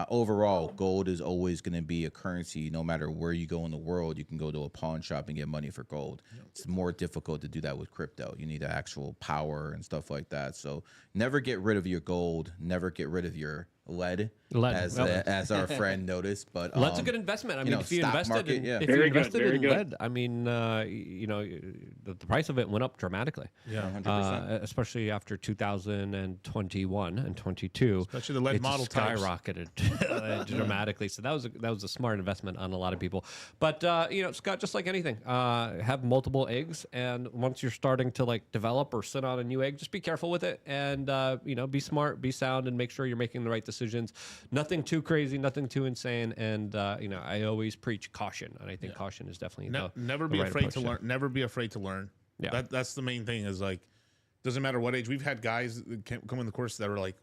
overall, gold is always going to be a currency. No matter where you go in the world, you can go to a pawn shop and get money for gold. It's more difficult to do that with crypto. You need actual power and stuff like that. So never get rid of your gold. Never get rid of your lead. As our friend noticed. But lead's a good investment. I mean, if you invested in lead, I mean, the price of it went up dramatically. Yeah, 100%. Especially after 2021 and 22. Especially the lead model types. Skyrocketed dramatically. So that was a smart investment on a lot of people. But Scott, just like anything, have multiple eggs, and once you're starting to like develop or sit on a new egg, just be careful with it, and be smart, be sound, and make sure you're making the right decisions. Nothing too crazy, nothing too insane, and I always preach caution, and I think caution is definitely never be afraid to learn. Never be afraid to learn. Yeah, that's the main thing. Is like, doesn't matter what age. We've had guys that come in the course that are like,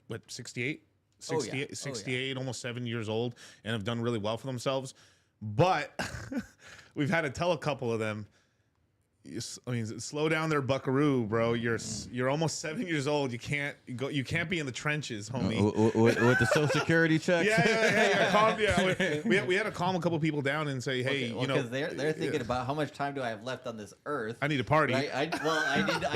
what, 68, 68, almost 7 years old, and have done really well for themselves. But we've had to tell a couple of them, slow down there, buckaroo, bro. You're almost 7 years old. You can't go. You can't be in the trenches, homie. With the Social Security checks. We had to calm a couple people down and say, hey, because they're thinking about how much time do I have left on this earth. I need a party. Right? I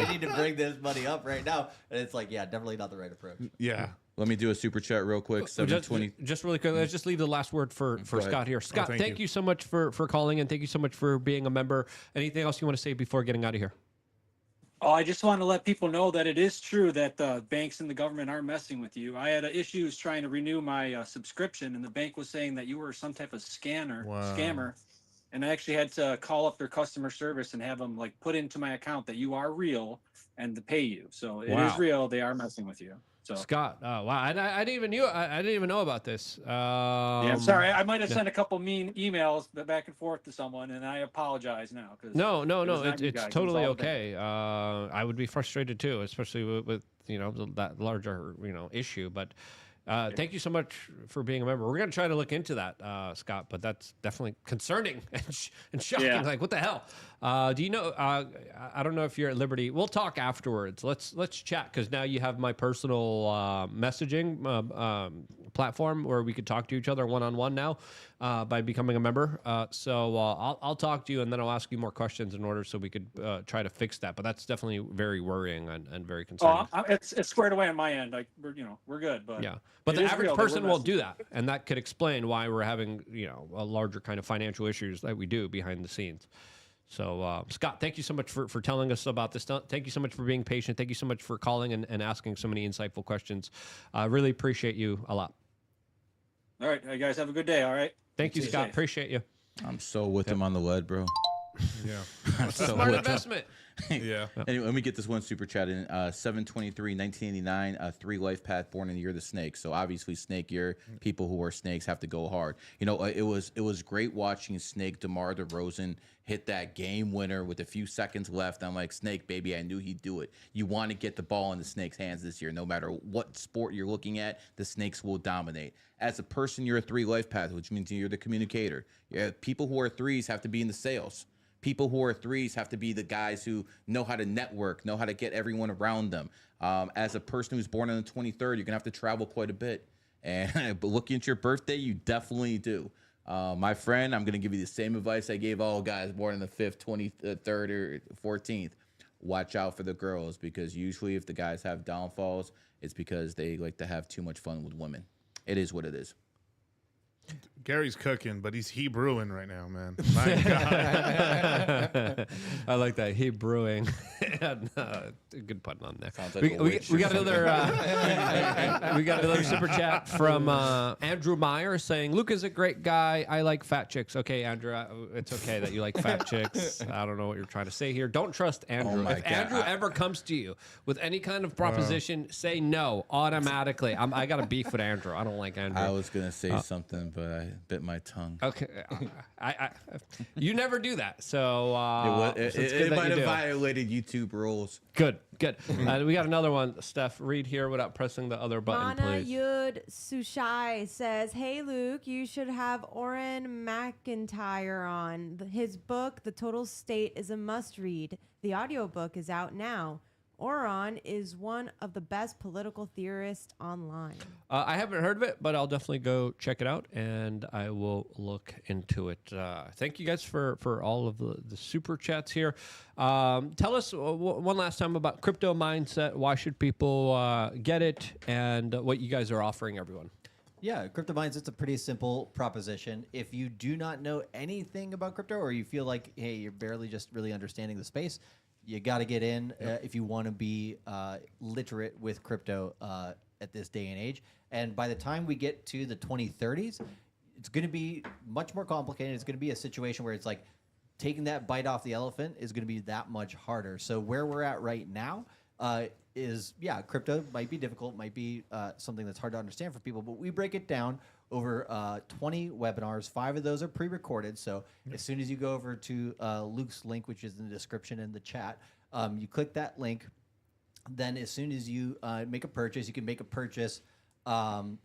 need to bring this money up right now, and it's like, definitely not the right approach. Yeah. Let me do a super chat real quick. 720. Just really quick. Let's just leave the last word for Scott here. Scott, thank you so much for calling, and thank you so much for being a member. Anything else you want to say before getting out of here? Oh, I just want to let people know that it is true that the banks and the government are messing with you. I had issues trying to renew my subscription, and the bank was saying that you were some type of scammer. And I actually had to call up their customer service and have them like put into my account that you are real and to pay you. So it is real. They are messing with you. So Scott, wow, I didn't even know about this. I'm sorry. I might have sent a couple mean emails back and forth to someone, and I apologize now. No, it's totally okay. I would be frustrated too, especially with that larger issue. But Thank you so much for being a member. We're going to try to look into that, Scott, but that's definitely concerning and shocking. Yeah. Like, what the hell? Do you know? I don't know if you're at liberty. We'll talk afterwards. Let's chat, because now you have my personal messaging platform where we could talk to each other one-on-one now by becoming a member. So I'll talk to you, and then I'll ask you more questions in order so we could try to fix that. But that's definitely very worrying and very concerning. It's squared away on my end. Like we're good, but Yeah, but it the is average real that we're person won't messing. do that, and that could explain why we're having a larger kind of financial issues that we do behind the scenes. So, Scott, thank you so much for telling us about this. Thank you so much for being patient. Thank you so much for calling and asking so many insightful questions. I really appreciate you a lot. All right, you guys have a good day. All right. Thank you, Stay Scott. safe. Appreciate you. I'm so with him on the lead, bro. Yeah. I'm so Smart with him. investment. Yeah. Anyway, let me get this one super chat in. 7/23, 1989, 3 life path, born in the year of the snake. So obviously, snake year. People who are snakes have to go hard. It was great watching Snake DeMar DeRozan hit that game winner with a few seconds left. I'm like, Snake, baby, I knew he'd do it. You want to get the ball in the Snake's hands this year. No matter what sport you're looking at, the Snakes will dominate. As a person, you're a 3 life path, which means you're the communicator. Yeah, people who are 3s have to be in the sales. People who are 3s have to be the guys who know how to network, know how to get everyone around them. As a person who's born on the 23rd, you're going to have to travel quite a bit. And but looking at your birthday, you definitely do. My friend, I'm going to give you the same advice I gave all guys born on the 5th, 23rd, or 14th. Watch out for the girls, because usually if the guys have downfalls, it's because they like to have too much fun with women. It is what it is. Gary's cooking, but he's Hebrewing right now, man. My God. I like that. He brewing. Good pun on there. Sounds like a witch we or got another. We got another super chat from Andrew Meyer saying, "Luke is a great guy. I like fat chicks." Okay, Andrew, it's okay that you like fat chicks. I don't know what you're trying to say here. Don't trust Andrew. my If God. Andrew ever comes to you with any kind of proposition, say no automatically. I got a beef with Andrew. I don't like Andrew. I was going to say something, but I bit my tongue. Okay, you never do that, so so it's good It that might you have do. violated YouTube rules. Good. We got another one. Steph, read here without pressing the other button, Mana please. Yud Sushai says, "Hey Luke, you should have Oren McIntyre on. His book, The Total State, is a must-read. The audiobook is out now. Oren is one of the best political theorists online." I haven't heard of it, but I'll definitely go check it out, and I will look into it. Thank you guys for all of the super chats here. Tell us one last time about crypto mindset. Why should people get it, and what you guys are offering everyone? Yeah, crypto mindset's a pretty simple proposition. If you do not know anything about crypto, or you feel like, hey, you're barely just really understanding the space, you got to get in if you want to be literate with crypto at this day and age. And by the time we get to the 2030s, it's going to be much more complicated. It's going to be a situation where it's like taking that bite off the elephant is going to be that much harder. So where we're at right now is, crypto might be difficult, might be something that's hard to understand for people, but we break it down over 20 webinars. 5 of those are pre-recorded. So as soon as you go over to Luke's link, which is in the description in the chat, you click that link. Then as soon as you make a purchase, you can make a purchase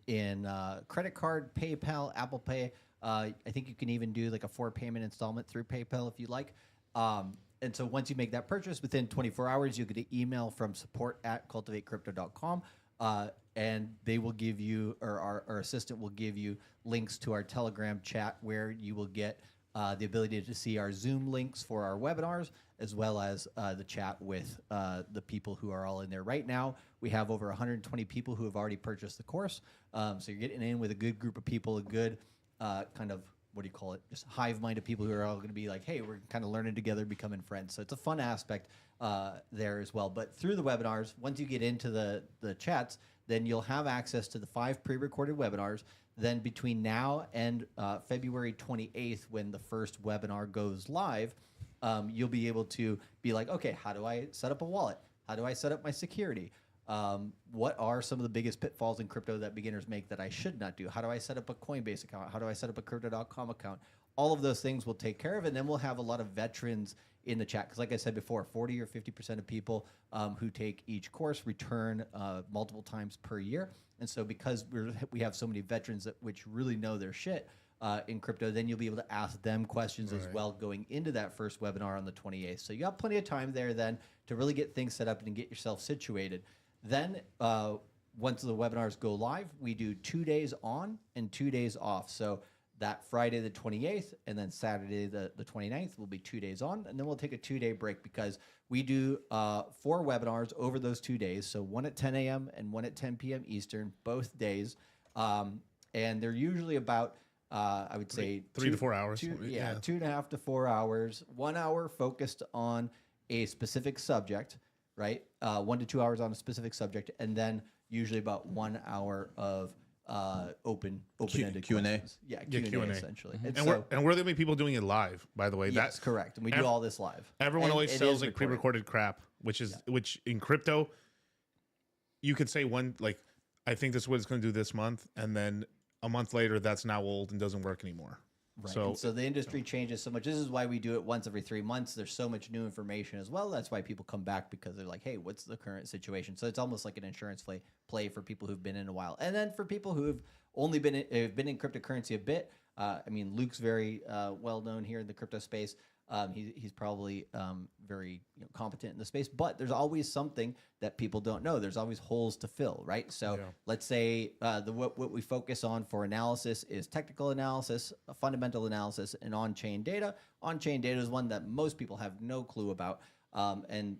in credit card, PayPal, Apple Pay. I think you can even do like a 4-payment installment through PayPal if you like. And so once you make that purchase, within 24 hours, you'll get an email from support@cultivatecrypto.com. And they will give you, or our assistant will give you links to our Telegram chat, where you will get the ability to see our Zoom links for our webinars, as well as the chat with the people who are all in there right now. We have over 120 people who have already purchased the course. So you're getting in with a good group of people, a good kind of, what do you call it? Just hive mind of people who are all going to be like, hey, we're kind of learning together, becoming friends. So it's a fun aspect there as well. But through the webinars, once you get into the chats, then you'll have access to the 5 pre-recorded webinars. Then between now and February 28th, when the first webinar goes live, you'll be able to be like, okay, how do I set up a wallet? How do I set up my security? What are some of the biggest pitfalls in crypto that beginners make that I should not do? How do I set up a Coinbase account? How do I set up a crypto.com account? All of those things we'll take care of, and then we'll have a lot of veterans in the chat. Because like I said before, 40 or 50% of people who take each course return multiple times per year. And so because we have so many veterans that which really know their shit in crypto, then you'll be able to ask them questions as well going into that first webinar on the 28th. So you got plenty of time there then to really get things set up and get yourself situated. Then once the webinars go live, we do 2 days on and 2 days off. So that Friday the 28th and then Saturday the 29th will be 2 days on, and then we'll take a 2-day break because we do 4 webinars over those 2 days. So one at 10 a.m. and one at 10 p.m. Eastern, both days. And they're usually about, I would say, 3 to 4 hours. 2.5 to 4 hours. 1 hour focused on a specific subject, right? 1 to 2 hours on a specific subject, and then usually about 1 hour of open-ended Q&A? questions. Yeah, Q&A essentially. And we're the only people doing it live, by the way. That's correct. And we do all this live. Everyone And always it sells is like recorded. pre-recorded crap, which in crypto, you could say I think this is what it's going to do this month, and then a month later, that's now old and doesn't work anymore. Right. So, And so the industry changes so much. This is why we do it once every 3 months. There's so much new information as well. That's why people come back, because they're like, hey, what's the current situation? So it's almost like an insurance play for people who've been in a while. And then for people who have only been in cryptocurrency a bit, I mean, Luke's very well known here in the crypto space. He's probably very competent in the space, but there's always something that people don't know. There's always holes to fill, right? So let's say what we focus on for analysis is technical analysis, fundamental analysis, and on-chain data. On-chain data is one that most people have no clue about, and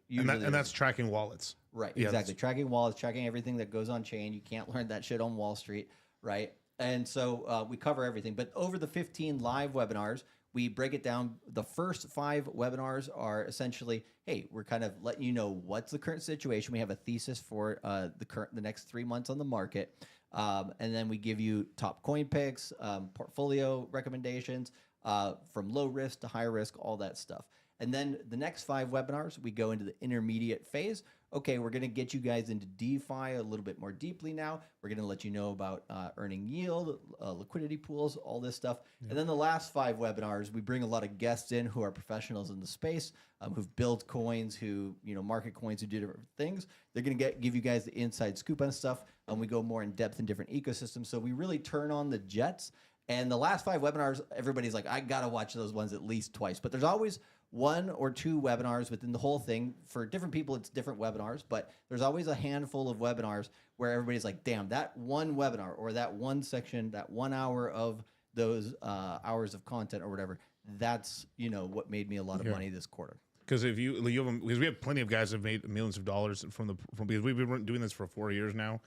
that's tracking wallets. Right, Yeah, exactly. Tracking wallets, tracking everything that goes on chain. You can't learn that shit on Wall Street, right? And so we cover everything. But over the 15 live webinars, we break it down. The first 5 webinars are essentially, hey, we're kind of letting you know what's the current situation. We have a thesis for the next 3 months on the market. And then we give you top coin picks, portfolio recommendations, from low risk to high risk, all that stuff. And then the next 5 webinars, we go into the intermediate phase. Okay, we're going to get you guys into DeFi a little bit more deeply now. We're going to let you know about earning yield, liquidity pools, all this stuff. And then the last 5 webinars, we bring a lot of guests in who are professionals in the space, who've built coins, who market coins, who do different things. They're going to give you guys the inside scoop on stuff, and we go more in depth in different ecosystems. So we really turn on the jets. And the last 5 webinars, everybody's like, I got to watch those ones at least twice. But there's always 1 or 2 webinars within the whole thing. For different people, it's different webinars, but there's always a handful of webinars where everybody's like, damn, that one webinar or that one section, that 1 hour of those hours of content or whatever, that's, what made me a lot of money this quarter. Because because we have plenty of guys that have made millions of dollars because we've been doing this for 4 years now.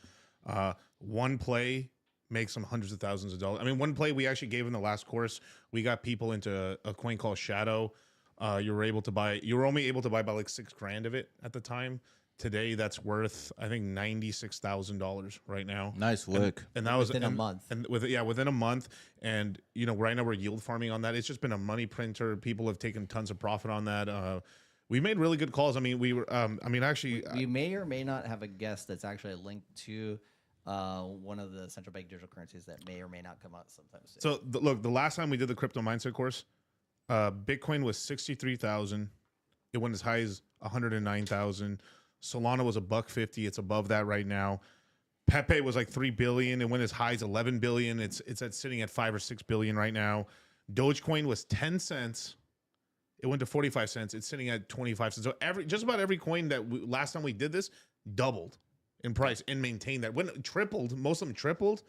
One play makes them hundreds of thousands of dollars. I mean, one play we actually gave in the last course, we got people into a coin called Shadow. You were only able to buy about like $6,000 of it at the time. Today, that's worth, I think, $96,000 right now. Nice lick. And that was within a month. And within a month. And right now we're yield farming on that. It's just been a money printer. People have taken tons of profit on that. We made really good calls. I mean, we may or may not have a guest that's actually linked to one of the central bank digital currencies that may or may not come out sometime soon. So the last time we did the crypto mindset course, Bitcoin was 63,000. It went as high as 109,000. Solana was $1.50. It's above that right now. Pepe was like 3 billion. It went as high as 11 billion. It's sitting at 5 or 6 billion right now. Dogecoin was 10 cents. It went to 45 cents. It's sitting at 25 cents. So just about every coin that last time we did this doubled in price and maintained that. When it tripled, most of them tripled,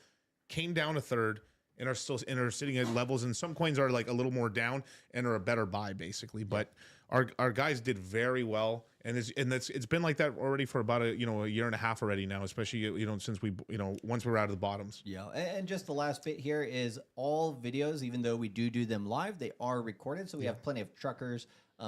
came down a third, and are sitting at levels. And some coins are like a little more down and are a better buy basically. But our guys did very well, and it's been like that already for about a year and a half already now, especially since we once we're out of the bottoms. Yeah, and just the last bit here is all videos, even though we do them live, they are recorded. So we have plenty of truckers,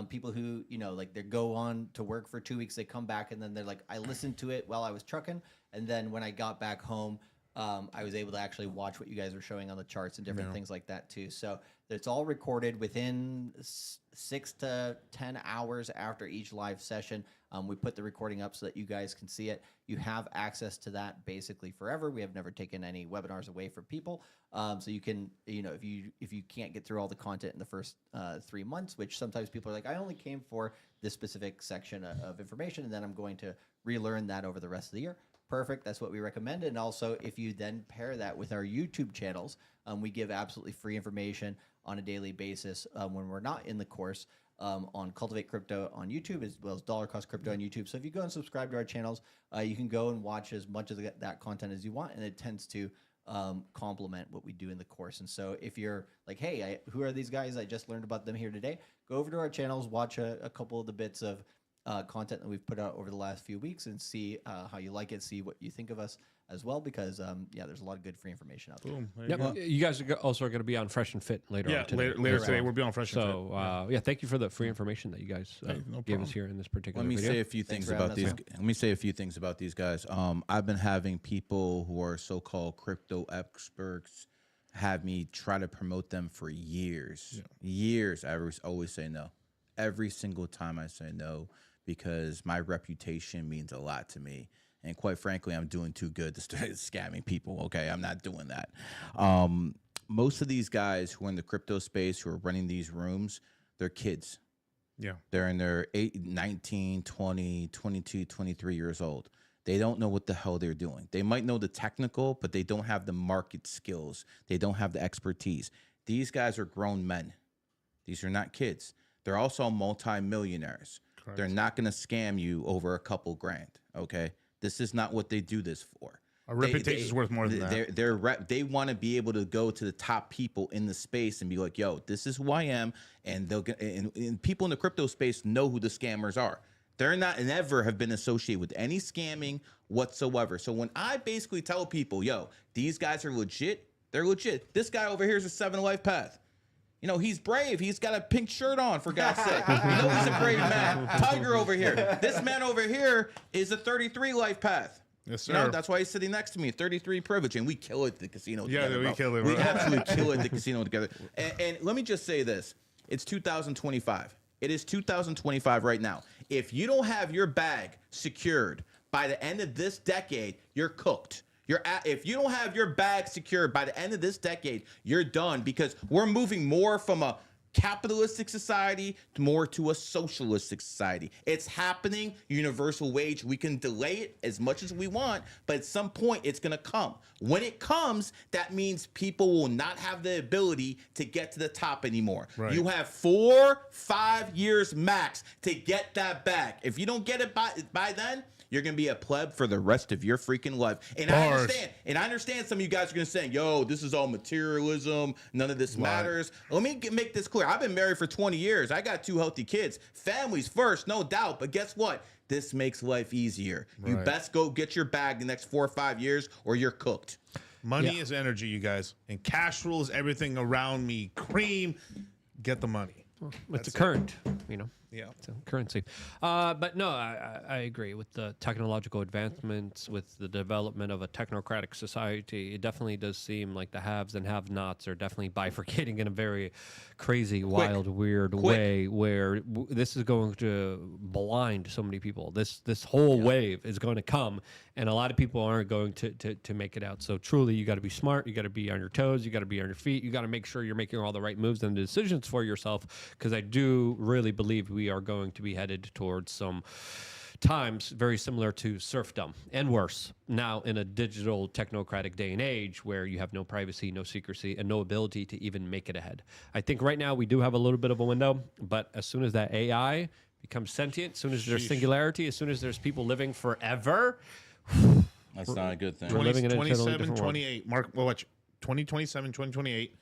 people who they go on to work for 2 weeks, they come back, and then they're like, I listened to it while I was trucking, and then when I got back home, I was able to actually watch what you guys were showing on the charts and different things like that too. So it's all recorded within 6 to 10 hours after each live session. We put the recording up so that you guys can see it. You have access to that basically forever. We have never taken any webinars away from people. So you can, if you can't get through all the content in the first 3 months, which sometimes people are like, I only came for this specific section of information, and then I'm going to relearn that over the rest of the year. Perfect. That's what we recommend. And also, if you then pair that with our YouTube channels, we give absolutely free information on a daily basis when we're not in the course on Cultivate Crypto on YouTube, as well as Dollar Cost Crypto on YouTube. So if you go and subscribe to our channels, you can go and watch as much of that content as you want, and it tends to complement what we do in the course. And so if you're like, hey, who are these guys? I just learned about them here today. Go over to our channels, watch a couple of the bits of content that we've put out over the last few weeks, and see how you like it, see what you think of us as well, because there's a lot of good free information out there. Boom. Yep. You guys are also going to be on Fresh and Fit later on today. Later today we'll be on Fresh and Fit. So thank you for the free information that you guys gave us here in this particular Let me video. say a few things about these. Let me say a few things about these guys. I've been having people who are so-called crypto experts have me try to promote them for years. Years. I always say no. Every single time I say no, because my reputation means a lot to me. And quite frankly, I'm doing too good to start scamming people. Okay, I'm not doing that. Most of these guys who are in the crypto space, who are running these rooms, they're kids. Yeah. They're in their 19, 20, 22, 23 years old. They don't know what the hell they're doing. They might know the technical, but they don't have the market skills. They don't have the expertise. These guys are grown men. These are not kids. They're also multi-millionaires. Correct. They're not going to scam you over a couple grand, okay? This is not what they do this for. Our reputation is worth more than that. They want to be able to go to the top people in the space and be like, yo, this is who I am. And they'll get, and people in the crypto space know who the scammers are. They're not and never have been associated with any scamming whatsoever. So when I basically tell people, yo, these guys are legit, they're legit. This guy over here is a 7 life path. You know, he's brave. He's got a pink shirt on, for God's sake. You know he's a brave man. Tiger over here. This man over here is a 33 life path. Yes, sir. You know, that's why he's sitting next to me. 33 privilege, and we kill it at the casino together. Yeah, we kill it. We absolutely kill it at the casino together. And let me just say this. It's 2025. It is 2025 right now. If you don't have your bag secured by the end of this decade, you're cooked. If you don't have your bag secured by the end of this decade, you're done, because we're moving more from a capitalistic society more to a socialistic society. It's happening. Universal wage, we can delay it as much as we want, but at some point it's going to come. When it comes, that means people will not have the ability to get to the top anymore. Right. You have 4-5 years max to get that back. If you don't get it by then, you're going to be a pleb for the rest of your freaking life. And I understand some of you guys are going to say, yo, this is all materialism. None of this matters. Let me make this clear. I've been married for 20 years. I got 2 healthy kids. Families first, no doubt. But guess what? This makes life easier. Right. You best go get your bag the next 4 or 5 years, or you're cooked. Money is energy, you guys. And cash rules everything around me. Cream, get the money. Well, it's a current, you know. Yeah, it's a currency. But no, I agree with the technological advancements, with the development of a technocratic society. It definitely does seem like the haves and have-nots are definitely bifurcating in a very crazy, wild, weird way, where this is going to blind so many people. This whole wave is going to come, and a lot of people aren't going to make it out. So truly, you got to be smart. You got to be on your toes. You got to be on your feet. You got to make sure you're making all the right moves and decisions for yourself, because I do really believe we are going to be headed towards some times very similar to serfdom, and worse now in a digital technocratic day and age where you have no privacy, no secrecy, and no ability to even make it ahead. I think right now we do have a little bit of a window, but as soon as that AI becomes sentient, as soon as there's singularity, as soon as there's people living forever, that's not a good thing. We're living in a 27, 28. Mark, well, watch 2027, 2028.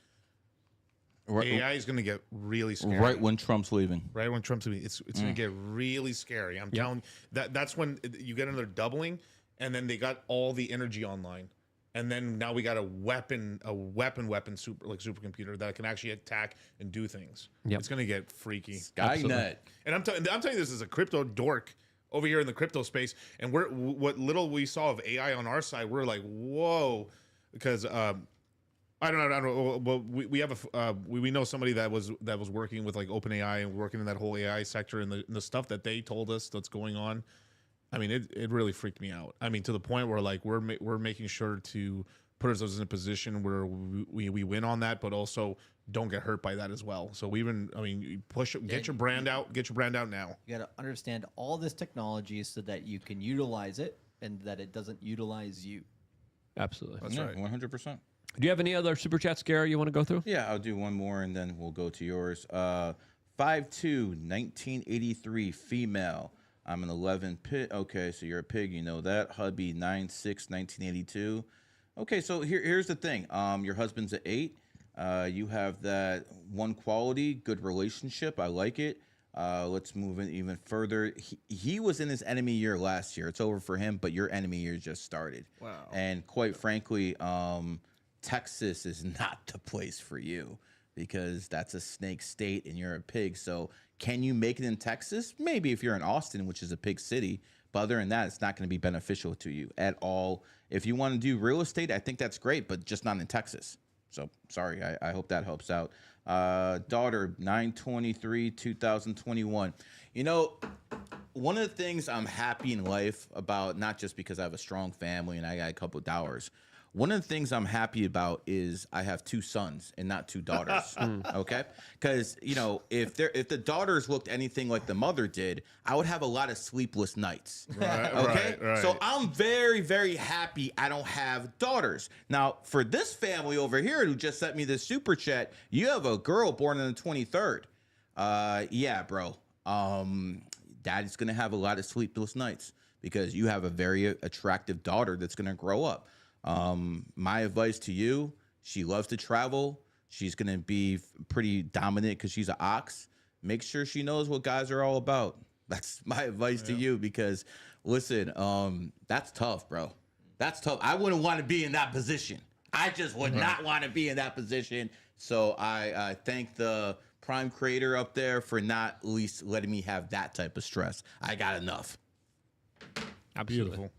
AI is going to get really scary. Right when Trump's leaving. Right when Trump's leaving. It's going to get really scary. I'm telling you. That's when you get another doubling, and then they got all the energy online. And then now we got a weapon supercomputer that can actually attack and do things. Yep. It's going to get freaky. Skynet. And I'm telling you this as a crypto dork over here in the crypto space, and what little we saw of AI on our side, we're like, whoa. because I don't know. Well, we have we know somebody that was working with like OpenAI and working in that whole AI sector, and the stuff that they told us that's going on. I mean, it really freaked me out. I mean, to the point where like we're making sure to put ourselves in a position where we win on that, but also don't get hurt by that as well. So get your brand out, now. You got to understand all this technology so that you can utilize it and that it doesn't utilize you. Absolutely. That's right. 100%. Do you have any other super chats, Gary, you want to go through? Yeah, I'll do one more and then we'll go to yours. 5'2", 1983, female. I'm an 11 pit. Okay, so you're a pig, you know that. Hubby 9'6", 1982. Okay, so here's the thing. Your husband's an 8. You have that one quality, good relationship. I like it. Let's move in even further. He was in his enemy year last year. It's over for him, but your enemy year just started. Wow. And quite frankly, Texas is not the place for you because that's a snake state and you're a pig. So can you make it in Texas? Maybe if you're in Austin, which is a pig city. But other than that, it's not going to be beneficial to you at all. If you want to do real estate, I think that's great, but just not in Texas. So sorry, I hope that helps out. Daughter, 9/23, 2021. You know, one of the things I'm happy in life about, not just because I have a strong family and I got a couple of dollars, one of the things I'm happy about is I have 2 sons and not 2 daughters. Okay, because you know if the daughters looked anything like the mother did, I would have a lot of sleepless nights. Right, okay, right. So I'm very, very happy I don't have daughters. Now for this family over here who just sent me this super chat, you have a girl born on the 23rd. Yeah, bro. Daddy's gonna have a lot of sleepless nights because you have a very attractive daughter that's gonna grow up. My advice to you, she loves to travel. She's going to be pretty dominant because she's an ox. Make sure she knows what guys are all about. That's my advice to you because, listen, that's tough, bro. That's tough. I wouldn't want to be in that position. I just would not want to be in that position. So I thank the Prime creator up there for not at least letting me have that type of stress. I got enough. Absolutely. Beautiful.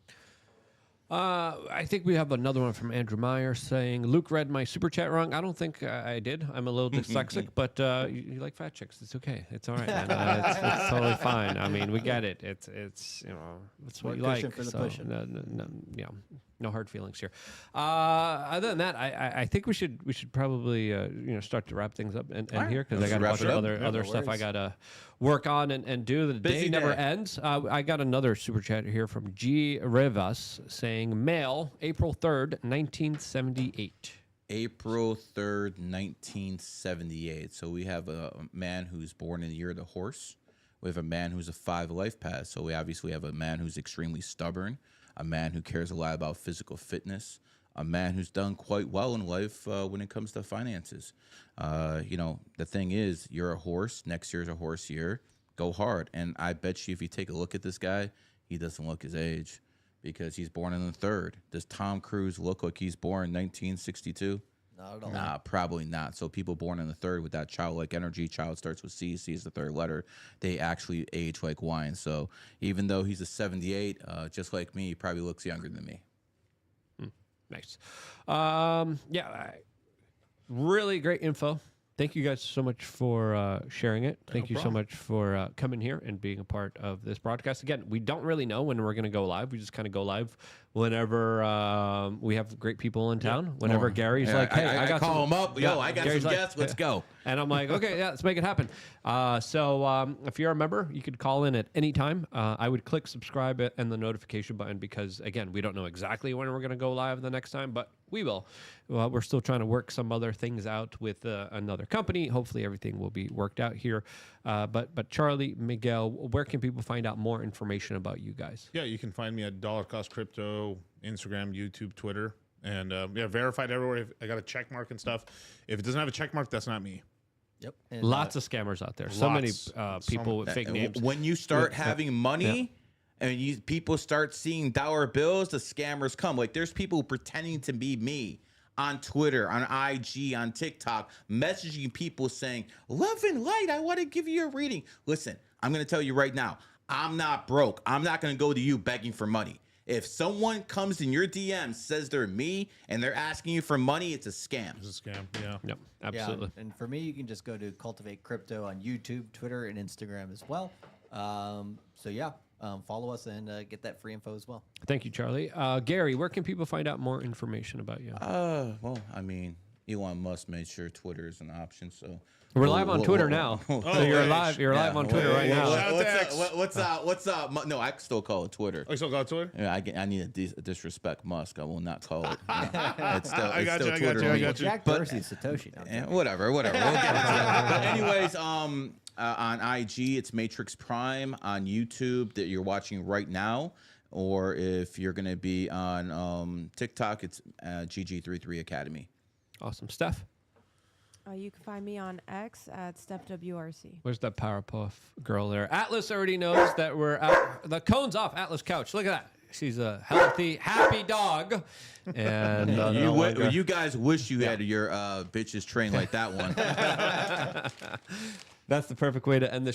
I think we have another one from Andrew Meyer saying, Luke read my super chat wrong. I don't think I did. I'm a little dyslexic, but you like fat chicks. It's okay. It's all right, man. It's totally fine. I mean, we get it. It's you know, it's what you like. For the So, pushing. no hard feelings here. Other than that, I think we should probably start to wrap things up and here because I got a bunch of other stuff I gotta work on and do. The Busy day never day. ends. I got another super chat here from G Rivas saying male, April 3rd, 1978. April 3rd, 1978. So we have a man who's born in the year of the horse. We have a man who's a 5 life path. So we obviously have a man who's extremely stubborn, a man who cares a lot about physical fitness, a man who's done quite well in life when it comes to finances. The thing is, you're a horse. Next year's a horse year. Go hard. And I bet you if you take a look at this guy, he doesn't look his age because he's born in the 3rd. Does Tom Cruise look like he's born in 1962? Not at all. Nah, probably not. So people born in the 3rd with that childlike energy, child starts with C, C is the 3rd letter, they actually age like wine. So even though he's a 78, just like me, he probably looks younger than me. Nice. Really great info. Thank you guys so much for sharing it. Thank you so much for coming here and being a part of this broadcast. Again, we don't really know when we're going to go live. We just kind of go live whenever we have great people in town. Whenever Gary's like, hey, I got call some, him up. Yo, I got Gary's some like, guests. Let's go. And I'm like, okay, yeah, let's make it happen. So if you're a member, you could call in at any time. I would click subscribe and the notification button because, again, we don't know exactly when we're going to go live the next time, but we will. Well, we're still trying to work some other things out with another company. Hopefully everything will be worked out here. But Charlie, Miguel, where can people find out more information about you guys? Yeah, you can find me at Dollar Cost Crypto, Instagram, YouTube, Twitter. And verified everywhere. I got a check mark and stuff. If it doesn't have a check mark, that's not me. Yep. And, Lots of scammers out there. So many Lots. people with fake names. When you start having money and people start seeing dollar bills, the scammers come. Like there's people pretending to be me on Twitter, on IG, on TikTok, messaging people saying, love and light, I want to give you a reading. Listen, I'm going to tell you right now, I'm not broke. I'm not going to go to you begging for money. If someone comes in your DM, says they're me, and they're asking you for money, it's a scam. It's a scam. Yeah. Yep, absolutely. Yeah, and for me, you can just go to Cultivate Crypto on YouTube, Twitter, and Instagram as well. So yeah, follow us and get that free info as well. Thank you, Charlie. Gary, where can people find out more information about you? Well, I mean, Elon Musk made sure Twitter is an option, so We're live on Twitter now. So you're right. live. You're live on Twitter right now. What's up? What's up? No, I can still call it Twitter. Oh, you still got Twitter? Yeah, I need to disrespect Musk. I will not call it. It's still, I got it's you, still I got Twitter. you, I to me. got you. Jack Dorsey's Satoshi now. Yeah, whatever. We'll get into that. But anyways, on IG, it's Matrix Prime. On YouTube, that you're watching right now, or if you're gonna be on TikTok, it's GG33 Academy. Awesome. Steph, You can find me on X at StepWRC. where's that Powerpuff girl there? Atlas already knows that we're out. The cone's off Atlas couch. Look at that. She's a healthy, happy dog. And You guys wish you had your bitches trained like that one. that's the perfect way to end the